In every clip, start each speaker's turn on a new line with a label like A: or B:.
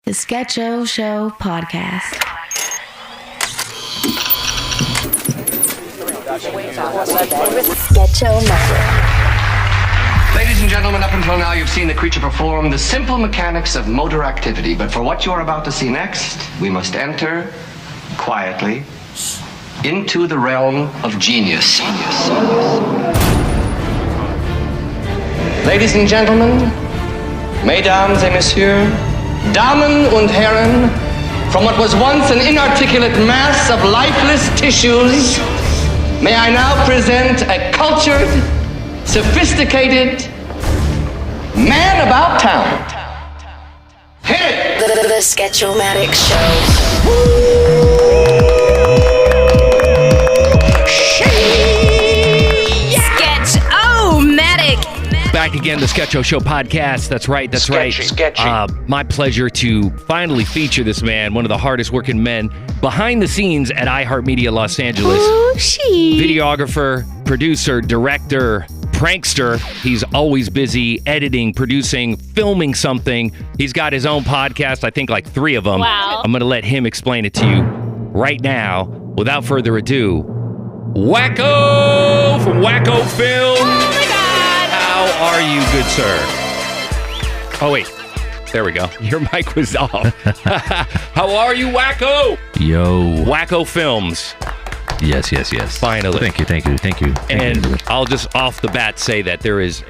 A: The Sketcho Show Podcast.
B: Ladies and gentlemen, up until now you've seen the creature perform the simple mechanics of motor activity, but for what you are about to see next, we must enter quietly into the realm of genius. Ladies and gentlemen, mesdames et messieurs, Damen und Herren, from what was once an inarticulate mass of lifeless tissues, may I now present a cultured, sophisticated man about town. Hit it!
C: The Sketchomatic Show.
D: Sketchomatic.
E: Back again, the Sketcho Show podcast. That's right.
B: Sketchy.
E: My pleasure to finally feature this man, one of the hardest working men behind the scenes at iHeartMedia Los Angeles.
D: Oh, she.
E: Videographer, producer, director, prankster. He's always busy editing, producing, filming something. He's got his own podcast, I think like 3 of them.
D: Wow.
E: I'm going to let him explain it to you right now. Without further ado, Wackoe from Wackoe Films.
D: Oh my God.
E: How are you, good sir? Oh, wait. There we go. Your mic was off. How are you, Wackoe?
F: Yo.
E: Wackoe Films.
F: Yes.
E: Finally.
F: Thank you.
E: And I'll just off the bat say that there is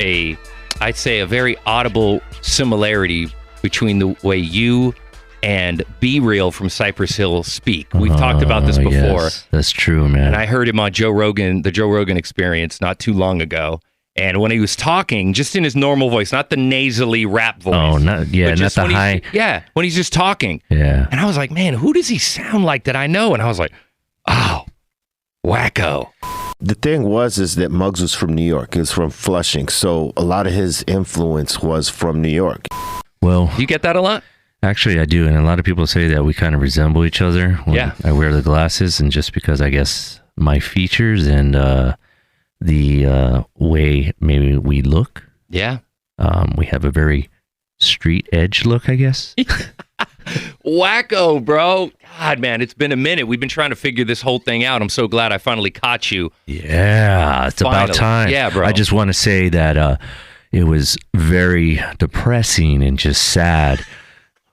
E: I'd say a very audible similarity between the way you and Be Real from Cypress Hill speak. We've talked about this before.
F: Yes, that's true, man.
E: And I heard him on the Joe Rogan Experience not too long ago. And when he was talking, just in his normal voice, not the nasally rap voice.
F: Oh, not the high.
E: Yeah, when he's just talking.
F: Yeah.
E: And I was like, man, who does he sound like that I know? And I was like, oh, Wackoe.
G: The thing is that Muggs was from New York. He was from Flushing. So a lot of his influence was from New York.
F: Well,
E: Do you get that a lot?
F: actually, I do. And a lot of people say that we kind of resemble each other when I wear the glasses. And just because I guess my features and the way maybe we look.
E: Yeah.
F: We have a very street edge look, I guess.
E: Wackoe, bro. God, man, it's been a minute. We've been trying to figure this whole thing out. I'm so glad I finally caught you.
F: Yeah, it's about time.
E: Yeah, bro.
F: I just want to say that it was very depressing and just sad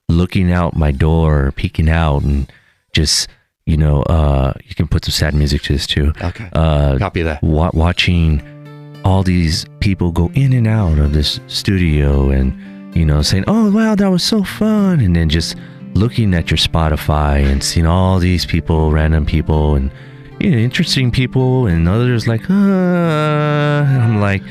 F: looking out my door, peeking out, and just, you can put some sad music to this too.
E: Okay. Copy that.
F: Watching all these people go in and out of this studio and, saying, oh, wow, that was so fun. And then just looking at your Spotify and seeing all these people, random people, and, interesting people, and others like, and I'm like,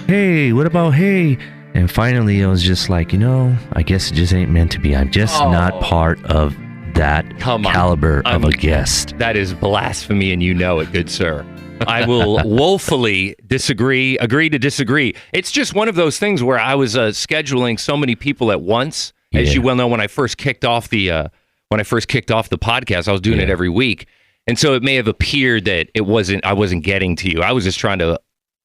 F: hey, what about, hey? And finally, I was just like, I guess it just ain't meant to be. I'm just not part of that caliber of a guest.
E: That is blasphemy, and you know it, good sir. I will woefully agree to disagree. It's just one of those things where I was scheduling so many people at once. As you well know, when I first kicked off the podcast, I was doing it every week, and so it may have appeared that I wasn't getting to you. I was just trying to,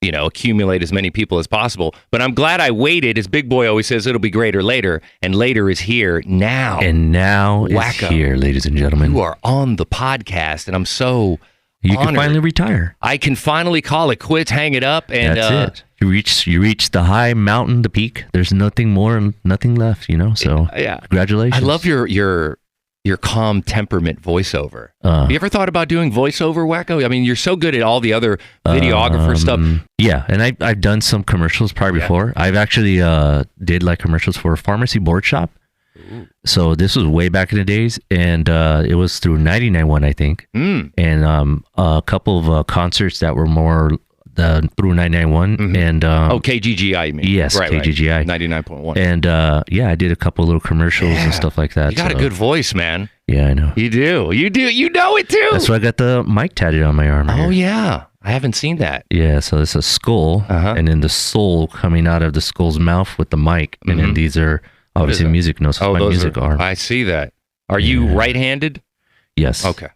E: accumulate as many people as possible. But I'm glad I waited. As Big Boy always says, it'll be greater later, and later is here now.
F: And now
E: Wackoe,
F: it's here, ladies and gentlemen.
E: You are on the podcast, and I'm so
F: You
E: honored.
F: can finally retire.
E: I can finally call it quits, hang it up, and
F: that's it. You reach the high mountain, the peak. There's nothing more, nothing left. So
E: yeah.
F: Congratulations.
E: I love your calm temperament voiceover. Have you ever thought about doing voiceover, Wackoe? I mean, you're so good at all the other videographer stuff.
F: Yeah, and I've done some commercials probably before. I've actually did like commercials for a pharmacy board shop. Ooh. So this was way back in the days, and it was through 99.1, I think. And a couple of concerts that were more through 991 and
E: KGGI, you mean?
F: Yes,
E: right,
F: KGGI
E: 99.1.
F: And I did a couple little commercials and stuff like that.
E: You got a good voice, man.
F: Yeah, I know.
E: You do. You know it too.
F: That's why I got the mic tattooed on my arm.
E: Oh
F: here.
E: yeah, I haven't seen that.
F: Yeah, so it's a skull, and then the soul coming out of the skull's mouth with the mic, and then these are obviously music notes. My music arm.
E: I see that. Are you right-handed?
F: Yes.
E: Okay.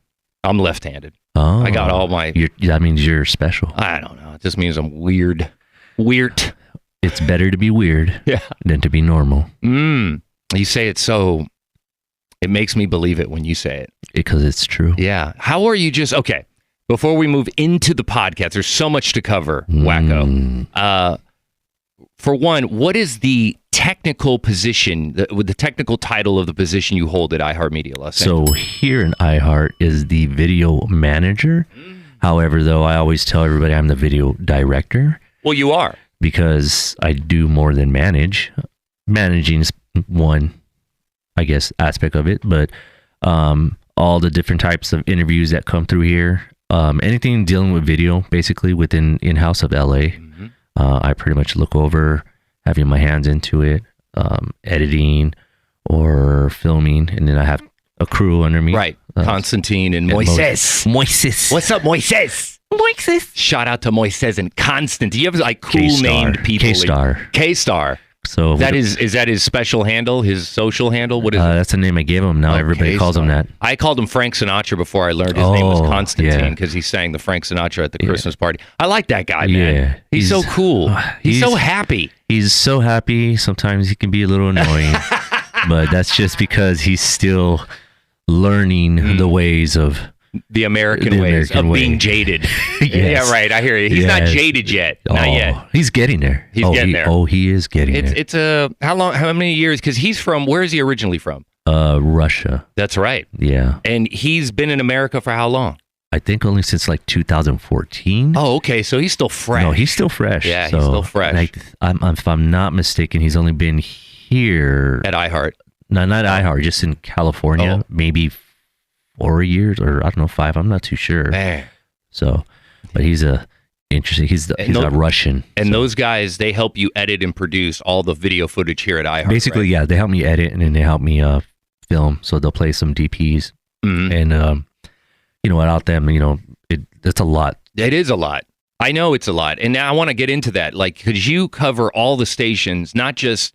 E: I'm left-handed.
F: Oh,
E: I got all my...
F: That means you're special.
E: I don't know. It just means I'm weird. Weird.
F: It's better to be weird than to be normal.
E: You say it so It makes me believe it when you say it.
F: Because it's true.
E: Yeah. How are you okay, before we move into the podcast, there's so much to cover, Wackoe. For one, what is the technical position, the technical title of the position you hold at iHeartMedia Los Angeles?
F: So here in iHeart is the video manager. However, though, I always tell everybody I'm the video director.
E: Well, you are.
F: Because I do more than manage. Managing is one, I guess, aspect of it. But all the different types of interviews that come through here, anything dealing with video, basically within in-house of LA, I pretty much look over, having my hands into it, editing or filming, and then I have a crew under me.
E: Right. Constantine and Moises.
F: Moises.
E: What's up, Moises?
F: Moises.
E: Shout out to Moises and Constantine. You have like cool
F: K-Star.
E: named people.
F: K-Star.
E: K-Star.
F: So
E: is that his special handle, his social handle? What is it?
F: That's the name I gave him. Now everybody
E: K-Star.
F: calls him that.
E: I called him Frank Sinatra before I learned his name was Constantine because he sang the Frank Sinatra at the Christmas party. I like that guy, man.
F: Yeah.
E: He's so cool. He's so happy.
F: He's so happy. Sometimes he can be a little annoying, but that's just because he's still learning the ways of
E: the American ways of being jaded.
F: Yes.
E: Yeah, right. I hear you. He's not jaded yet. Not yet.
F: He's getting there.
E: He's getting there.
F: Oh, he is getting there.
E: It's how many years? Because he's from, where is he originally from?
F: Russia.
E: That's right.
F: Yeah.
E: And he's been in America for how long?
F: I think only since like 2014.
E: Oh, okay. So he's still fresh.
F: No, he's still fresh.
E: Yeah, he's still fresh.
F: If I'm not mistaken, he's only been here
E: at iHeart.
F: No, not iHeart, just in California, maybe 4 years or I don't know, 5. I'm not too sure.
E: Man.
F: So, but he's interesting. He's a Russian.
E: And those guys, they help you edit and produce all the video footage here at iHeart.
F: Basically,
E: right?
F: yeah, they help me edit and then they help me film. So they'll play some DPs, and without them, it's a lot.
E: It is a lot. I know it's a lot, and now I want to get into that, like, because you cover all the stations, not just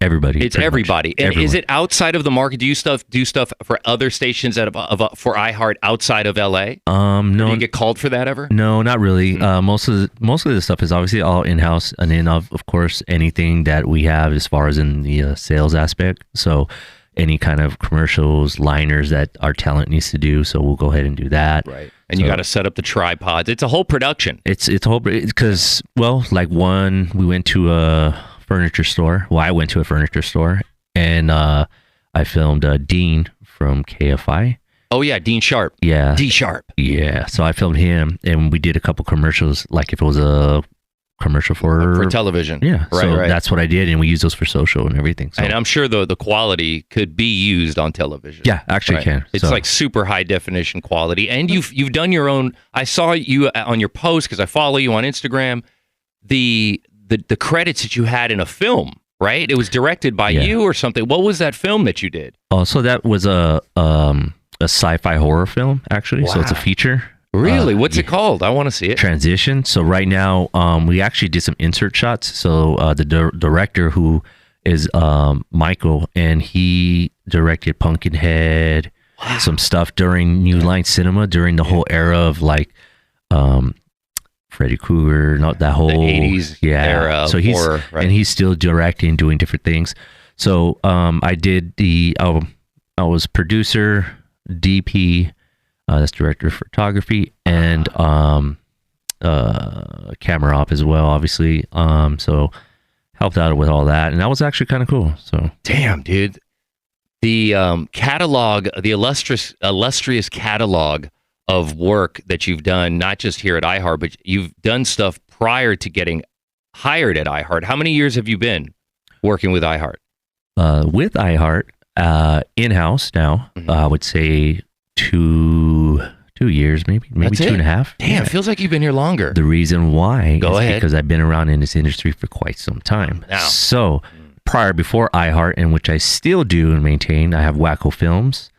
F: everybody.
E: It's everybody. And is it outside of the market? Do you do stuff for other stations for iHeart outside of LA?
F: No.
E: Do you get called for that ever?
F: No, not really. Most of the stuff is obviously all in-house, and then of course anything that we have as far as in the sales aspect. So any kind of commercials, liners that our talent needs to do, so we'll go ahead and do that.
E: Right. And you got to set up the tripods. It's a whole production.
F: It's a whole, because like we went to a furniture store. Well, I went to a furniture store, and I filmed Dean from KFI.
E: Oh yeah, Dean Sharp.
F: Yeah,
E: D Sharp.
F: Yeah, so I filmed him, and we did a couple commercials, like if it was a commercial for
E: television.
F: Yeah,
E: right,
F: so
E: right.
F: That's what I did, and we used those for social and everything. So.
E: And I'm sure the quality could be used on television.
F: Yeah, actually can.
E: It's like super high definition quality, and you've done your own. I saw you on your post because I follow you on Instagram. The credits that you had in a film, right? It was directed by you or something. What was that film that you did?
F: Oh, so that was a sci-fi horror film, actually. Wow. So it's a feature.
E: Really? What's it called? I want to see it.
F: Transition. So right now, we actually did some insert shots. So the director, who is Michael, and he directed Pumpkinhead, some stuff during New Line Cinema during the whole era of like Freddy Krueger, not that whole
E: the 80s era.
F: So he's
E: horror, right?
F: And he's still directing, doing different things. So I did I was producer, DP. That's director of photography, and camera op as well, obviously. So helped out with all that, and that was actually kind of cool. So
E: damn, dude, the catalog, the illustrious catalog of work that you've done, not just here at iHeart, but you've done stuff prior to getting hired at iHeart. How many years have you been working with iHeart?
F: With iHeart, in-house now, I would say 2 years, maybe 2.5.
E: Damn, it feels like you've been here longer.
F: The reason why
E: is
F: because I've been around in this industry for quite some time.
E: Now.
F: So before iHeart, and which I still do and maintain, I have Wackoe Films,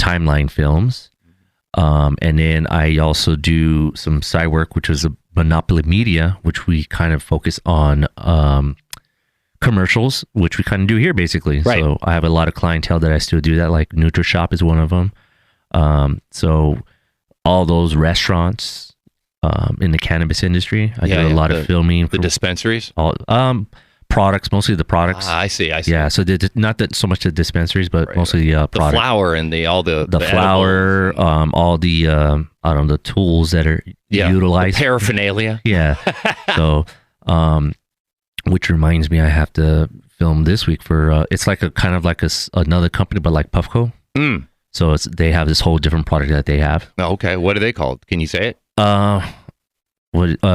F: Timeline Films, and then I also do some side work, which was a Monopoly Media, which we kind of focus on commercials, which we kind of do here basically.
E: Right.
F: So I have a lot of clientele that I still do that, like NutriShop is one of them. So all those restaurants in the cannabis industry, I do a lot of filming.
E: The dispensaries?
F: products, mostly the products.
E: I see.
F: Yeah, so not that so much the dispensaries, but mostly the
E: the
F: product.
E: flour and the
F: flour, all the I don't know, the tools that are utilized.
E: The paraphernalia.
F: Yeah. So, which reminds me, I have to film this week for. It's like a kind of like another company, but like Puffco. So they have this whole different product that they have.
E: Oh, okay, what are they called? Can you say it?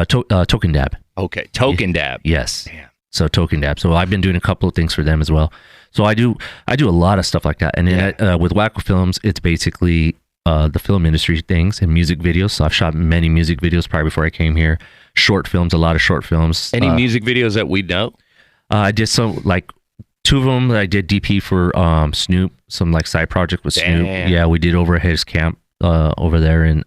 F: Token Dab.
E: Okay, Token Dab.
F: Yes.
E: Damn.
F: So Token Dab. So I've been doing a couple of things for them as well. So I do a lot of stuff like that. And then with Wackoe Films, it's basically the film industry things and music videos. So I've shot many music videos prior before I came here. Short films, a lot of short films.
E: Any music videos that we know?
F: I did some, like 2 of them that I did DP for Snoop, some like side project with Snoop. Yeah, we did over at his camp over there in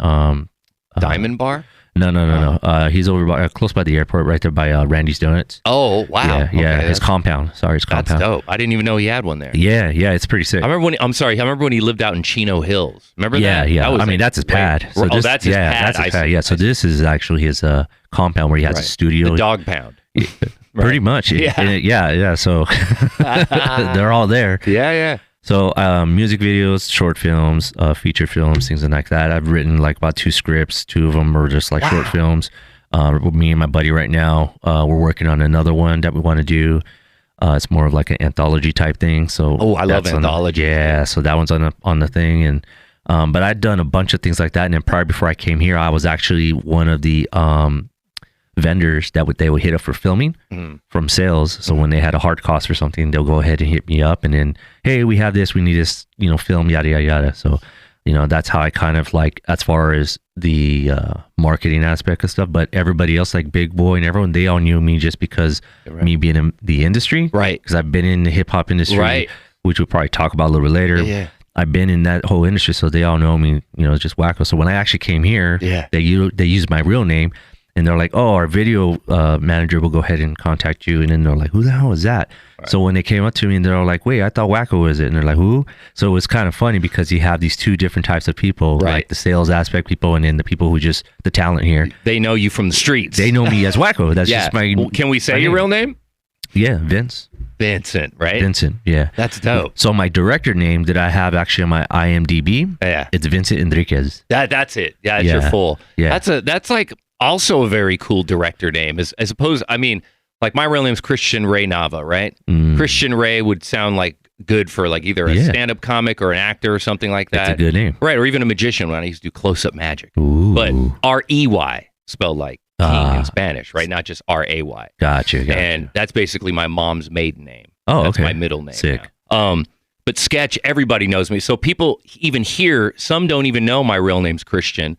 E: Diamond Bar?
F: No. He's over close by the airport, right there by Randy's Donuts.
E: Oh, wow.
F: Yeah, his compound. Sorry, his compound.
E: That's dope. I didn't even know he had one there.
F: Yeah, it's pretty sick.
E: I remember when he lived out in Chino Hills. Remember that?
F: Yeah. I mean, that's his pad.
E: So that's his pad.
F: That's his pad. Yeah, so this is actually his compound where he has a studio.
E: The dog pound.
F: Pretty much. Yeah. So they're all there.
E: Yeah.
F: So music videos, short films, feature films, things like that. I've written like about 2 scripts. 2 of them are just like short films. Me and my buddy right now, we're working on another one that we want to do. It's more of like an anthology type thing. So
E: I love anthology.
F: So that one's on the thing. And but I'd done a bunch of things like that. And then prior before I came here, I was actually one of the vendors that they would hit up for filming from sales. So when they had a hard cost or something, they'll go ahead and hit me up and then, hey, we have this, we need this, film, yada, yada, yada. So, that's how I kind of like, as far as the marketing aspect of stuff, but everybody else, like Big Boy and everyone, they all knew me just because me being in the industry. Right. Because I've been in the hip hop industry, which we'll probably talk about a little bit later. Yeah. I've been in that whole industry, so they all know me, just Wackoe. So when I actually came here, they used my real name. And they're like, oh, our video manager will go ahead and contact you. And then they're like, who the hell is that? Right. So when they came up to me and they're like, wait, I thought Wackoe was it. And they're like, who? So it was kind of funny because you have these 2 different types of people, like the sales aspect people and then the people who just, the talent here.
E: They know you from the streets.
F: They know me as Wackoe. That's just my...
E: Can we say your real name?
F: Yeah, Vincent,
E: right?
F: Vincent, yeah.
E: That's dope.
F: So my director name that I have actually on my IMDb, it's Vincent Enriquez.
E: That's it. Yeah, it's your full. Yeah. That's like... also a very cool director name, as opposed, I mean, like my real name's Christian Ray Nava, right? Christian Ray would sound like good for like either a stand-up comic or an actor or something like that.
F: That's a good name.
E: Right, or even a magician when I used to do close-up magic.
F: Ooh.
E: But R-E-Y, spelled like king in Spanish, right? Not just R-A-Y.
F: Gotcha.
E: And that's basically my mom's maiden name.
F: Oh,
E: that's
F: okay.
E: my middle name.
F: Sick.
E: Now. But Sketch, everybody knows me. So people even here, some don't even know my real name's Christian.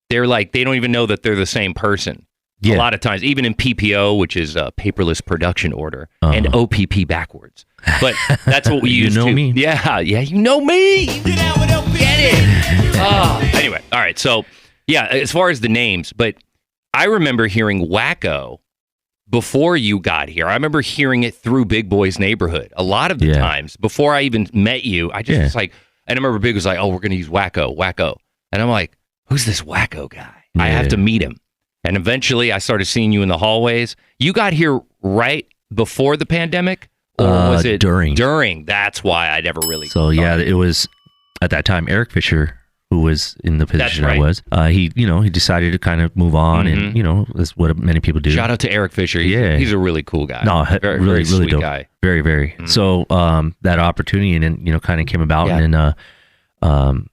E: They're like, they don't even know that they're the same person. A lot of times, even in PPO, which is a paperless production order, and OPP backwards. But that's what we use.
F: You know me?
E: Yeah, you know me. Get it. Anyway, all right. So, yeah, as far as the names, but I remember hearing Wackoe before you got here. I remember hearing it through Big Boy's neighborhood. A lot of the times, before I even met you, I just was like, and I remember Big was like, oh, we're going to use Wackoe. And I'm like, who's this Wackoe guy? I have to meet him. And eventually I started seeing you in the hallways. You got here right before the pandemic? Or was it during? That's why I never really...
F: So it was at that time Eric Fisher, who was in the position I was. He decided to kind of move on and, that's what many people do.
E: Shout out to Eric Fisher. He's a really cool guy.
F: No,
E: very,
F: really,
E: very
F: really
E: sweet
F: dope
E: guy.
F: Very, very. So that opportunity and then, kind of came about and then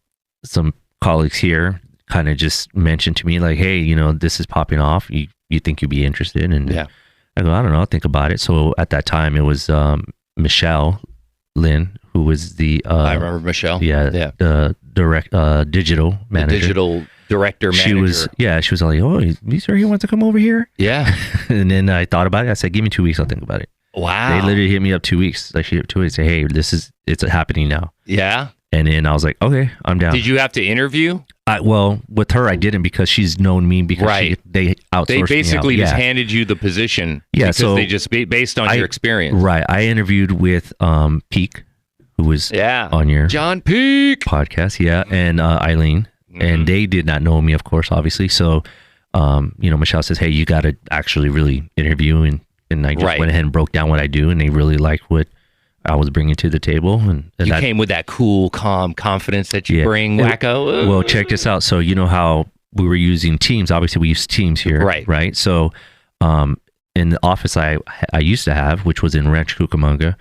F: some colleagues here kind of just mentioned to me like, hey, this is popping off. You think you'd be interested? And I go, I don't know, I'll think about it. So at that time it was Michelle Lynn, who was the
E: I remember Michelle.
F: The digital manager.
E: The digital director manager.
F: She was like, oh, you sure he wants to come over here?
E: Yeah.
F: And then I thought about it. I said, give me 2 weeks, I'll think about it.
E: Wow.
F: They literally hit me up 2 weeks. Like 2 weeks, say, hey, it's happening now.
E: Yeah.
F: And then I was like, okay, I'm down.
E: Did you have to interview?
F: Well, with her, I didn't because she's known me because they outsourced me.
E: They basically just handed you the position because they just based on your experience.
F: Right. I interviewed with Peak, who was on your
E: John Peak
F: podcast, and Eileen, and they did not know me, of course, obviously. So, Michelle says, hey, you got to actually really interview and and I just
E: Right.
F: went ahead and broke down what I do, and they really liked what I was bringing to the table. And
E: You
F: that
E: came with that cool, calm confidence that you
F: Yeah.
E: bring, Wackoe.
F: Well, check this out. So you know how we were using Teams. Obviously, we use Teams here,
E: Right.
F: Right. So, in the office I used to have, which was in Ranch Cucamonga,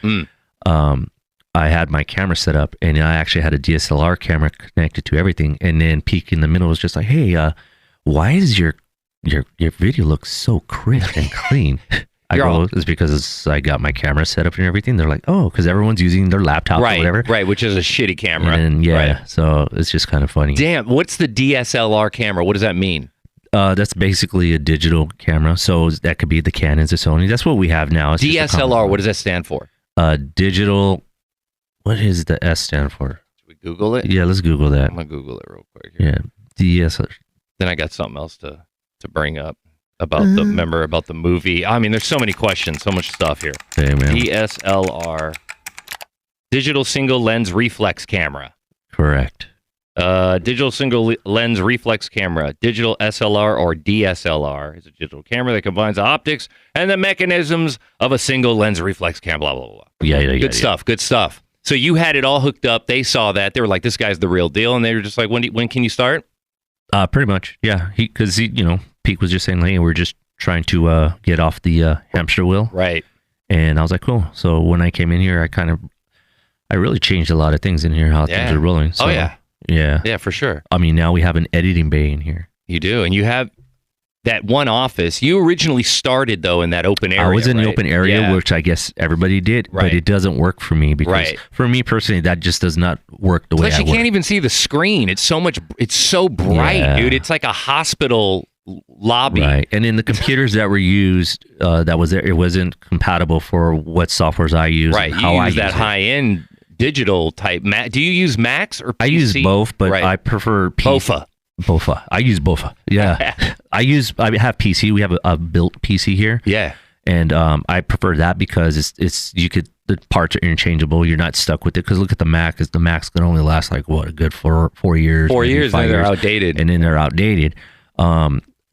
F: I had my camera set up, and I actually had a DSLR camera connected to everything. And then Peak in the middle was just like, "Hey, why is your video look so crisp and clean?" I go, "It's because I got my camera set up and everything." They're like, "Oh, because everyone's using their laptop or whatever."
E: Right, which is a shitty camera.
F: And
E: Right.
F: so it's just kind of funny.
E: Damn, what's the DSLR camera? What does that mean?
F: That's basically a digital camera. So that could be the Canons or Sony. That's what we have now. It's just a
E: DSLR, what does that stand for?
F: digital. What does the S stand for?
E: Should we Google it?
F: Yeah, let's Google that.
E: I'm going to Google it real quick here.
F: Yeah, DSLR.
E: Then I got something else to bring up about the movie. I mean, there's so many questions, so much stuff here.
F: Hey, man.
E: DSLR, digital single lens reflex camera.
F: Correct.
E: Digital single lens reflex camera, digital SLR or DSLR is a digital camera that combines the optics and the mechanisms of a single lens reflex camera. Blah blah blah.
F: Yeah.
E: Good stuff. Good stuff. So you had it all hooked up. They saw that. They were like, "This guy's the real deal," and they were just like, "When can you start?"
F: Pretty much. Yeah. Because Peak was just saying, "Hey, we're just trying to get off the hamster wheel."
E: Right.
F: And I was like, "Cool." So when I came in here, I really changed a lot of things in here. How things are rolling. So,
E: yeah.
F: Yeah,
E: for sure.
F: I mean, now we have an editing bay in here.
E: You do, and you have that one office. You originally started though in that open area.
F: I was in the open area,
E: Yeah.
F: which I guess everybody did,
E: Right.
F: but it doesn't work for me because for me personally, that just does not work the way
E: Plus,
F: I
E: you
F: work.
E: can't even see the screen. It's so bright,
F: Yeah.
E: dude. It's like a hospital lobby.
F: Right, and in the computers that were used, that was there, it wasn't compatible for what softwares I use.
E: Right.
F: And
E: You
F: how I
E: use that
F: use it.
E: high-end digital type. Do you use Macs or PC?
F: I use both, but
E: Right.
F: I prefer
E: BOFA.
F: BOFA. I use BOFA. Yeah, I have PC. We have a built PC here.
E: Yeah.
F: And I prefer that because the parts are interchangeable. You're not stuck with it. Because look at the Mac. The Macs can only last like what, a good 4 years.
E: 4
F: maybe
E: years,
F: 5
E: and they're
F: years,
E: outdated.
F: and then they're outdated.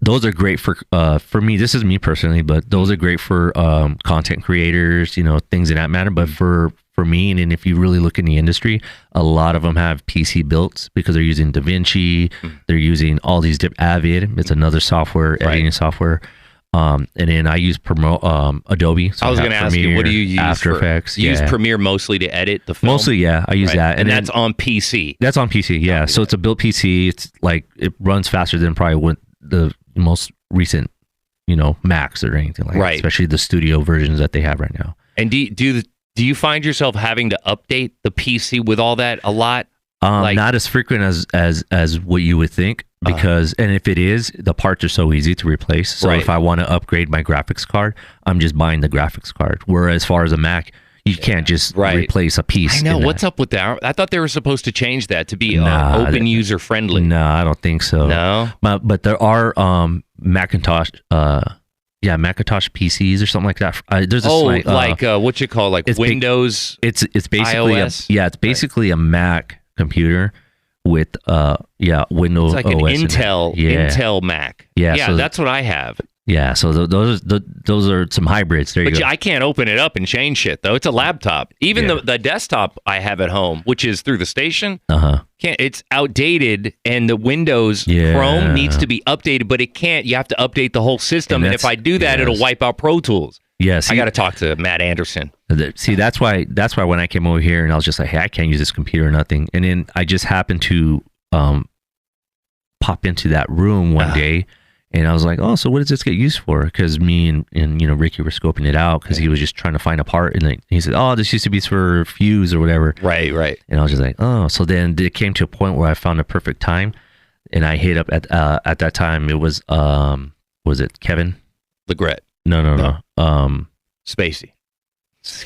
F: Those are great for me. This is me personally, but those are great for content creators. Things in that matter. But for me, and if you really look in the industry, a lot of them have PC built because they're using DaVinci. They're using all these Avid. It's another software, editing software. And then I use Adobe. So
E: I was going to ask you, what do you use?
F: After Effects.
E: You use Premiere mostly to edit the film?
F: Mostly, yeah. I use that.
E: And that's on PC.
F: That's on PC, yeah. So it's a built PC. It's like, it runs faster than probably what the most recent, Macs or anything like that. Especially the studio versions that they have right now.
E: And do you find yourself having to update the PC with all that a lot?
F: Not as frequent as what you would think, because and if it is, the parts are so easy to replace. So if I want to upgrade my graphics card, I'm just buying the graphics card. Whereas as far as a Mac, you can't just replace a piece.
E: I know. What's up with that? I thought they were supposed to change that to be open user friendly.
F: No, I don't think so.
E: No,
F: but there are Macintosh. Macintosh PCs or something like that. There's a
E: what you call
F: it's
E: Windows.
F: It's basically
E: iOS?
F: It's basically a Mac computer with Windows.
E: It's like an
F: OS
E: Intel Mac.
F: Yeah, so
E: that's what I have.
F: Yeah, so those are some hybrids. There you go.
E: But I can't open it up and change shit though. It's a laptop. Even the desktop I have at home, which is through the station, it's outdated, and the Windows Chrome needs to be updated, but it can't. You have to update the whole system, and if I do that, it'll wipe out Pro Tools.
F: Yes,
E: I got to talk to Matt Anderson.
F: See, that's why when I came over here and I was just like, hey, I can't use this computer or nothing, and then I just happened to pop into that room one day. And I was like, oh, so what does this get used for? Because me and Ricky were scoping it out because he was just trying to find a part. And he said, oh, this used to be for fuse or whatever.
E: Right.
F: And I was just like, oh. So then it came to a point where I found a perfect time. And I hit up at that time, it was it Kevin?
E: Legret.
F: No.
E: Spacey.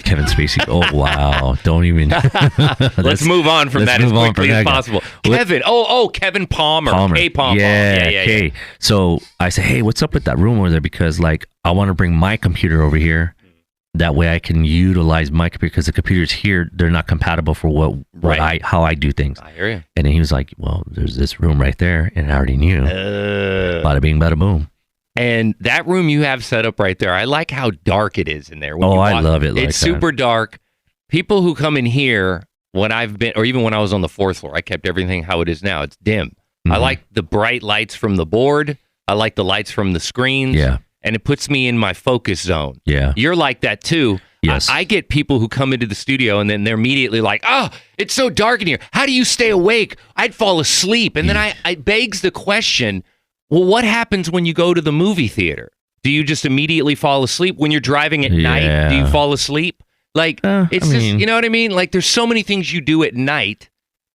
F: Kevin Spacey. Oh, wow. Don't even.
E: Let's move on from that as quickly as possible. Kevin. Kevin Palmer. K. Palmer.
F: Yeah. So I said, hey, what's up with that room over there? Because I want to bring my computer over here. That way I can utilize my computer, because the computers here, they're not compatible for how I do things.
E: I hear you.
F: And then he was like, well, there's this room right there. And I already knew. Bada bing, bada boom.
E: And that room you have set up right there, I like how dark it is in there. When
F: I love it.
E: It's super dark. People who come in here, when I've been, or even when I was on the 4th floor, I kept everything how it is now. It's dim. I like the bright lights from the board. I like the lights from the screens.
F: Yeah.
E: And it puts me in my focus zone.
F: Yeah.
E: You're like that too.
F: Yes.
E: I get people who come into the studio and then they're immediately like, oh, it's so dark in here. How do you stay awake? I'd fall asleep. And then I begs the question, well, what happens when you go to the movie theater? Do you just immediately fall asleep? When you're driving at night, do you fall asleep? Like, it's just, you know what I mean? Like, there's so many things you do at night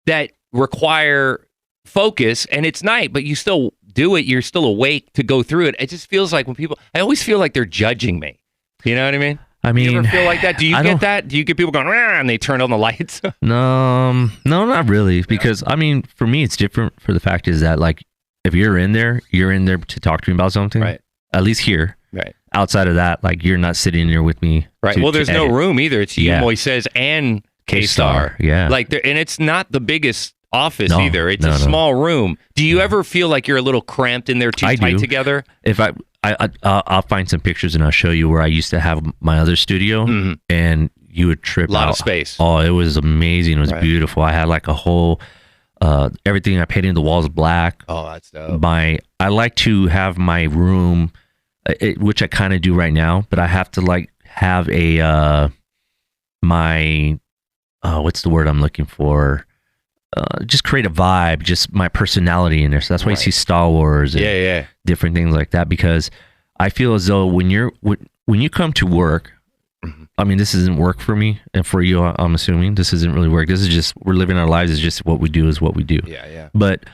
E: that require focus, and it's night, but you still do it. You're still awake to go through it. It just feels like when people, I always feel like they're judging me. You know what I mean? You ever feel like that? Do you get that? Do you get people going, "Rah," and they turn on the lights?
F: No, not really. Because, I mean, for me, it's different for the fact is that, like, if you're in there to talk to me about something.
E: Right.
F: At least here.
E: Right.
F: Outside of that, like, you're not sitting there with me.
E: Right. Well, there's no room either. It's you, Moises, and K-Star.
F: Yeah.
E: Like, and it's not the biggest office either. It's a small room. Do you ever feel like you're a little cramped in there too tight together?
F: If I'll find some pictures and I'll show you where I used to have my other studio, and you would trip out.
E: A lot of space.
F: Oh, it was amazing. It was beautiful. I had like a whole everything. I painted the walls black.
E: Oh, that's dope.
F: I like to have my room, which I kind of do right now, but I have to like have a what's the word I'm looking for? Just create a vibe, just my personality in there. So that's why you see Star Wars and different things like that, because I feel as though when you come to work, I mean, this isn't work for me, and for you, I'm assuming this isn't really work. This is just, we're living our lives. It's just what we do is what we do.
E: Yeah, yeah.
F: But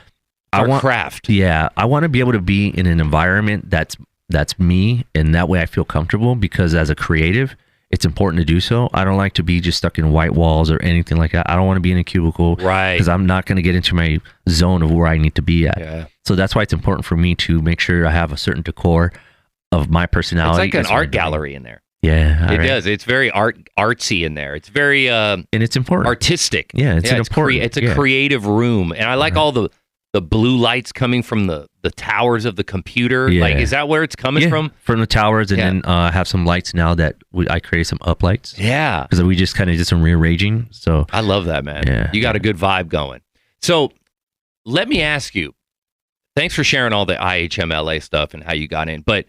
E: I want craft.
F: Yeah, I want to be able to be in an environment that's me, and that way I feel comfortable, because as a creative, it's important to do so. I don't like to be just stuck in white walls or anything like that. I don't want to be in a cubicle,
E: right?
F: Because I'm not going to get into my zone of where I need to be at.
E: Yeah.
F: So that's why it's important for me to make sure I have a certain decor of my personality.
E: It's like an art gallery in there.
F: Yeah,
E: it does. It's very artsy in there. It's very
F: and it's important,
E: artistic.
F: Yeah, it's important.
E: It's a creative room, and I like all the blue lights coming from the towers of the computer.
F: Yeah.
E: Like, is that where it's coming from?
F: From the towers, and then have some lights now that I created some up lights.
E: Yeah,
F: because we just kind of did some rearranging. So
E: I love that, man.
F: Yeah,
E: you got a good vibe going. So let me ask you. Thanks for sharing all the IHMLA stuff and how you got in. But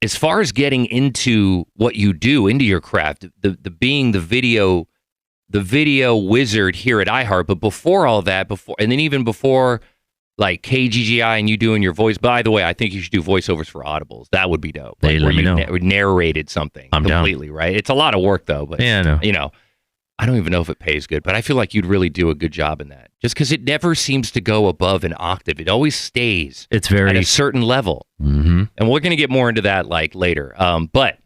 E: as far as getting into what you do, into your craft, the being the video wizard here at iHeart, but before all that, and then even before like KGGI and you doing your voice. By the way, I think you should do voiceovers for Audibles. That would be dope.
F: Like,
E: let
F: me know.
E: Narrated something completely, down. Right? It's a lot of work though, but
F: yeah, I know.
E: You know, I don't even know if it pays good, but I feel like you'd really do a good job in that. Just because it never seems to go above an octave. It always stays at a certain level.
F: Mm-hmm.
E: And we're going to get more into that like later. But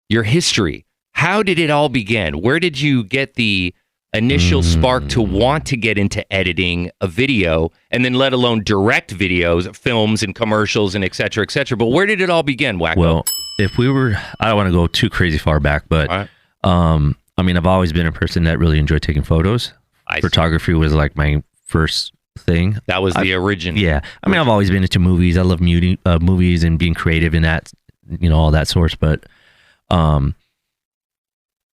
E: your history, how did it all begin? Where did you get the initial spark to want to get into editing a video, and then let alone direct videos, films and commercials and et cetera, et cetera? But where did it all begin, Wackoe?
F: Well, I don't want to go too crazy far back, but I mean, I've always been a person that really enjoyed taking photos. Photography was like my first thing.
E: That was the origin.
F: Yeah. I mean, I've always been into movies. I love movies and being creative in that, all that sorts. But,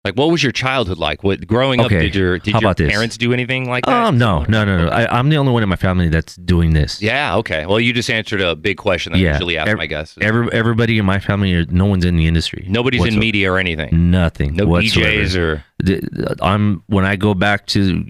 E: like, what was your childhood like? What growing up? Did your parents do anything like that?
F: No. I'm the only one in my family that's doing this.
E: Yeah. Okay. Well, you just answered a big question that I usually ask my guests.
F: Everybody in my family, no one's in the industry.
E: Nobody's in media or anything.
F: Nothing.
E: No
F: whatsoever.
E: DJs or.
F: When I go back to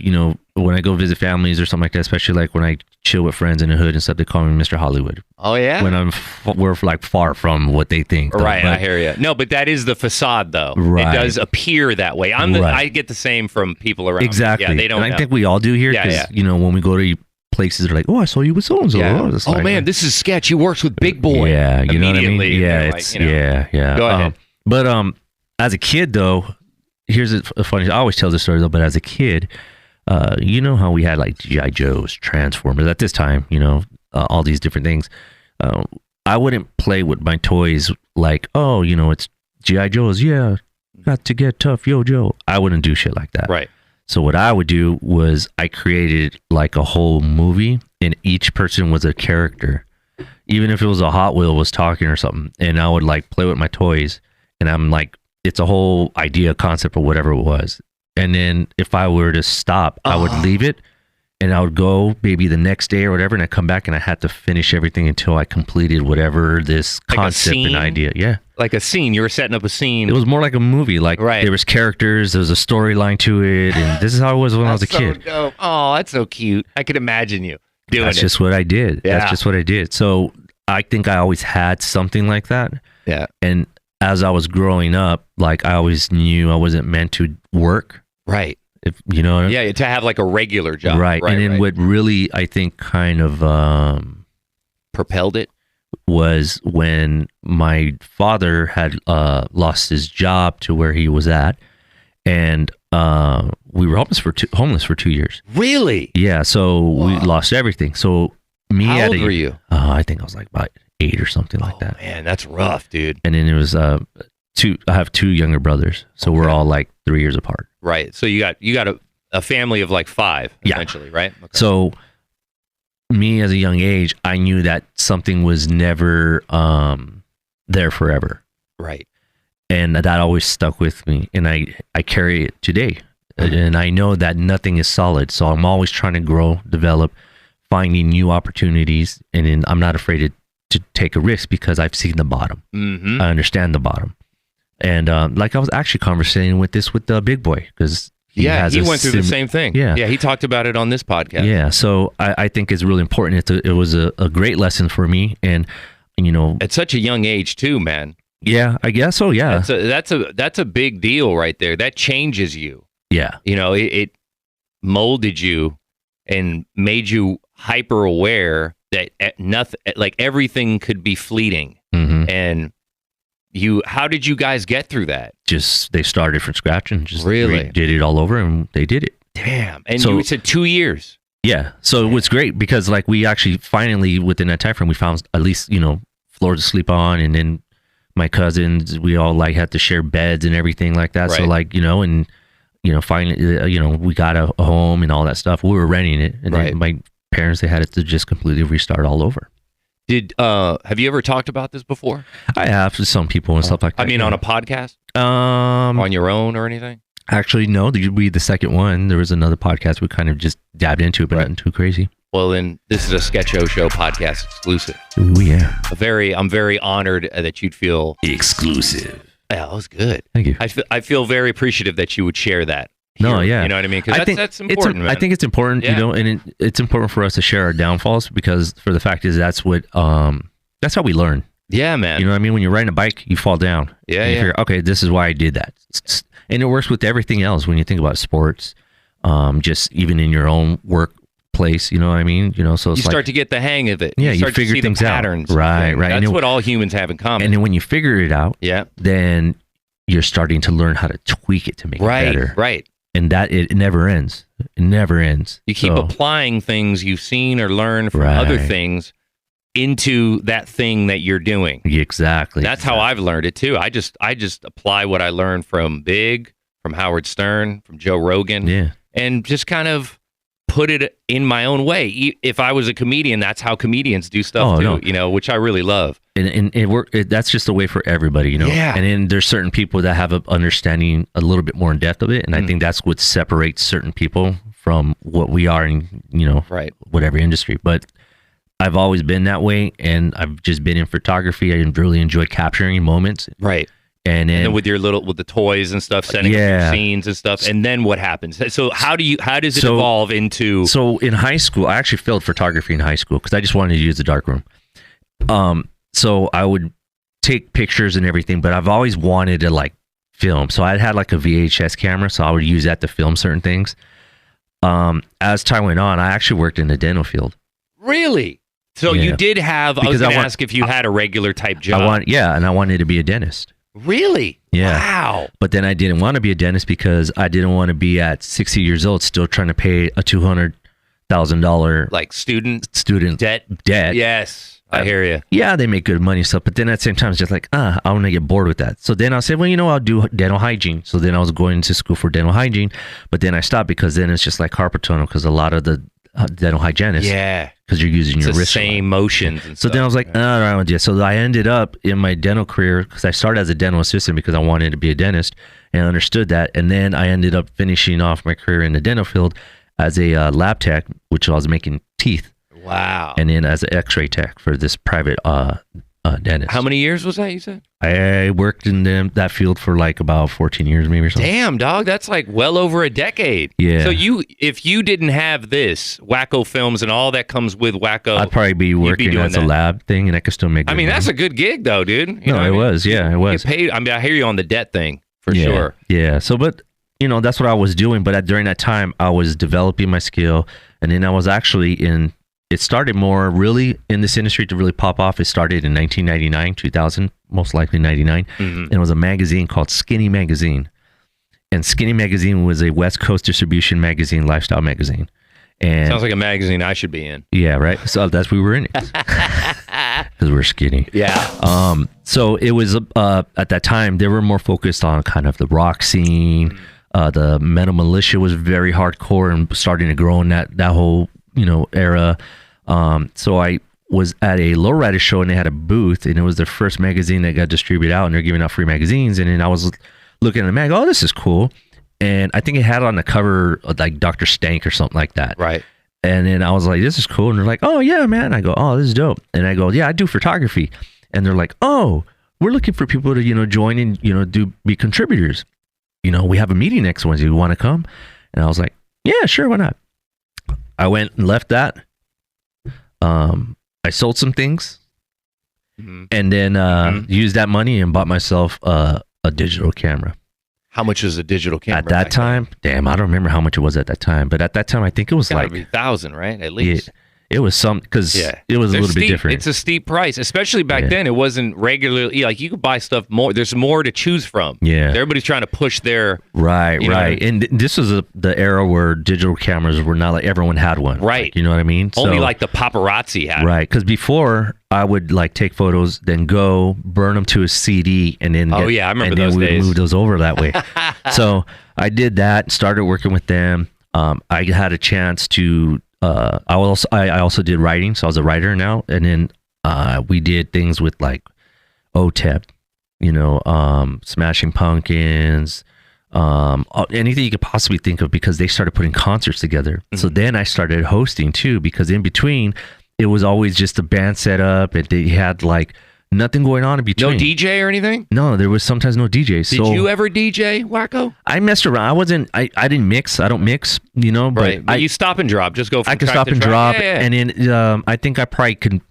F: when I go visit families or something like that, especially like when I chill with friends in the hood and stuff, they call me Mr. Hollywood.
E: Oh yeah.
F: When we're like far from what they think. Though.
E: Right, I hear you. No, but that is the facade, though.
F: Right.
E: It does appear that way. I get the same from people around.
F: Exactly.
E: Yeah, they don't.
F: And I think we all do here because when we go to places, they're like, "Oh, I saw you with so and so."
E: Oh man, this is sketch. He works with Big Boy.
F: Yeah, you know what I mean. Yeah,
E: it's
F: yeah.
E: Go ahead.
F: But as a kid, though, here's a funny. I always tell this story though. But as a kid, you know how we had like G.I. Joes, Transformers at this time. All these different things. I wouldn't play with my toys like, oh, it's G.I. Joe's. Yeah, got to get tough, yo, Joe. I wouldn't do shit like that.
E: Right.
F: So what I would do was I created like a whole movie, and each person was a character. even if it was a Hot Wheel was talking or something, and I would like play with my toys, and I'm like, it's a whole idea, concept, or whatever it was. And then if I were to stop, I would leave it, and I would go maybe the next day or whatever, and I come back and I had to finish everything until I completed whatever this
E: Like a
F: concept and
E: scene?
F: idea. Yeah.
E: Like a scene. You were setting up a scene.
F: It was more like a movie. Like
E: Right.
F: there was characters, there was a storyline to it, and this is how it was when I was a kid.
E: Dope. Oh, that's so cute. I could imagine you doing
F: That's
E: it.
F: just what I did.
E: Yeah.
F: That's just what I did. So I think I always had something like that.
E: Yeah.
F: And as I was growing up, like I always knew I wasn't meant to work.
E: Right.
F: If you know what I mean?
E: Yeah, to have like a regular job.
F: Right. And then what really I think kind of
E: propelled it.
F: was when my father had lost his job to where he was at, and we were homeless for 2 years.
E: Really?
F: Yeah, so we lost everything. So me
E: How
F: at
E: old were you?
F: I think I was like about 8 or something like that.
E: Man, that's rough, dude.
F: And then it was I have 2 younger brothers, so we're all like 3 years apart.
E: Right. So you got a family of like 5, essentially, right? Okay.
F: So me as a young age, I knew that something was never there forever.
E: Right.
F: And that always stuck with me, and I carry it today. And I know that nothing is solid, so I'm always trying to grow, develop, finding new opportunities, and then I'm not afraid to take a risk because I've seen the bottom.
E: Mm-hmm.
F: I understand the bottom. And like I was actually conversating with the big boy, because he
E: went through the same thing.
F: Yeah,
E: he talked about it on this podcast.
F: Yeah, so I think it's really important. It was a great lesson for me, and you know,
E: At such a young age too, man.
F: yeah, I guess so. Yeah,
E: That's a big deal right there. That changes you.
F: yeah,
E: You know, it molded you and made you hyper aware that nothing, like everything could be fleeting.
F: mm-hmm.
E: And how did you guys get through that?
F: Just they started from scratch and just
E: Really?
F: did it all over, and they did it.
E: Damn. And
F: So-
E: you said 2 years.
F: Yeah, so it was great because like we actually finally within that time frame we found at least floor to sleep on, and then my cousins, we all like had to share beds and everything like that. So
E: Right.
F: like finally we got a home and all that stuff. We were renting it, and
E: Right.
F: then my parents, they had to just completely restart all over.
E: Have you ever talked about this before?
F: I have to some people and stuff like that.
E: I mean,
F: yeah.
E: on a podcast,
F: on
E: on your own or anything?
F: actually no, you'd be the second one. There was another podcast we kind of just dabbed into it, but
E: Right.
F: nothing too crazy.
E: Well, then this is a Sketcho Show podcast exclusive.
F: Ooh, yeah,
E: I'm very honored that you'd feel.
F: exclusive.
E: Yeah, that was good.
F: Thank you.
E: I feel very appreciative that you would share that.
F: No,
E: here.
F: yeah.
E: You know what I mean? Because that's important, man.
F: I think it's important,
E: Yeah.
F: and it's important for us to share our downfalls, because for the fact is that's how we learn.
E: Yeah, man.
F: You know what I mean? When you're riding a bike, you fall down.
E: Yeah,
F: and you
E: yeah.
F: figure, okay, this is why I did that. And it works with everything else when you think about sports, just even in your own workplace, you know what I mean? So it's
E: You start to get the hang of it.
F: Yeah, you
E: start to
F: figure
E: see
F: things
E: the
F: out.
E: patterns.
F: Right, right.
E: That's
F: And
E: what all humans have in common.
F: and then when you figure it out,
E: yeah.
F: then you're starting to learn how to tweak it to make it better.
E: Right.
F: And that it never ends. It never ends.
E: You keep
F: So-
E: applying things you've seen or learned from
F: Right.
E: other things into that thing that you're doing.
F: Exactly.
E: That's how I've learned it too. I just apply what I learned from Big, from Howard Stern, from Joe Rogan,
F: Yeah.
E: and just kind of put it in my own way. If I was a comedian, that's how comedians do stuff too,
F: no.
E: which I really love.
F: And that's just a way for everybody,
E: Yeah.
F: And then there's certain people that have an understanding a little bit more in depth of it, and I think that's what separates certain people from what we are in,
E: Right.
F: whatever industry. But I've always been that way, and I've just been in photography. I really enjoy capturing moments,
E: Right.
F: and then
E: And then with the toys and stuff, setting up
F: Yeah.
E: your scenes and stuff, and then what happens? So how does it
F: So-
E: evolve into?
F: So in high school, I actually failed photography in high school because I just wanted to use the darkroom. So I would take pictures and everything, but I've always wanted to like film. So I had like a VHS camera, so I would use that to film certain things. As time went on, I actually worked in the dental field.
E: Really? So
F: Yeah.
E: you did have? I was
F: Because
E: going
F: I
E: to
F: want-
E: ask if you had a regular type job.
F: And I wanted to be a dentist.
E: Really?
F: Yeah.
E: Wow.
F: But then I didn't want to be a dentist because I didn't want to be at 60 years old still trying to pay a $200,000
E: Like student
F: student
E: debt.
F: debt.
E: Yes, I hear you.
F: Yeah, they make good money and stuff, but then at the same time, it's just like, I want to get bored with that. So then I said, well, I'll do dental hygiene. So then I was going to school for dental hygiene, but then I stopped because then it's just like carpal tunnel because a lot of the dental hygienist.
E: Yeah.
F: Because you're using your
E: It's the
F: wrist.
E: same motions. And
F: So
E: stuff.
F: then I was like, I don't want to do it. So I ended up in my dental career, because I started as a dental assistant because I wanted to be a dentist and understood that. And then I ended up finishing off my career in the dental field as a lab tech, which I was making teeth.
E: Wow.
F: And then as an x-ray tech for this private dentist.
E: How many years was that, you said?
F: I worked in that field for like about 14 years maybe or something.
E: Damn, dog. That's like well over a decade.
F: Yeah.
E: So if you didn't have this Wackoe Films and all that comes with Wackoe,
F: I'd probably be working
E: doing
F: as a
E: that.
F: lab thing, and I could still make
E: I
F: good
E: mean,
F: money.
E: that's a good gig, though, dude. You know what I
F: it
E: mean?
F: was. Yeah, it was.
E: You get paid. I mean, I hear you on the debt thing for
F: Yeah,
E: sure.
F: Yeah. So, but that's what I was doing. But during that time, I was developing my skill, and then I was actually it started more really in this industry to really pop off. It started in 1999, 2000, most likely 99. And it was a magazine called Skinny Magazine. And Skinny Magazine was a West Coast distribution magazine, lifestyle magazine. And
E: Sounds like a magazine I should be in.
F: yeah, right. So that's we were in it because we're skinny.
E: Yeah.
F: So it was at that time they were more focused on kind of the rock scene. The metal militia was very hardcore and starting to grow in that whole era. So I was at a lowrider show and they had a booth, and it was their first magazine that got distributed out, and they're giving out free magazines. And then I was looking at the mag, oh, this is cool. And I think it had on the cover like Dr. Stank or something like that.
E: Right.
F: And then I was like, this is cool. And they're like, oh yeah, man. I go, oh, this is dope. And I go, yeah, I do photography. And they're like, oh, we're looking for people to, join and, be contributors. We have a meeting next Wednesday. You want to come? And I was like, yeah, sure. Why not? I went and left that. I sold some things and then used that money and bought myself a digital camera.
E: How much is a digital camera?
F: At that time, damn, I don't remember how much it was at that time, but at that time, I think it was
E: Gotta
F: like
E: be 1,000, right? At least.
F: It was some because it was a
E: They're
F: little bit
E: steep.
F: different.
E: It's a steep price, especially back then. It wasn't regularly like you could buy stuff more. There's more to choose from.
F: Yeah,
E: everybody's trying to push their
F: right. And this was the era where digital cameras were not like everyone had one.
E: Right.
F: Like, you know what I mean?
E: Only like the paparazzi had.
F: Right. Because before I would like take photos, then go burn them to a CD, and then
E: I remember those
F: days.
E: days.
F: Move those over that way. So I did that. Started working with them. I had a chance to. I also did writing, so I was a writer now, and then we did things with like OTEP, Smashing Pumpkins, anything you could possibly think of, because they started putting concerts together. So then I started hosting too, because in between it was always just a band set up, and they had like nothing going on in between.
E: No DJ or anything?
F: No, there was sometimes no DJ.
E: Did you ever DJ, Wackoe?
F: I messed around. I didn't mix. I don't mix, but
E: right. But you stop and drop. Just go from
F: I can
E: track
F: stop
E: to
F: and
E: track.
F: drop.
E: Yeah.
F: And then I think I probably can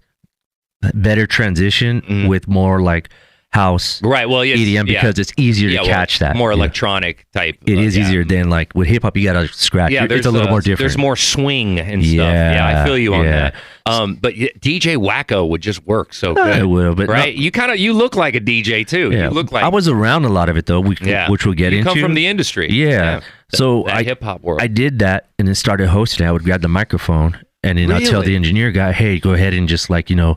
F: better transition with more like house
E: right. Well,
F: EDM, because it's easier to catch that.
E: More electronic type.
F: It is easier than like with hip hop. You got to scratch.
E: Yeah,
F: it's a little more different.
E: There's more swing and stuff. Yeah, I feel you on that. But DJ Wackoe would just work so good.
F: It will, but
E: right. You look like a DJ too.
F: Yeah.
E: You look like
F: I was around a lot of it though, which we'll get into.
E: You come from the industry.
F: Yeah. So
E: that hip hop world.
F: I did that and then started hosting. I would grab the microphone and then I'd tell the engineer guy, hey, go ahead and just like throw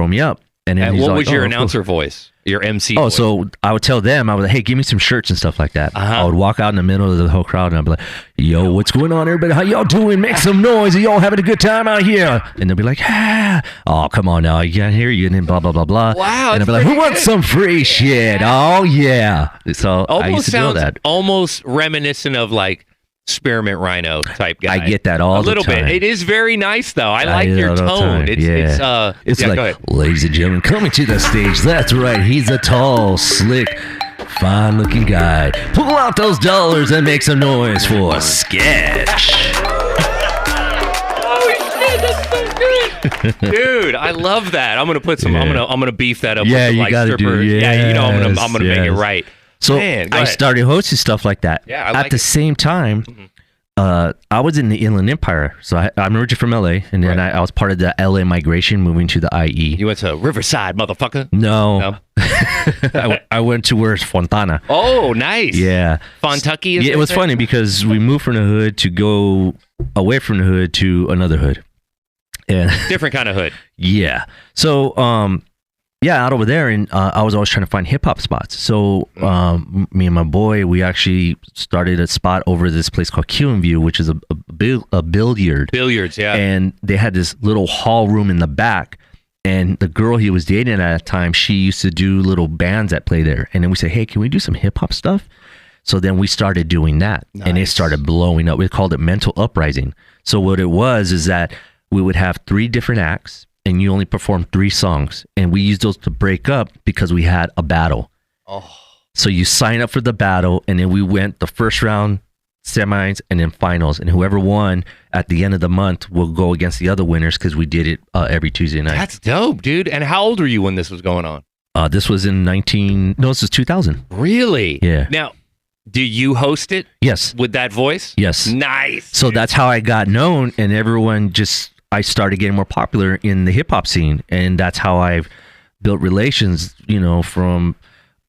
F: me up. And then
E: what was your announcer voice? Your MC voice?
F: So I would tell them, I was like, hey, give me some shirts and stuff like that. I would walk out in the middle of the whole crowd and I'd be like, yo, what's going on, everybody? How y'all doing? Make some noise. Are y'all having a good time out here? And they'll be like, oh, come on now. I can't hear you. And then blah, blah, blah, blah.
E: Wow.
F: And I'd be like, who wants some free shit? Oh, yeah. So I used to do that.
E: Almost reminiscent of like Spearmint Rhino type guy.
F: I get that all the time.
E: A little bit. It is very nice though. I like your tone. It's
F: like, ladies and gentlemen, coming to the stage. That's right. He's a tall, slick, fine-looking guy. Pull out those dollars and make some noise for Sketch.
E: Dude, I love that. I'm gonna put some. I'm gonna beef that up.
F: Yeah,
E: with some,
F: you
E: like,
F: gotta do.
E: I'm gonna make it right.
F: So
E: Man,
F: I started hosting stuff like that.
E: Yeah, I like
F: At the same time, I was in the Inland Empire. So I'm originally from LA, and then I was part of the LA migration, moving to the IE.
E: You went to Riverside, motherfucker.
F: No. I went to where's Fontana.
E: Oh, nice.
F: Yeah.
E: Fontucky.
F: Yeah, it was funny because we moved from the hood to go away from the hood to another hood. And
E: different kind of hood.
F: Yeah. So Yeah, out over there, and I was always trying to find hip hop spots. So me and my boy, we actually started a spot over this place called Q and View, which is a billiard.
E: Billiards, yeah.
F: And they had this little hall room in the back. And the girl he was dating at that time, she used to do little bands that play there. And then we said, hey, can we do some hip hop stuff? So then we started doing that. Nice. And it started blowing up. We called it Mental Uprising. So what it was is that we would have 3 different acts, and you only perform 3 songs. And we used those to break up because we had a battle. Oh. So you sign up for the battle, and then we went the first round, semis, and then finals. And whoever won at the end of the month will go against the other winners because we did it every Tuesday night.
E: That's dope, dude. And how old were you when this was going on?
F: This was in this was 2000.
E: Really?
F: Yeah.
E: Now, do you host it?
F: Yes.
E: With that voice?
F: Yes.
E: Nice.
F: So that's how I got known, and I started getting more popular in the hip hop scene, and that's how I've built relations, from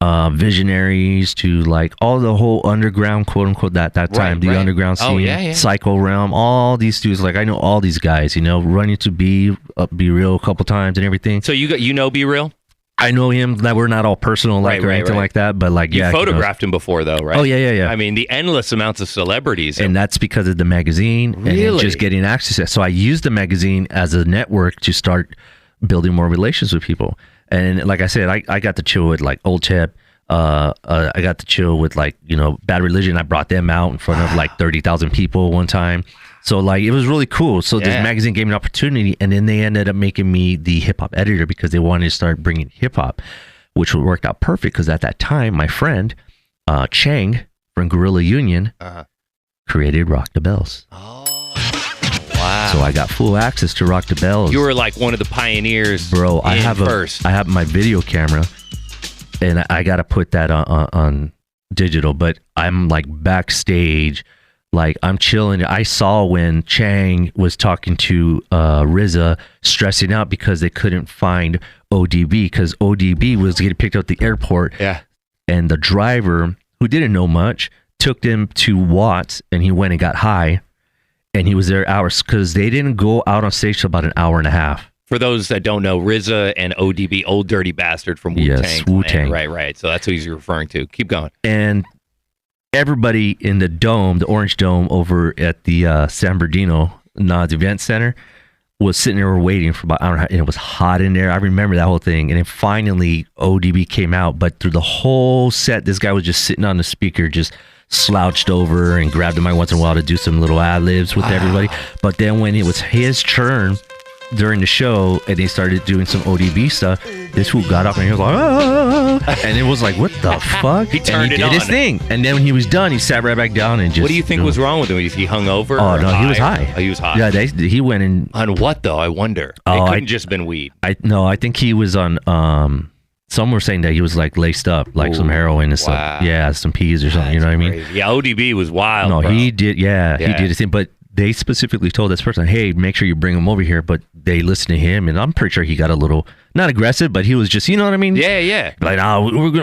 F: visionaries to like all the whole underground, quote unquote, that time, the underground scene, Psycho Realm, all these dudes. Like I know all these guys, run into Be Real a couple times and everything.
E: So Be Real?
F: I know him. That we're not all personal or anything like that, but like
E: you photographed him before though, right?
F: Oh yeah.
E: I mean, the endless amounts of celebrities,
F: and that's because of the magazine and just getting access. So I used the magazine as a network to start building more relations with people. And like I said, I got to chill with like Old Tip. I got to chill with like Bad Religion. I brought them out in front of like 30,000 people one time. So like it was really cool. So this magazine gave me an opportunity, and then they ended up making me the hip hop editor because they wanted to start bringing hip hop, which worked out perfect because at that time my friend Chang from Guerrilla Union created Rock the Bells.
E: Oh, wow!
F: So I got full access to Rock the Bells.
E: You were like one of the pioneers,
F: bro. I have my video camera, and I got to put that on digital, but I'm like backstage. Like I'm chilling. I saw when Chang was talking to RZA, stressing out because they couldn't find ODB because ODB was getting picked up at the airport.
E: Yeah.
F: And the driver, who didn't know much, took them to Watts, and he went and got high, and he was there hours because they didn't go out on stage till about an hour and a half.
E: For those that don't know, RZA and ODB, Old Dirty Bastard from Wu-Tang.
F: Yes, Wu-Tang.
E: Right. So that's who he's referring to. Keep going.
F: And everybody in the dome, the Orange Dome over at the San Bernardino Nods Event Center was sitting there waiting for about an hour and a half, and it was hot in there. I remember that whole thing. And then finally ODB came out, but through the whole set, this guy was just sitting on the speaker, just slouched over and grabbed the mic once in a while to do some little ad-libs with everybody. But then when it was his turn during the show and they started doing some ODB stuff, this fool got up and he was like, oh, and it was like, what the fuck?
E: He turned
F: and he did his thing. And then when he was done, he sat right back down and just...
E: What do you think was wrong with him? Was he hungover?
F: Oh, no, he was high.
E: Oh, he was high.
F: Yeah, he went in...
E: On what, though? I wonder. It couldn't just been weed.
F: I think he was on... some were saying that he was like laced up, like some heroin and stuff. Yeah, some peas or something. You know what I mean?
E: Yeah, ODB was wild.
F: No,
E: bro.
F: he did. Yeah, he did his thing. But they specifically told this person, hey, make sure you bring him over here. But they listened to him, and I'm pretty sure he got a little, not aggressive, but he was just, you know what I mean?
E: Yeah.
F: Like,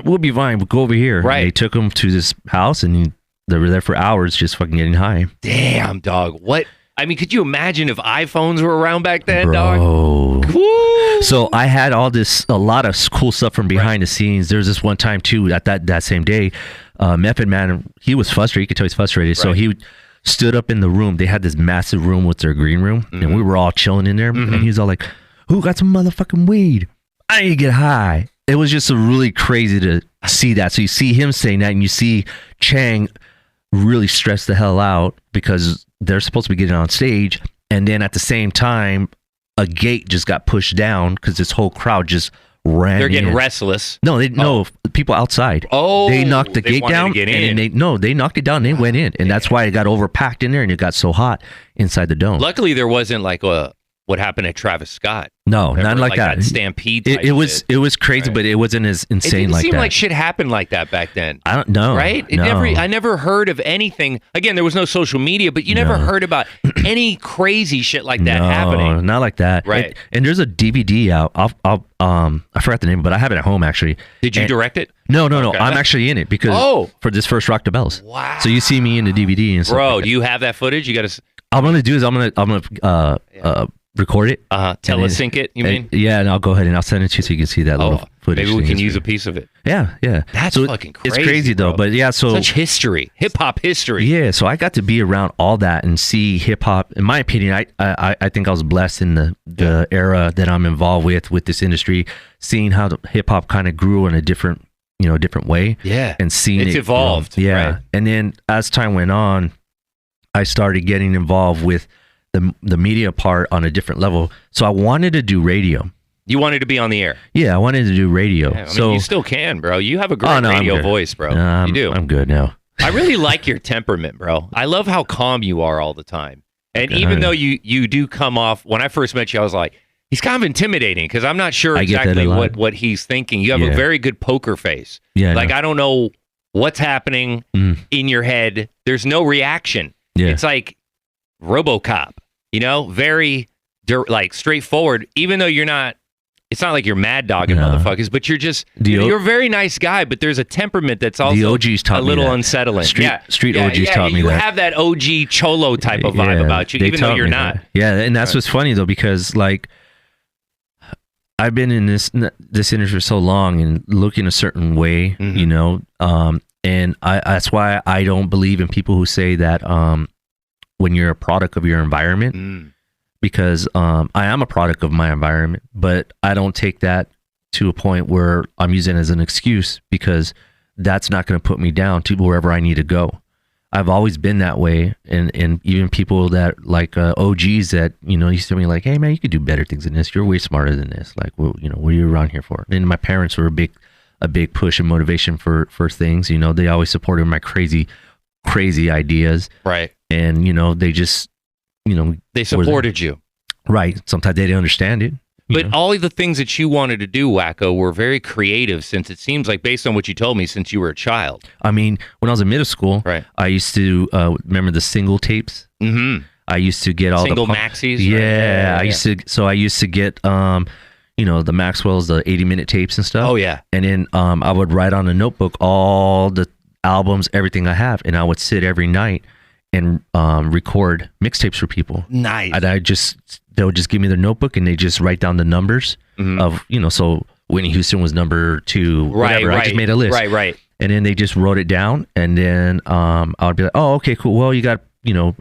F: we'll be fine. We'll go over here.
E: Right.
F: And they took him to this house, and they were there for hours just fucking getting high.
E: Damn, dog. What? I mean, could you imagine if iPhones were around back then,
F: Bro.
E: dog? Woo!
F: So I had a lot of cool stuff from behind the scenes. There's this one time too, at that same day, Method Man, he was frustrated. You could tell he's frustrated. So he stood up in the room. They had this massive room with their green room, and we were all chilling in there. And he was all like, "Who got some motherfucking weed? I need to get high." It was just really crazy to see that. So you see him saying that, and you see Chang really stressed the hell out because they're supposed to be getting on stage, and then at the same time, a gate just got pushed down because this whole crowd just ran.
E: They're getting
F: in.
E: restless.
F: No, no, people outside.
E: Oh,
F: they knocked the
E: they
F: gate
E: wanted
F: down,
E: to get
F: and
E: in.
F: they knocked it down. They went in, and that's why it got overpacked in there, and it got so hot inside the dome.
E: Luckily, there wasn't like what happened at Travis Scott.
F: No,
E: Remember,
F: not like that.
E: Stampede.
F: It was crazy, but it wasn't as insane like that.
E: It didn't seem like shit happened like that back then.
F: I don't know.
E: Right?
F: No.
E: I never heard of anything. Again, there was no social media, but you never heard about any crazy shit like that happening.
F: Not like that.
E: Right.
F: And there's a DVD out. I forgot the name, but I have it at home actually.
E: Did you direct it?
F: No.
E: Okay.
F: I'm actually in it because for this first Rock the Bells.
E: Wow.
F: So you see me in the DVD and stuff.
E: Bro,
F: like
E: do you have that footage? You got to.
F: I'm gonna do is I'm gonna record it.
E: Telesync it, you mean?
F: Yeah, and I'll go ahead and I'll send it to you so you can see that little footage.
E: Maybe we can use a piece of it.
F: Yeah.
E: That's
F: so
E: fucking crazy.
F: It's crazy though, but yeah, so
E: such history, hip hop history.
F: Yeah, so I got to be around all that and see hip hop. In my opinion, I think I was blessed in the era that I'm involved with this industry, seeing how the hip hop kind of grew in a different way.
E: Yeah,
F: and seeing
E: it's evolved.
F: Yeah,
E: right.
F: And then as time went on, I started getting involved with the media part on a different level. So I wanted to do radio.
E: You wanted to be on the air?
F: Yeah, I wanted to do radio.
E: Yeah, I mean, you still can, bro. You have a great radio voice, bro. You do.
F: I'm good now.
E: I really like your temperament, bro. I love how calm you are all the time. And even though you do come off, when I first met you, I was like, he's kind of intimidating because I'm not sure exactly what he's thinking. You have a very good poker face. Yeah, like I don't know what's happening in your head. There's no reaction. Yeah. It's like RoboCop, very like straightforward, even though you're not. It's not like you're mad dogging motherfuckers, but you're just you're a very nice guy, but there's a temperament that's also
F: the OGs taught
E: a little
F: me that.
E: unsettling.
F: Street OGs taught me
E: you
F: that.
E: You have that OG cholo type of vibe about you, even though you're not.
F: That. Yeah, and that's what's funny though, because like I've been in this industry for so long and looking a certain way, and that's why I don't believe in people who say that when you're a product of your environment. Because I am a product of my environment, but I don't take that to a point where I'm using it as an excuse, because that's not going to put me down to wherever I need to go. I've always been that way, and even people that like OGs that used to be like, "Hey man, you could do better things than this. You're way smarter than this. Like, what are you around here for?" And my parents were a big push and motivation for things. They always supported my crazy ideas,
E: right?
F: And they just.
E: They supported you.
F: Right. Sometimes they didn't understand it.
E: But all of the things that you wanted to do, Wackoe, were very creative, since it seems like, based on what you told me, since you were a child.
F: I mean, when I was in middle school,
E: right.
F: I used to remember the single tapes.
E: Mm-hmm.
F: I used to get all
E: single maxis.
F: Yeah, right? I used to get the Maxwell's, the 80-minute tapes and stuff.
E: Oh yeah.
F: And then I would write on a notebook all the albums, everything I have, and I would sit every night and record mixtapes for people.
E: Nice.
F: And they would just give me their notebook and they just write down the numbers of, so Whitney Houston was number 2, whatever.
E: Right.
F: I just made a list.
E: Right.
F: And then they just wrote it down, and then I would be like, oh, okay, cool. Well, you got,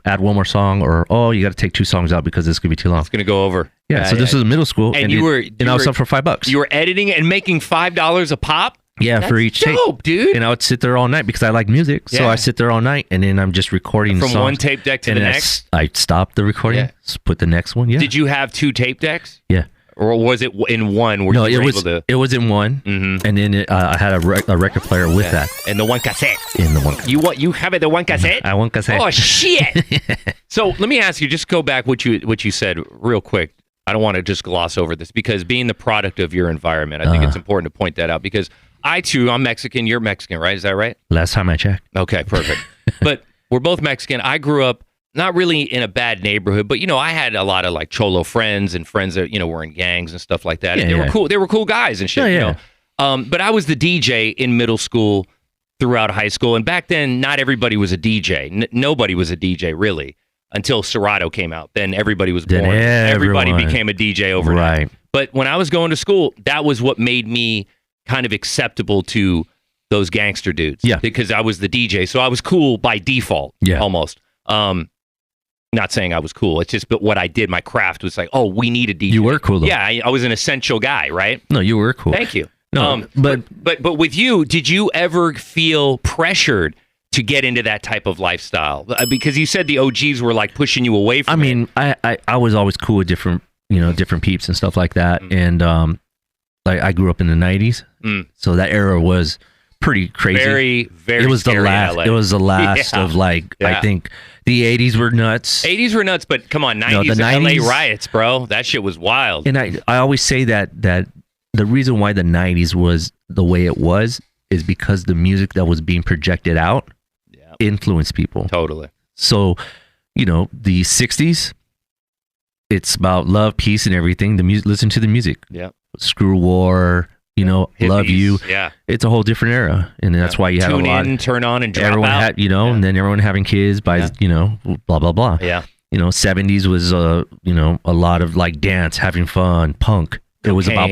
F: add one more song, or, oh, you got to take 2 songs out because this could be too long.
E: It's going to go over.
F: Yeah. So this was middle school.
E: And
F: I was up for $5.
E: You were editing it and making $5 a pop?
F: Yeah,
E: That's
F: for each
E: dope,
F: tape,
E: dude.
F: And I would sit there all night because I like music. So I sit there all night, and then I'm just recording
E: from
F: songs.
E: one tape deck to the next.
F: I stopped the recording, put the next one. Yeah.
E: Did you have 2 tape decks?
F: Yeah.
E: Or was it in one?
F: No, it was in one, and then I had a record player with that.
E: And the one cassette.
F: In the one.
E: You have it the one cassette?
F: I one cassette.
E: Oh shit! So let me ask you, just go back what you said real quick. I don't want to just gloss over this, because being the product of your environment, I think it's important to point that out, because I'm Mexican, you're Mexican, right? Is that right?
F: Last time I checked.
E: Okay, perfect. But we're both Mexican. I grew up not really in a bad neighborhood, but I had a lot of like cholo friends and friends that were in gangs and stuff like that. And they were cool. They were cool guys and shit. But I was the DJ in middle school, throughout high school, and back then not everybody was a DJ. Nobody was a DJ really until Serato came out. Then everybody was born. Everybody became a DJ overnight. Right. But when I was going to school, that was what made me kind of acceptable to those gangster dudes. Yeah. Because I was the DJ. So I was cool by default. Yeah. Almost. Not saying I was cool. It's just, but what I did, my craft was like, oh, we need a DJ.
F: You were cool though.
E: Yeah. I was an essential guy, right?
F: No, you were cool.
E: Thank you.
F: No,
E: but with you, did you ever feel pressured to get into that type of lifestyle? Because you said the OGs were like pushing you away from it.
F: I was always cool with different peeps and stuff like that. And like I grew up in the 90s. So that era was pretty crazy.
E: Very, very
F: It was the last.
E: LA.
F: It was the last of like I think the 80s were nuts.
E: 80s were nuts, but come on, 90s,
F: the 90s
E: LA riots, bro. That shit was wild.
F: And I always say that the reason why the 90s was the way it was is because the music that was being projected out influenced people.
E: Totally.
F: So, the 60s, it's about love, peace, and everything. The music, listen to the music.
E: Yeah.
F: Screw war,
E: Hippies,
F: love you.
E: Yeah.
F: It's a whole different era. And that's why you have a lot.
E: Tune in, turn on, and drop
F: everyone
E: out.
F: had, and then everyone having kids by, blah, blah, blah.
E: Yeah.
F: You know, 70s was you know, a lot of like dance, having fun, punk. It was about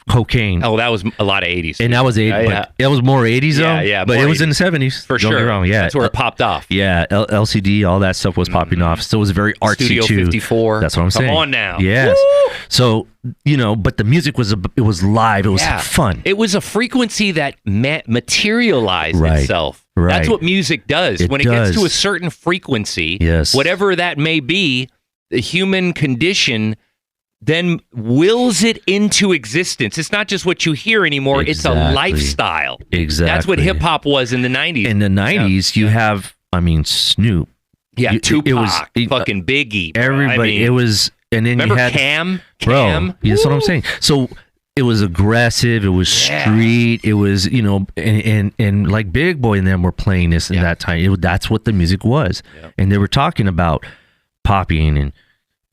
F: cocaine.
E: Oh, that was a lot of 80s.
F: And that was 80s.
E: Yeah.
F: It was more 80s though.
E: Yeah,
F: but it was in the 70s.
E: For
F: Don't get
E: sure.
F: me wrong. Yeah.
E: That's where it popped off.
F: Yeah, LCD, all that stuff was popping off. So it was very artsy
E: Studio
F: too.
E: 54.
F: That's what I'm saying.
E: Come on now.
F: Yes.
E: Woo!
F: So, you know, but the music was it was live. It was fun.
E: It was a frequency that materialized itself.
F: Right.
E: That's what music does. When it gets to a certain frequency, whatever that may be, the human condition then wills it into existence. It's not just what you hear anymore. It's a lifestyle.
F: Exactly.
E: That's what hip hop was in the 90s.
F: In the 90s, you have, I mean, Snoop.
E: Yeah, Tupac,
F: it was
E: fucking Biggie.
F: Everybody.
E: I mean,
F: it was, and then
E: remember
F: you had
E: Cam?
F: Bro, that's what I'm saying. So it was aggressive. It was street. It was, you know, and like Big Boy and them were playing this in that time. That's what the music was. Yeah. And they were talking about popping and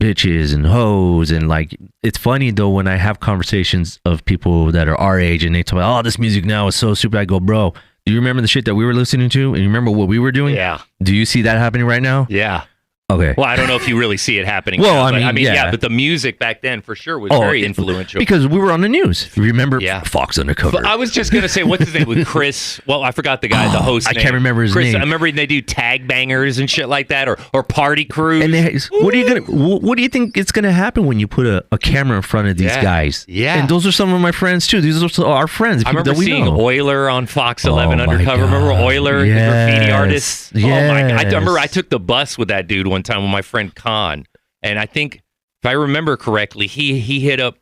F: bitches and hoes, and like, it's funny though when I have conversations of people that are our age and they talk about, oh, this music now is so stupid. I go, bro, do you remember the shit that we were listening to, and you remember what we were doing?
E: Yeah.
F: Do you see that happening right now?
E: Yeah.
F: Okay.
E: Well, I don't know if you really see it happening.
F: Well,
E: now,
F: I mean, yeah.
E: But the music back then for sure was very influential.
F: Because we were on the news. Remember Fox Undercover?
E: But I was just going to say, what's his name? With Chris? Well, I forgot the guy, the host
F: I
E: name.
F: can't remember his name.
E: I remember they do tag bangers and shit like that, or party crews.
F: And what do you think it's gonna happen when you put a camera in front of these guys?
E: Yeah.
F: And those are some of my friends too. These are our friends.
E: I remember
F: that we
E: seeing
F: know.
E: Euler on Fox 11
F: Oh my
E: Undercover.
F: God.
E: Remember Euler, the graffiti artist?
F: Yes.
E: Oh my God. I remember I took the bus with that dude one time with my friend Khan. And I think, if I remember correctly, he hit up.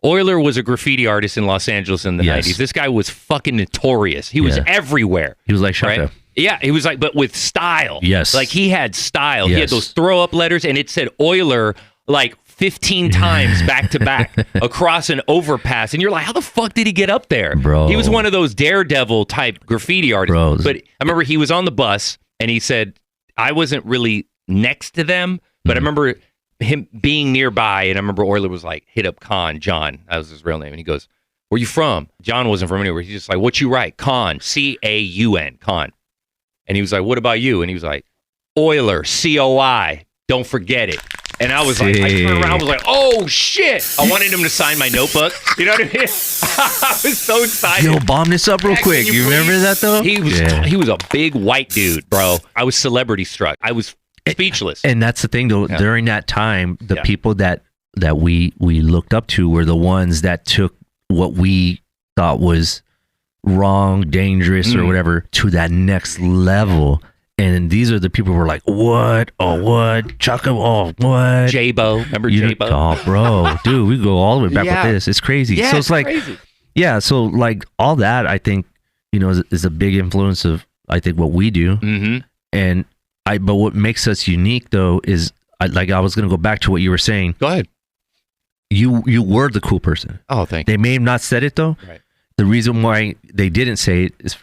E: Euler was a graffiti artist in Los Angeles in the 90s. This guy was fucking notorious. He was everywhere.
F: He was like Shaka.
E: Right? Yeah, he was like, but with style.
F: Yes.
E: Like he had style.
F: Yes.
E: He had those throw up letters, and it said Euler like 15 times back to back across an overpass. And you're like, how the fuck did he get up there?
F: Bro.
E: He was one of those daredevil type graffiti artists.
F: Bros.
E: But I remember he was on the bus and he said, I wasn't really next to them, but I remember him being nearby, and I remember Euler was like, hit up John, that was his real name, and he goes, where you from? John wasn't from anywhere. He's just like, what you write? Con, C-A-U-N, Con. And he was like, what about you? And he was like, Euler, C-O-I, don't forget it. And I was like, I turned around, I was like, oh shit. I wanted him to sign my notebook. You know what I mean? I was so excited.
F: Yo, bomb this up real quick. You remember that though?
E: He was a big white dude, bro. I was celebrity struck. I was speechless.
F: And that's the thing though, during that time, the people that we looked up to were the ones that took what we thought was wrong, dangerous, or whatever to that next level. And these are the people who were like, what? Oh, what? Chaka, oh, what?
E: J-Bo. Remember J-Bo?
F: Oh, bro. Dude, we go all the way back with this. It's crazy.
E: Yeah,
F: so it's like,
E: crazy.
F: Yeah, so like all that, I think, you know, is a big influence of, I think, what we do. And but what makes us unique though is, I was going to go back to what you were saying.
E: Go ahead.
F: You were the cool person.
E: Oh, thank you.
F: They may have not said it though.
E: Right.
F: The reason why they didn't say it is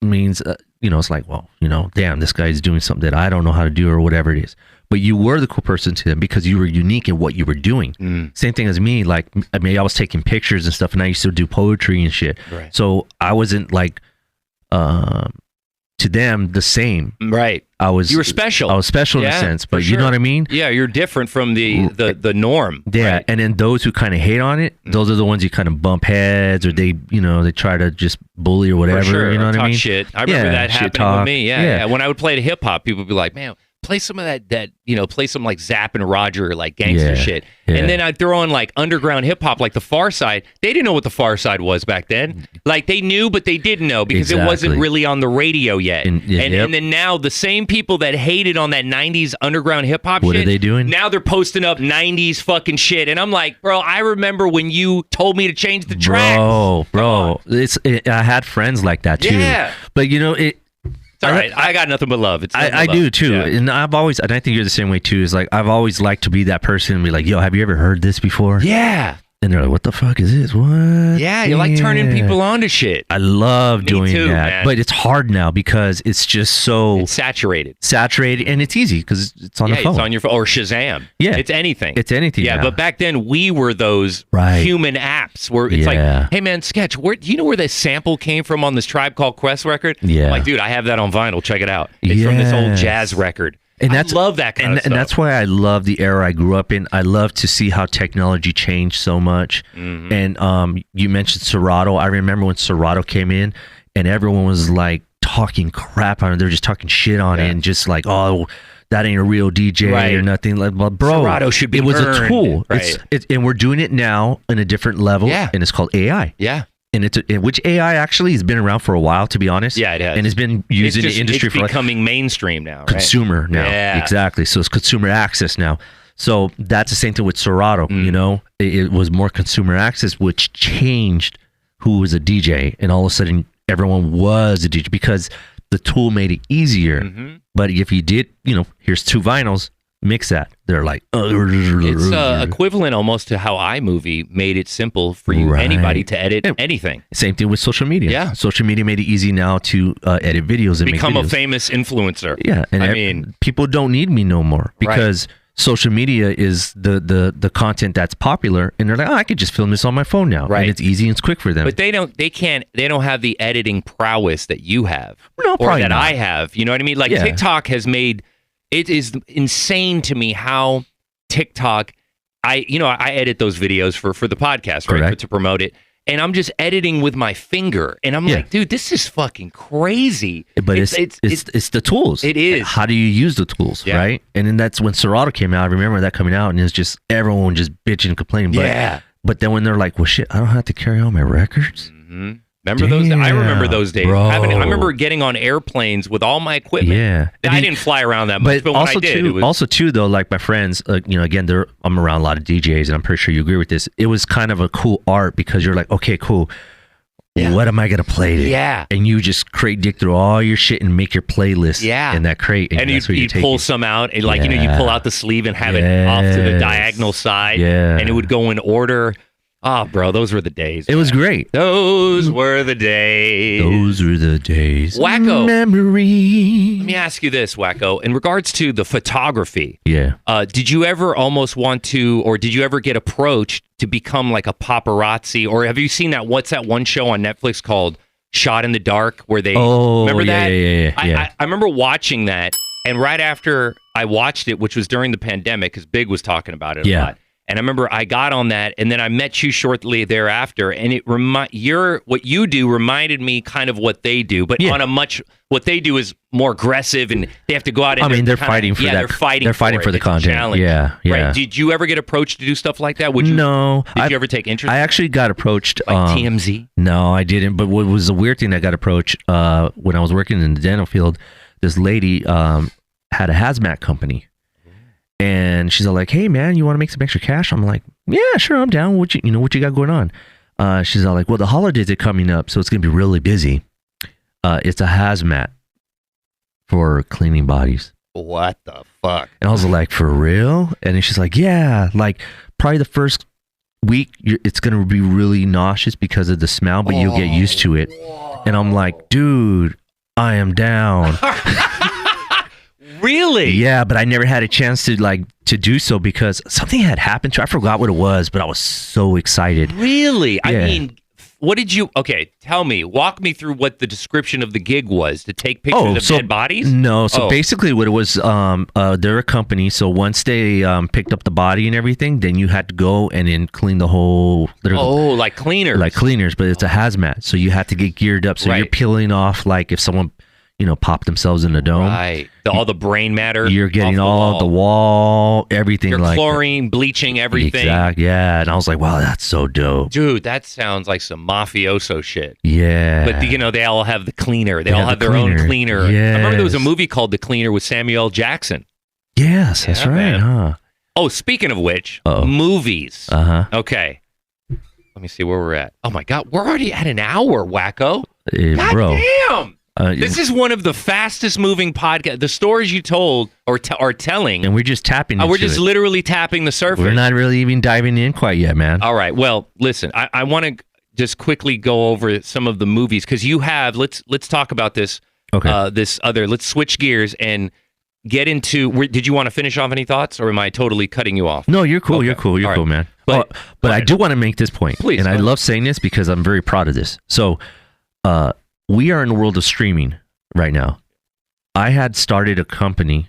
F: means, you know, it's like, well, you know, damn, this guy's doing something that I don't know how to do or whatever it is. But you were the cool person to them because you were unique in what you were doing. Same thing as me. Like, I mean, I was taking pictures and stuff, and I used to do poetry and shit.
E: Right.
F: So I wasn't like, to them the same.
E: Right. You were special.
F: I was special in a sense, but you know what I mean?
E: Yeah, you're different from the norm.
F: Yeah,
E: right?
F: and then those who kind of hate on it, those are the ones you kind of bump heads, or they, you know, they try to just bully or whatever.
E: For sure.
F: You know what I mean?
E: Shit. I remember that happening with me. Yeah. When I would play the hip hop, people would be like, "Man, play some of that, you know, play some like Zapp and Roger, like gangster shit." And then I'd throw on like underground hip hop, like the Far Side. They didn't know what the Far Side was back then. Like they knew, but they didn't know because it wasn't really on the radio yet. And then now the same people that hated on that 90s underground hip hop shit.
F: What are they doing?
E: Now they're posting up 90s fucking shit. And I'm like, bro, I remember when you told me to change the track.
F: Bro. I had friends like that too.
E: Yeah.
F: But you know,
E: It's all right. I got nothing but love.
F: I do too. Yeah. And and I think you're the same way too. Is like, I've always liked to be that person and be like, yo, have you ever heard this before?
E: Yeah.
F: And they're like, what the fuck is this? What?
E: Yeah, you like turning people on to shit.
F: I love doing
E: too,
F: that.
E: man.
F: But it's hard now because it's just so
E: It's saturated.
F: And it's easy because it's on the phone.
E: It's on your phone. Or Shazam.
F: Yeah.
E: It's anything.
F: Yeah,
E: now. But back then we were those human apps where it's like, hey man, Sketch, do you know where this sample came from on this Tribe Called Quest record?
F: Yeah.
E: I'm like, dude, I have that on vinyl. Check it out. It's from this old jazz record.
F: And that's,
E: I love that kind of stuff.
F: And that's why I love the era I grew up in. I love to see how technology changed so much.
E: Mm-hmm.
F: And you mentioned Serato. I remember when Serato came in and everyone was like talking crap on it. They're just talking shit on it and just like, oh, that ain't a real DJ or nothing. Like, well, bro,
E: Serato should be
F: it was
E: earned.
F: a tool.
E: Right.
F: And we're doing it now in a different level.
E: Yeah.
F: And it's called AI.
E: Yeah.
F: And which AI actually has been around for a while, to be honest.
E: Yeah, it has.
F: And has been used in the industry for
E: becoming mainstream now. Right?
F: Consumer now.
E: Yeah.
F: Exactly. So it's consumer access now. So that's the same thing with Serato.
E: Mm.
F: You know, it was more consumer access, which changed who was a DJ, and all of a sudden everyone was a DJ because the tool made it easier.
E: Mm-hmm.
F: But if you did, you know, here's 2 vinyls. Mix that. They're like,
E: it's equivalent almost to how iMovie made it simple for you anybody to edit anything.
F: Same thing with social media.
E: Yeah,
F: social media made it easy now to edit videos and
E: become
F: make videos.
E: A famous influencer.
F: Yeah, and
E: I mean,
F: people don't need me no more because social media is the content that's popular, and they're like, oh, I could just film this on my phone now, and it's easy and it's quick for them.
E: But they don't have the editing prowess that you have,
F: no,
E: or that
F: not.
E: I have. You know what I mean? Like TikTok has made. It is insane to me how TikTok, I edit those videos for the podcast, right? To promote it. And I'm just editing with my finger. And I'm like, dude, this is fucking crazy.
F: But it's the tools.
E: It is.
F: How do you use the tools, right? And then that's when Serato came out. I remember that coming out, and it's just everyone just bitching and complaining. But then when they're like, well, shit, I don't have to carry all my records.
E: Mm-hmm. Remember those? I remember those days. I remember getting on airplanes with all my equipment.
F: Yeah,
E: I didn't fly around that much, but when
F: also
E: I did,
F: also though, like my friends, again, I'm around a lot of DJs, and I'm pretty sure you agree with this. It was kind of a cool art because you're like, okay, cool. Yeah. What am I gonna play today?
E: Yeah,
F: and you just dig through all your shit and make your playlist. In that crate,
E: and you pull some out, and like you pull out the sleeve and have it off to the diagonal side. and it would go in order. Oh, bro, those were the days.
F: It was great.
E: Those were the days.
F: Those were the days.
E: Wackoe.
F: Memory.
E: Let me ask you this, Wackoe. In regards to the photography, did you ever almost want to, or did you ever get approached to become like a paparazzi? Or have you seen what's that one show on Netflix called Shot in the Dark where they, remember that?
F: Yeah.
E: I remember watching that, and right after I watched it, which was during the pandemic, because Big was talking about it a lot. And I remember I got on that, and then I met you shortly thereafter, and what you do reminded me kind of what they do, but on a what they do is more aggressive, and they have to go out and
F: they're fighting for that. They're fighting for the content.
E: Challenge.
F: Yeah.
E: Right. Did you ever get approached to do stuff like that?
F: No.
E: Did you ever take interest?
F: I actually got approached.
E: Like TMZ?
F: No, I didn't. But what was the weird thing, I got approached when I was working in the dental field. This lady had a hazmat company. And she's all like, "Hey man, you want to make some extra cash?" I'm like, "Yeah, sure, I'm down. What you got going on?" She's all like, "Well, the holidays are coming up, so it's gonna be really busy. It's a hazmat for cleaning bodies."
E: What the fuck?
F: And I was like, "For real?" And then she's like, "Yeah, like probably the first week, it's gonna be really nauseous because of the smell, but you'll get used to it." And I'm like, "Dude, I am down."
E: Really?
F: Yeah, but I never had a chance to do so because something had happened to. I forgot what it was, but I was so excited.
E: Really?
F: Yeah.
E: I mean, what did you? Okay, tell me. Walk me through what the description of the gig was. To take pictures of dead bodies?
F: No. So basically, what it was, they're a company. So once they picked up the body and everything, then you had to go and then clean the whole.
E: Like cleaners.
F: Like cleaners, but it's a hazmat, so you had to get geared up. So you're peeling off like if someone. Pop themselves in the dome.
E: Right. All the brain matter.
F: You're getting all the wall, everything.
E: You're chlorine, bleaching, everything.
F: Exactly. Yeah. And I was like, wow, that's so dope.
E: Dude, that sounds like some mafioso shit.
F: Yeah.
E: But, they all have the cleaner. They all have their own cleaner.
F: Yes.
E: I remember there was a movie called The Cleaner with Samuel L. Jackson.
F: Yes, that's right.
E: Man.
F: Huh?
E: Oh, speaking of which, movies. Okay. Let me see where we're at. Oh, my God. We're already at an hour, Wackoe. God
F: bro.
E: damn. This is one of the fastest moving podcasts. The stories you told are telling.
F: And we're just tapping into
E: We're just
F: it.
E: literally tapping the surface.
F: We're not really even diving in quite yet, man.
E: All right. Well, listen, I want to just quickly go over some of the movies because you have, let's talk about this.
F: Okay.
E: Let's switch gears and get into, did you want to finish off any thoughts or am I totally cutting you off?
F: No, you're cool.
E: Okay.
F: You're cool. You're
E: All
F: cool,
E: right.
F: man. But I do want to make this point.
E: Please.
F: And I love saying this because I'm very proud of this. So, we are in the world of streaming right now. I had started a company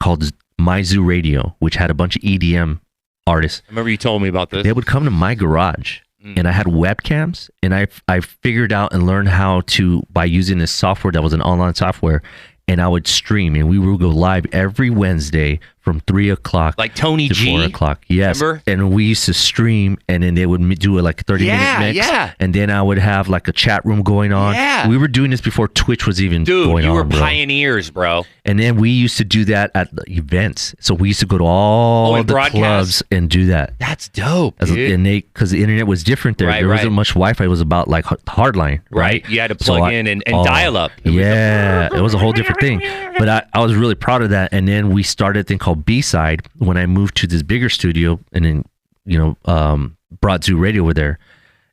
F: called My Zoo Radio, which had a bunch of EDM artists.
E: I remember you told me about this.
F: They would come to my garage, and I had webcams, and I figured out and learned how to, by using this software that was an online software, and I would stream, and we would go live every Wednesday from 3 o'clock
E: like Tony
F: to
E: G?
F: 4 o'clock. Yes.
E: Remember?
F: And we used to stream, and then they would do a 30-minute mix.
E: Yeah.
F: And then I would have like a chat room going on.
E: Yeah.
F: We were doing this before Twitch was even
E: Dude,
F: going on.
E: you were
F: bro.
E: pioneers, bro.
F: And then we used to do that at the events. So we used to go to all
E: and
F: the
E: broadcast?
F: clubs and do that.
E: That's dope, dude.
F: And because the internet was different there.
E: Right,
F: there wasn't
E: right.
F: much Wi-Fi. It was about like hardline, right?
E: You had to plug in and dial up.
F: It was a whole different thing. But I was really proud of that. And then we started a thing called B-Side when I moved to this bigger studio, and then brought Zoo Radio over there.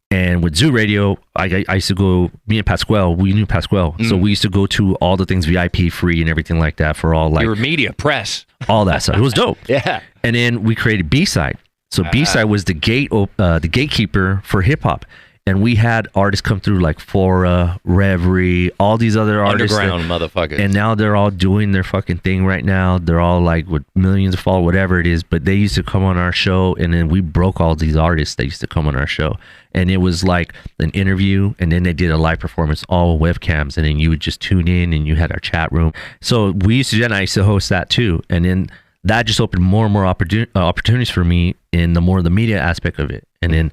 F: And with Zoo Radio, I used to go, me and Pasquale, we knew Pasquale. So we used to go to all the things VIP free and everything like that for all like...
E: You were media, press.
F: All that stuff. It was dope.
E: Yeah.
F: And then we created B-Side. So B-Side was the gatekeeper for hip hop. And we had artists come through like Fora, Reverie, all these other artists.
E: Underground motherfuckers.
F: And now they're all doing their fucking thing right now. They're all like with millions of followers, whatever it is. But they used to come on our show, and then we broke all these artists that used to come on our show. And it was like an interview, and then they did a live performance, all webcams, and then you would just tune in, and you had our chat room. So we used to do that, and I used to host that too. And then that just opened more and more opportunities for me in the media aspect of it. And then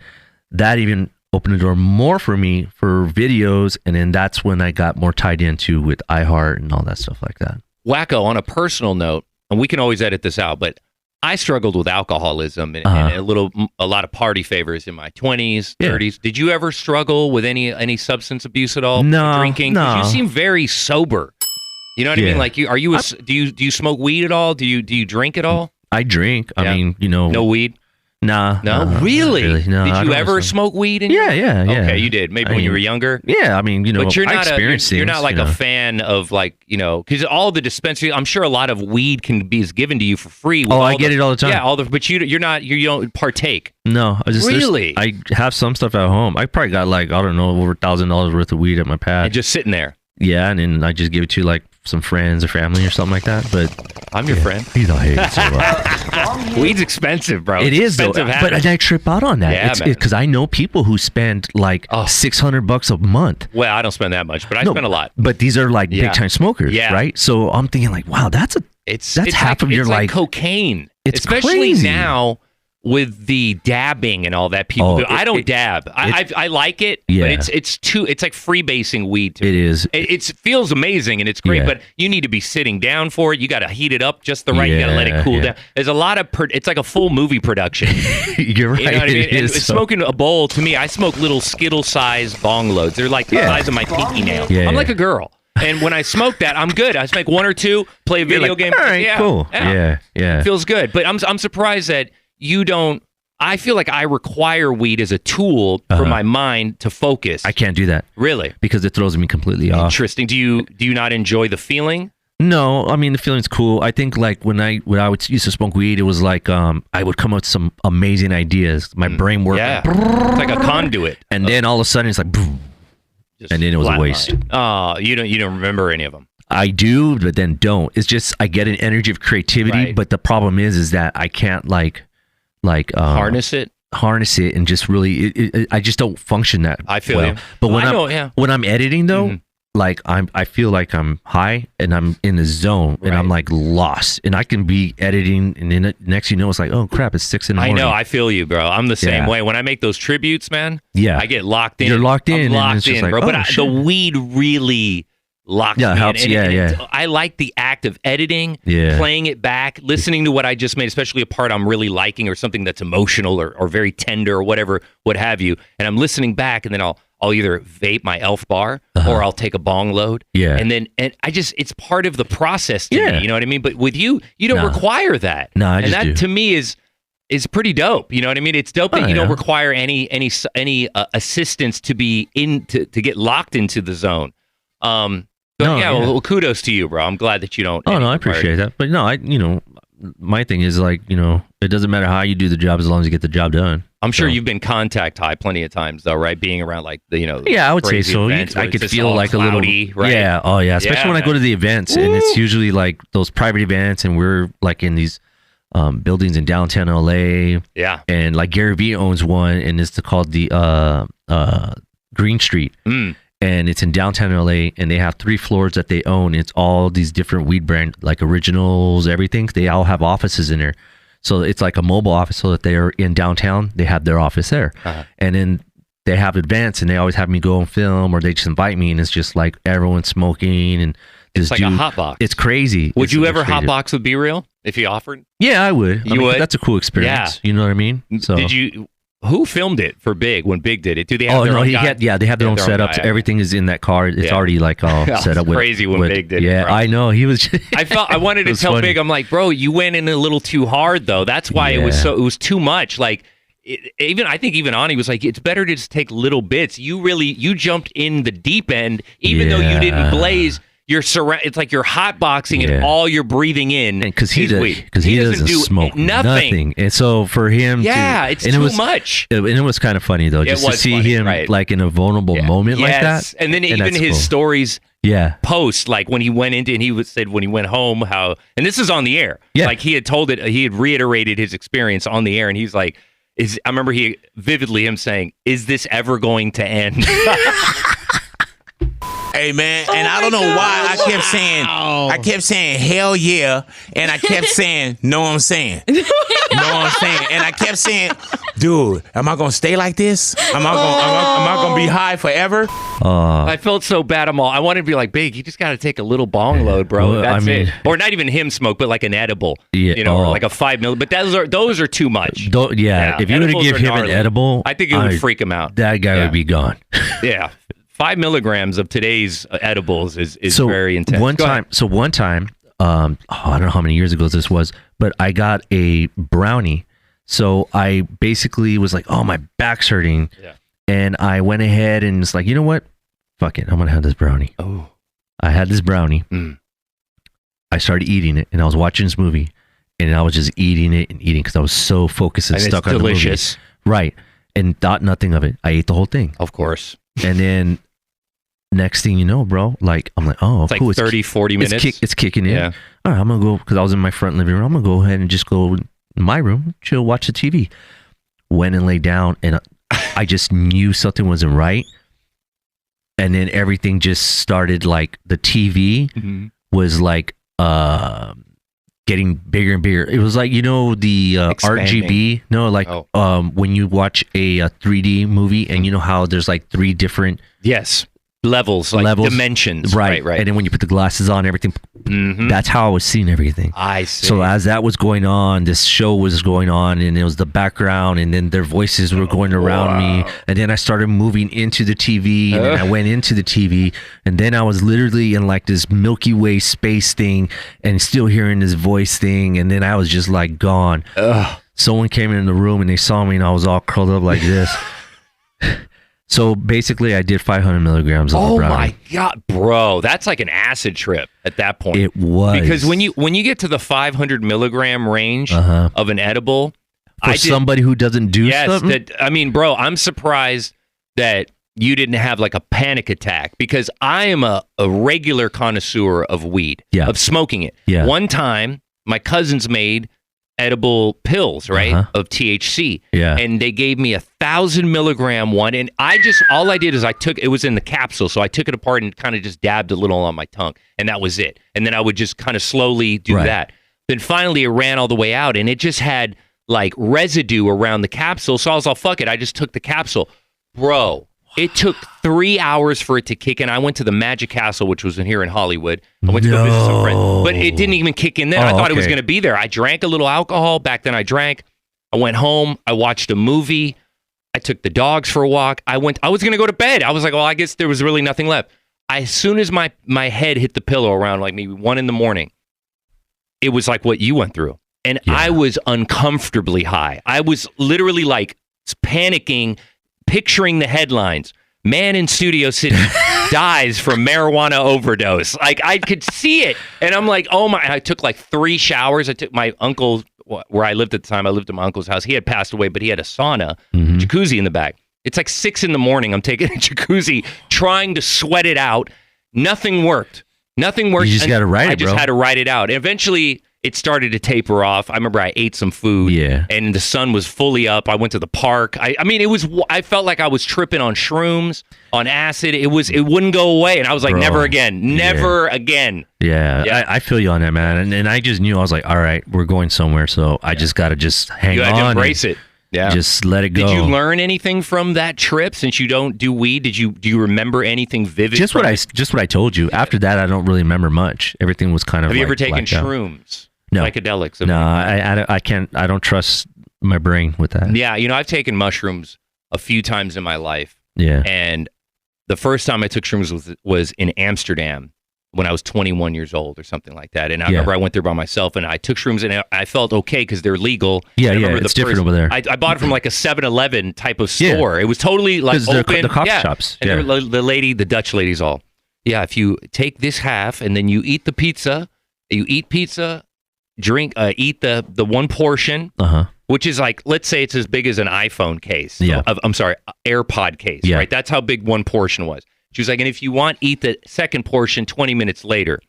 F: that even opened the door more for me for videos, and then that's when I got more tied into with iHeart and all that stuff like that.
E: Wackoe, on a personal note, and we can always edit this out, but I struggled with alcoholism and a lot of party favors in my 20s, 30s. Did you ever struggle with any substance abuse at all?
F: No,
E: drinking? 'Cause you seem very sober. You know what I mean? Like, do you smoke weed at all? Do you drink at all?
F: I drink. I mean,
E: no weed.
F: Nah.
E: No, really?
F: No,
E: did you ever smoke weed?
F: Yeah.
E: Okay, you did. Maybe when you were younger.
F: Yeah, I mean,
E: but you're not
F: you're
E: not like a fan of like, because all the dispensaries. I'm sure a lot of weed is given to you for free.
F: I get it all the time.
E: Yeah, but you don't partake.
F: No,
E: Really?
F: I have some stuff at home. I probably got like, I don't know, over $1,000 worth of weed at my pad.
E: And just sitting there.
F: Yeah, and then I just give it to like some friends or family or something like that. But
E: I'm your friend.
F: You don't hate it so much.
E: Weed's expensive, bro.
F: It is, though. But I trip out on that.
E: Yeah,
F: because I know people who spend like $600 a month.
E: Well, I don't spend that much, but I spend a lot.
F: But these are like big time smokers, right? So I'm thinking like, wow, that's half of your
E: it's
F: like
E: cocaine.
F: It's
E: especially
F: crazy.
E: Now with the dabbing and all that people do. I don't dab. I like it, but it's like freebasing weed to me.
F: It is.
E: It feels amazing and it's great, but you need to be sitting down for it. You got to heat it up just the right. You got to let it cool down. There's a lot of it's like a full movie production.
F: You're right.
E: You know what I mean?
F: And
E: smoking a bowl, to me, I smoke little Skittle-sized bong loads. They're like the size of my pinky nail. I'm like a girl. And when I smoke that, I'm good. I smoke one or two, play a video game.
F: All right, cool. Yeah.
E: It feels good. But I'm surprised that you don't. I feel like I require weed as a tool for my mind to focus.
F: I can't do that.
E: Really?
F: Because it throws me completely off.
E: Interesting. Do you not enjoy the feeling?
F: No, I mean the feeling's cool. I think like when I used to smoke weed, it was like I would come up with some amazing ideas. My brain worked.
E: Yeah. It's like a conduit.
F: And then all of a sudden it's like boom. And then it was a waste.
E: Oh, you don't remember any of them.
F: I do, but then don't. It's just I get an energy of creativity, but the problem is that I can't like harness it and just really I just don't function that
E: I feel you.
F: But when I'm editing though, like I feel like I'm high and I'm in the zone and I'm like lost and I can be editing and then next it's like, oh crap, it's 6 a.m.
E: I know, I feel you, bro. I'm the same way. When I make those tributes, man, I get locked in.
F: You're locked in.
E: I'm locked in,
F: like,
E: bro. But the weed really locks me
F: helps.
E: in. I like the act of editing, playing it back, listening to what I just made, especially a part I'm really liking or something that's emotional or very tender or whatever, what have you. And I'm listening back and then I'll either vape my Elf bar or I'll take a bong load. Yeah. And I just, it's part of the process to me. You know what I mean? But with you don't require that.
F: No, I
E: and
F: just
E: that
F: do.
E: To me is pretty dope. You know what I mean? It's dope that you don't require any assistance to be to get locked into the zone. Well, kudos to you, bro. I'm glad that you don't.
F: Oh no, I appreciate that. But no, my thing is like, it doesn't matter how you do the job as long as you get the job done.
E: I'm sure you've been contact high plenty of times though, right? Being around like the,
F: Yeah, I would say so.
E: I
F: could feel like
E: cloudy,
F: a little,
E: right?
F: Yeah. Oh yeah. Especially when I go to the events, and it's usually like those private events, and we're like in these buildings in downtown LA.
E: Yeah.
F: And like Gary Vee owns one, and it's called the Green Street. And it's in downtown LA, and they have 3 floors that they own. It's all these different weed brand, like Originals, everything. They all have offices in there. So it's like a mobile office, so that they're in downtown, they have their office there. And then they have events, and they always have me go and film, or they just invite me, and it's just like everyone's smoking, and
E: it's like a hot box.
F: It's crazy.
E: Would you ever hot box with Be Real if he offered?
F: Yeah, I would.
E: You would?
F: That's a cool experience.
E: Yeah.
F: You know what I mean? So
E: Who filmed it for Big when Big did it? Do they have
F: they
E: have
F: have their own setups. Everything is in that car. It's already like all set up.
E: Crazy when Big did it.
F: Yeah, I know. He was.
E: I wanted to tell Big, I'm like, bro, you went in a little too hard though. That's why it was too much. Like I think even Ani was like, it's better to just take little bits. You jumped in the deep end, even though you didn't blaze. It's like you're hotboxing and all you're breathing in
F: because he doesn't smoke nothing. And so for him,
E: it's too much.
F: And it was kind of funny though, just to see him like in a vulnerable moment like that.
E: And then even his stories. Post like when he went into and he said when he went home how and this is on the air. Like he had reiterated his experience on the air, and he's like, I remember him saying, "Is this ever going to end?"
D: Hey man, and I don't know why I kept saying hell yeah, and I kept saying know what I'm saying, know what I'm saying, and I kept saying, dude, am I gonna stay like this? Am I gonna be high forever?
E: I felt so bad. I wanted to be like, Big, you just got to take a little bong load, bro.
F: Well,
E: That's it. Or not even him smoke, but like an edible, or like a 5 mil. But those are too much.
F: If you were to give him an edible,
E: I think it would freak him out.
F: That guy would be gone.
E: 5 milligrams of today's edibles is very intense. One
F: time, I don't know how many years ago this was, but I got a brownie. So I basically was like, oh, my back's hurting. Yeah. And I went ahead and was like, you know what? Fuck it. I'm going to have this brownie.
E: Oh.
F: I had this brownie. I started eating it, and I was watching this movie, and I was just eating it and eating because I was so focused and stuck on the movie.
E: Delicious.
F: Right. And thought nothing of it. I ate the whole thing.
E: Of course.
F: And then next thing you know, bro, like I'm like, oh,
E: it's
F: cool.
E: Like 30, 40 minutes.
F: It's kicking in.
E: Yeah.
F: All right, I'm going to go, because I was in my front living room. I'm going to go ahead and just go in my room, chill, watch the TV. Went and laid down, and I just knew something wasn't right. And then everything just started, like the TV was like getting bigger and bigger. It was like, the RGB. No, like when you watch a 3D movie, and you know how there's like 3 different
E: levels, dimensions.
F: Right. And then when you put the glasses on, everything, that's how I was seeing everything.
E: I see.
F: So as that was going on, this show was going on, and it was the background, and then their voices were going around me. And then I started moving into the TV, and then I went into the TV, and then I was literally in like this Milky Way space thing, and still hearing this voice thing, and then I was just like gone. Someone came in the room, and they saw me, and I was all curled up like this. So basically, I did 500 milligrams of the brownie.
E: Oh my God, bro. That's like an acid trip at that point.
F: It was.
E: Because when you get to the 500 milligram range of an edible.
F: For somebody who doesn't do something?
E: Bro, I'm surprised that you didn't have like a panic attack, because I am a regular connoisseur of weed, of smoking it. Yeah. One time, my cousins made edible pills, right, of THC, and they gave me 1,000 milligram one, and all I did is it was in the capsule, so I took it apart and kind of just dabbed a little on my tongue, and that was it. And then I would just kind of slowly do that. Then finally it ran all the way out, and it just had like residue around the capsule, so I was all, fuck it, I just took the capsule. Bro, it took 3 hours for it to kick in. I went to the Magic Castle, which was here in Hollywood. I went to go visit some friends, but it didn't even kick in then. I thought it was going to be there. I drank a little alcohol. Back then I drank. I went home. I watched a movie. I took the dogs for a walk. I was going to go to bed. I was like, well, I guess there was really nothing left. As soon as my head hit the pillow around like maybe 1 a.m, it was like what you went through. And I was uncomfortably high. I was literally like panicking, picturing the headlines. Man in Studio City dies from marijuana overdose. Like, I could see it. And I'm like, oh my, I took like 3 showers. I took my uncle, where I lived at the time, I lived at my uncle's house. He had passed away, but he had a sauna, jacuzzi in the back. It's like 6 a.m. I'm taking a jacuzzi, trying to sweat it out. Nothing worked. Nothing worked.
F: You just got to write it, bro.
E: I just had to write it out. And eventually, it started to taper off. I remember I ate some food, and the sun was fully up. I went to the park. I mean, I felt like I was tripping on shrooms, on acid. It wouldn't go away, and I was like, never again, never again.
F: Yeah. I feel you on that, man. And I just knew, I was like, all right, we're going somewhere, so I just got to just hang on. You got to
E: embrace it. Yeah.
F: Just let it go.
E: Did you learn anything from that trip? Since you don't do weed, do you remember anything vivid?
F: Just what I told you. After that, I don't really remember much. Everything was kind of.
E: Have you ever taken shrooms?
F: No.
E: Psychedelics?
F: No, I can't. I don't trust my brain with that.
E: Yeah, I've taken mushrooms a few times in my life.
F: Yeah.
E: And the first time I took shrooms was in Amsterdam when I was 21 years old or something like that. And I remember I went there by myself and I took shrooms and I felt okay because they're legal.
F: Yeah, it's different over there.
E: I bought it from like a 7-Eleven type of store. It was totally like open.
F: The coffee shops.
E: And the Dutch ladies all, if you take this half and then you eat the pizza, eat the one portion, which is like, let's say it's as big as an iPhone case. I'm sorry, AirPod case, right? That's how big one portion was. She was like, and if you want, eat the second portion 20 minutes later.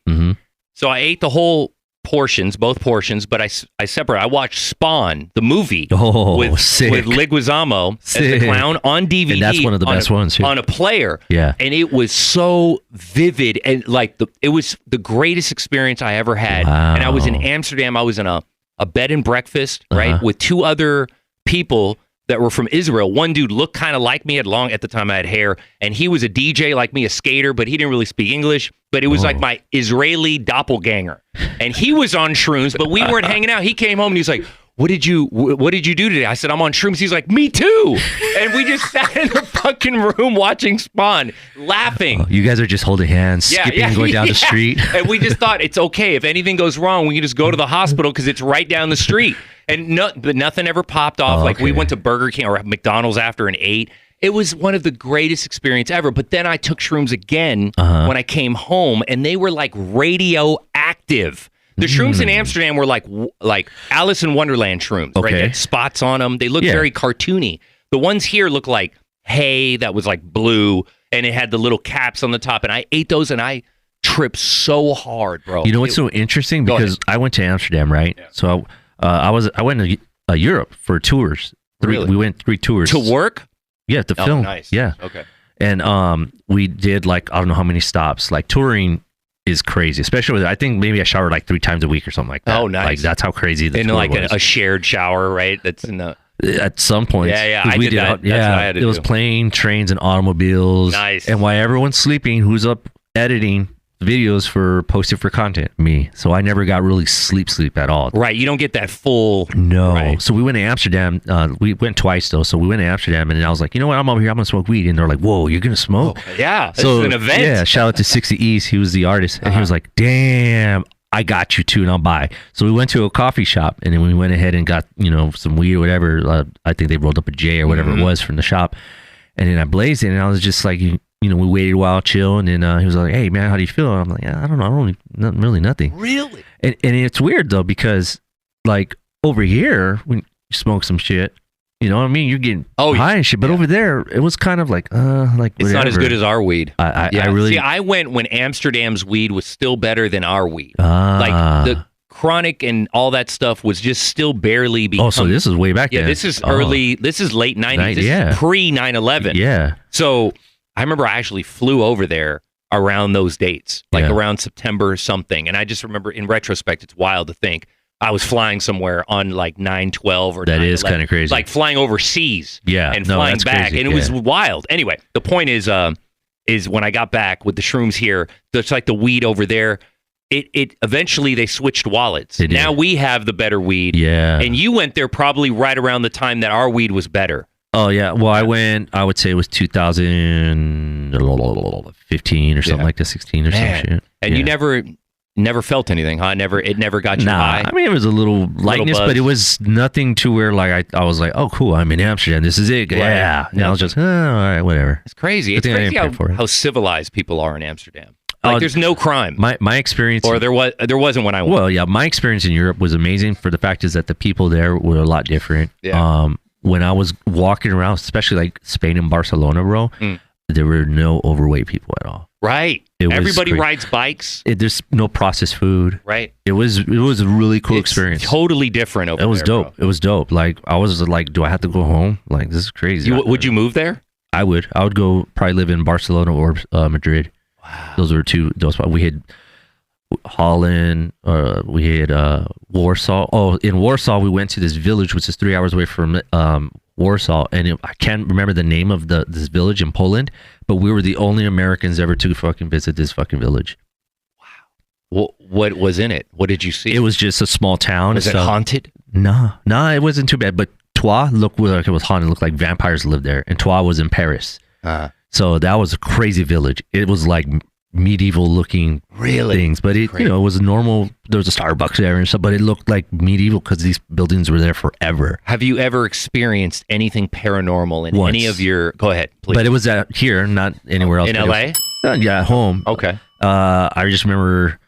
E: So I ate the whole portions, both portions, but I separate. I watched Spawn, the movie, with Leguizamo as the clown on DVD.
F: And that's one of the best ones too.
E: On a player.
F: Yeah.
E: And it was so vivid and like it was the greatest experience I ever had.
F: Wow.
E: And I was in Amsterdam. I was in a bed and breakfast, right, with 2 other people that were from Israel. One dude looked kind of like me, at the time I had hair, and he was a DJ like me, a skater, but he didn't really speak English, but it was like my Israeli doppelganger. And he was on shrooms, but we weren't hanging out. He came home and he was like, what did you do today? I said, I'm on shrooms. He's like, me too. And we just sat in the fucking room watching Spawn, laughing.
F: You guys are just holding hands, skipping, going down the street.
E: And we just thought, it's okay. If anything goes wrong, we can just go to the hospital because it's right down the street. But nothing ever popped off. Like we went to Burger King or McDonald's after and ate. It was one of the greatest experiences ever. But then I took shrooms again when I came home, and they were like radioactive. The shrooms in Amsterdam were like Alice in Wonderland shrooms, right? They had spots on them. They looked very cartoony. The ones here look like hay that was like blue, and it had the little caps on the top. And I ate those, and I tripped so hard, bro.
F: You know what's so interesting? Because I went to Amsterdam, right? Yeah. So I went to Europe for tours. We went 3 tours.
E: To work?
F: Yeah, to film.
E: Nice.
F: Yeah.
E: Okay.
F: And we did like, I don't know how many stops. Like touring is crazy, especially I think maybe I showered like 3 times a week or something like that.
E: Oh, nice.
F: Like that's how crazy the
E: tour
F: was.
E: And like a shared shower, right? That's in the...
F: At some point.
E: Yeah. I did that. That's what I had to do.
F: It was plane, trains, and automobiles.
E: Nice.
F: And while everyone's sleeping, who's up editing videos for posted for content? Me. So I never got really sleep at all.
E: Right. You don't get that full.
F: No.
E: Right.
F: So we went to Amsterdam. We went twice though. So we went to Amsterdam, and I was like, you know what? I'm over here. I'm gonna smoke weed. And they're like, whoa, you're gonna smoke?
E: Oh, yeah. This is an event.
F: Yeah. Shout out to 60 East. He was the artist, and he was like, damn, I got you too, and I'll buy. So we went to a coffee shop, and then we went ahead and got some weed or whatever. I think they rolled up a J or whatever it was from the shop, and then I blazed it, and I was just like, we waited a while, chill, and then he was like, "Hey, man, how do you feel?" And I'm like, "I don't know, really nothing."
E: Really?
F: And it's weird though, because like over here, when you smoke some shit, you know what I mean? You're getting high and shit, but over there, it was kind of like
E: it's not as good as our weed.
F: I really.
E: See, I went when Amsterdam's weed was still better than our weed. Like the chronic and all that stuff was just still barely becoming.
F: Oh, so this is way back then.
E: Yeah, this is early. This is late 90s. This is pre 9/11.
F: Yeah.
E: So I remember I actually flew over there around those dates, like around September or something. And I just remember, in retrospect, it's wild to think I was flying somewhere on like 9/12 or
F: that is kind of crazy,
E: like flying overseas,
F: and
E: flying back,
F: crazy.
E: And it was wild. Anyway, the point is when I got back with the shrooms here, it's like the weed over there. It eventually they switched wallets. Now we have the better weed.
F: Yeah,
E: and you went there probably right around the time that our weed was better.
F: Oh, yeah. Well, I would say it was 2015 or something like that, 16 or some shit.
E: And you never never felt anything, huh? It never got you high?
F: I mean, it was a little lightness,
E: buzz.
F: but it was nothing to where like I was like, oh, cool, I'm in Amsterdam. This is it. Yeah. And I was just, all right, whatever.
E: It's crazy. It's
F: Good thing I
E: crazy
F: didn't pay for it.
E: how civilized people are in Amsterdam. Like, there's no crime.
F: My experience,
E: or there wasn't when I went.
F: Well, yeah, my experience in Europe was amazing. For the fact is that the people there were a lot different.
E: Yeah.
F: When I was walking around, especially like Spain and Barcelona, bro, there were no overweight people at all.
E: Right. Everybody rides bikes.
F: There's no processed food.
E: Right.
F: It was a really cool experience.
E: Totally different over there.
F: It was dope.
E: Bro.
F: It was dope. Like I was like, do I have to go home? Like this is crazy.
E: Would you move there?
F: I would go probably live in Barcelona or Madrid. Wow. Those were those spots. We had Holland, we had Warsaw. Oh, in Warsaw we went to this village which is 3 hours away from Warsaw, and I can't remember the name of this village in Poland, but we were the only Americans ever to fucking visit this fucking village.
E: Wow. What was in it? What did you see?
F: It was just a small town.
E: Was it haunted?
F: No, it wasn't too bad. But Troyes looked like it was haunted. It looked like vampires lived there, and Troyes was in Paris. So that was a crazy village. It was like medieval looking things, but it was normal. There was a Starbucks there and stuff, but it looked like medieval because these buildings were there forever.
E: Have you ever experienced anything paranormal in any of your? Go ahead, please.
F: But it was out here, not anywhere else.
E: In LA?
F: Yeah, at home.
E: Okay.
F: I just remember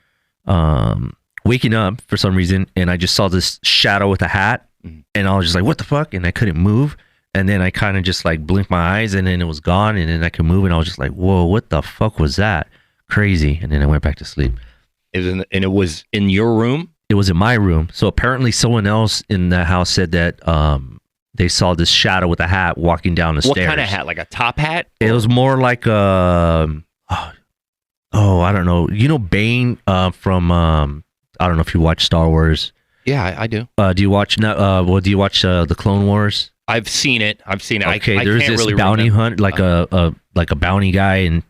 F: waking up for some reason, and I just saw this shadow with a hat, and I was just like, "What the fuck?" And I couldn't move. And then I kind of just like blinked my eyes, and then it was gone, and then I could move, and I was just like, "Whoa, what the fuck was that?" Crazy. And then I went back to sleep.
E: And it was in your room?
F: It was in my room. So apparently someone else in the house said that they saw this shadow with a hat walking down the stairs.
E: What kind of hat? Like a top hat?
F: It was more like I don't know. You know Bane from I don't know if you watch Star Wars.
E: Yeah, I do.
F: Do you watch the Clone Wars?
E: I've seen it.
F: Okay, there's this really bounty hunt, like a bounty guy, and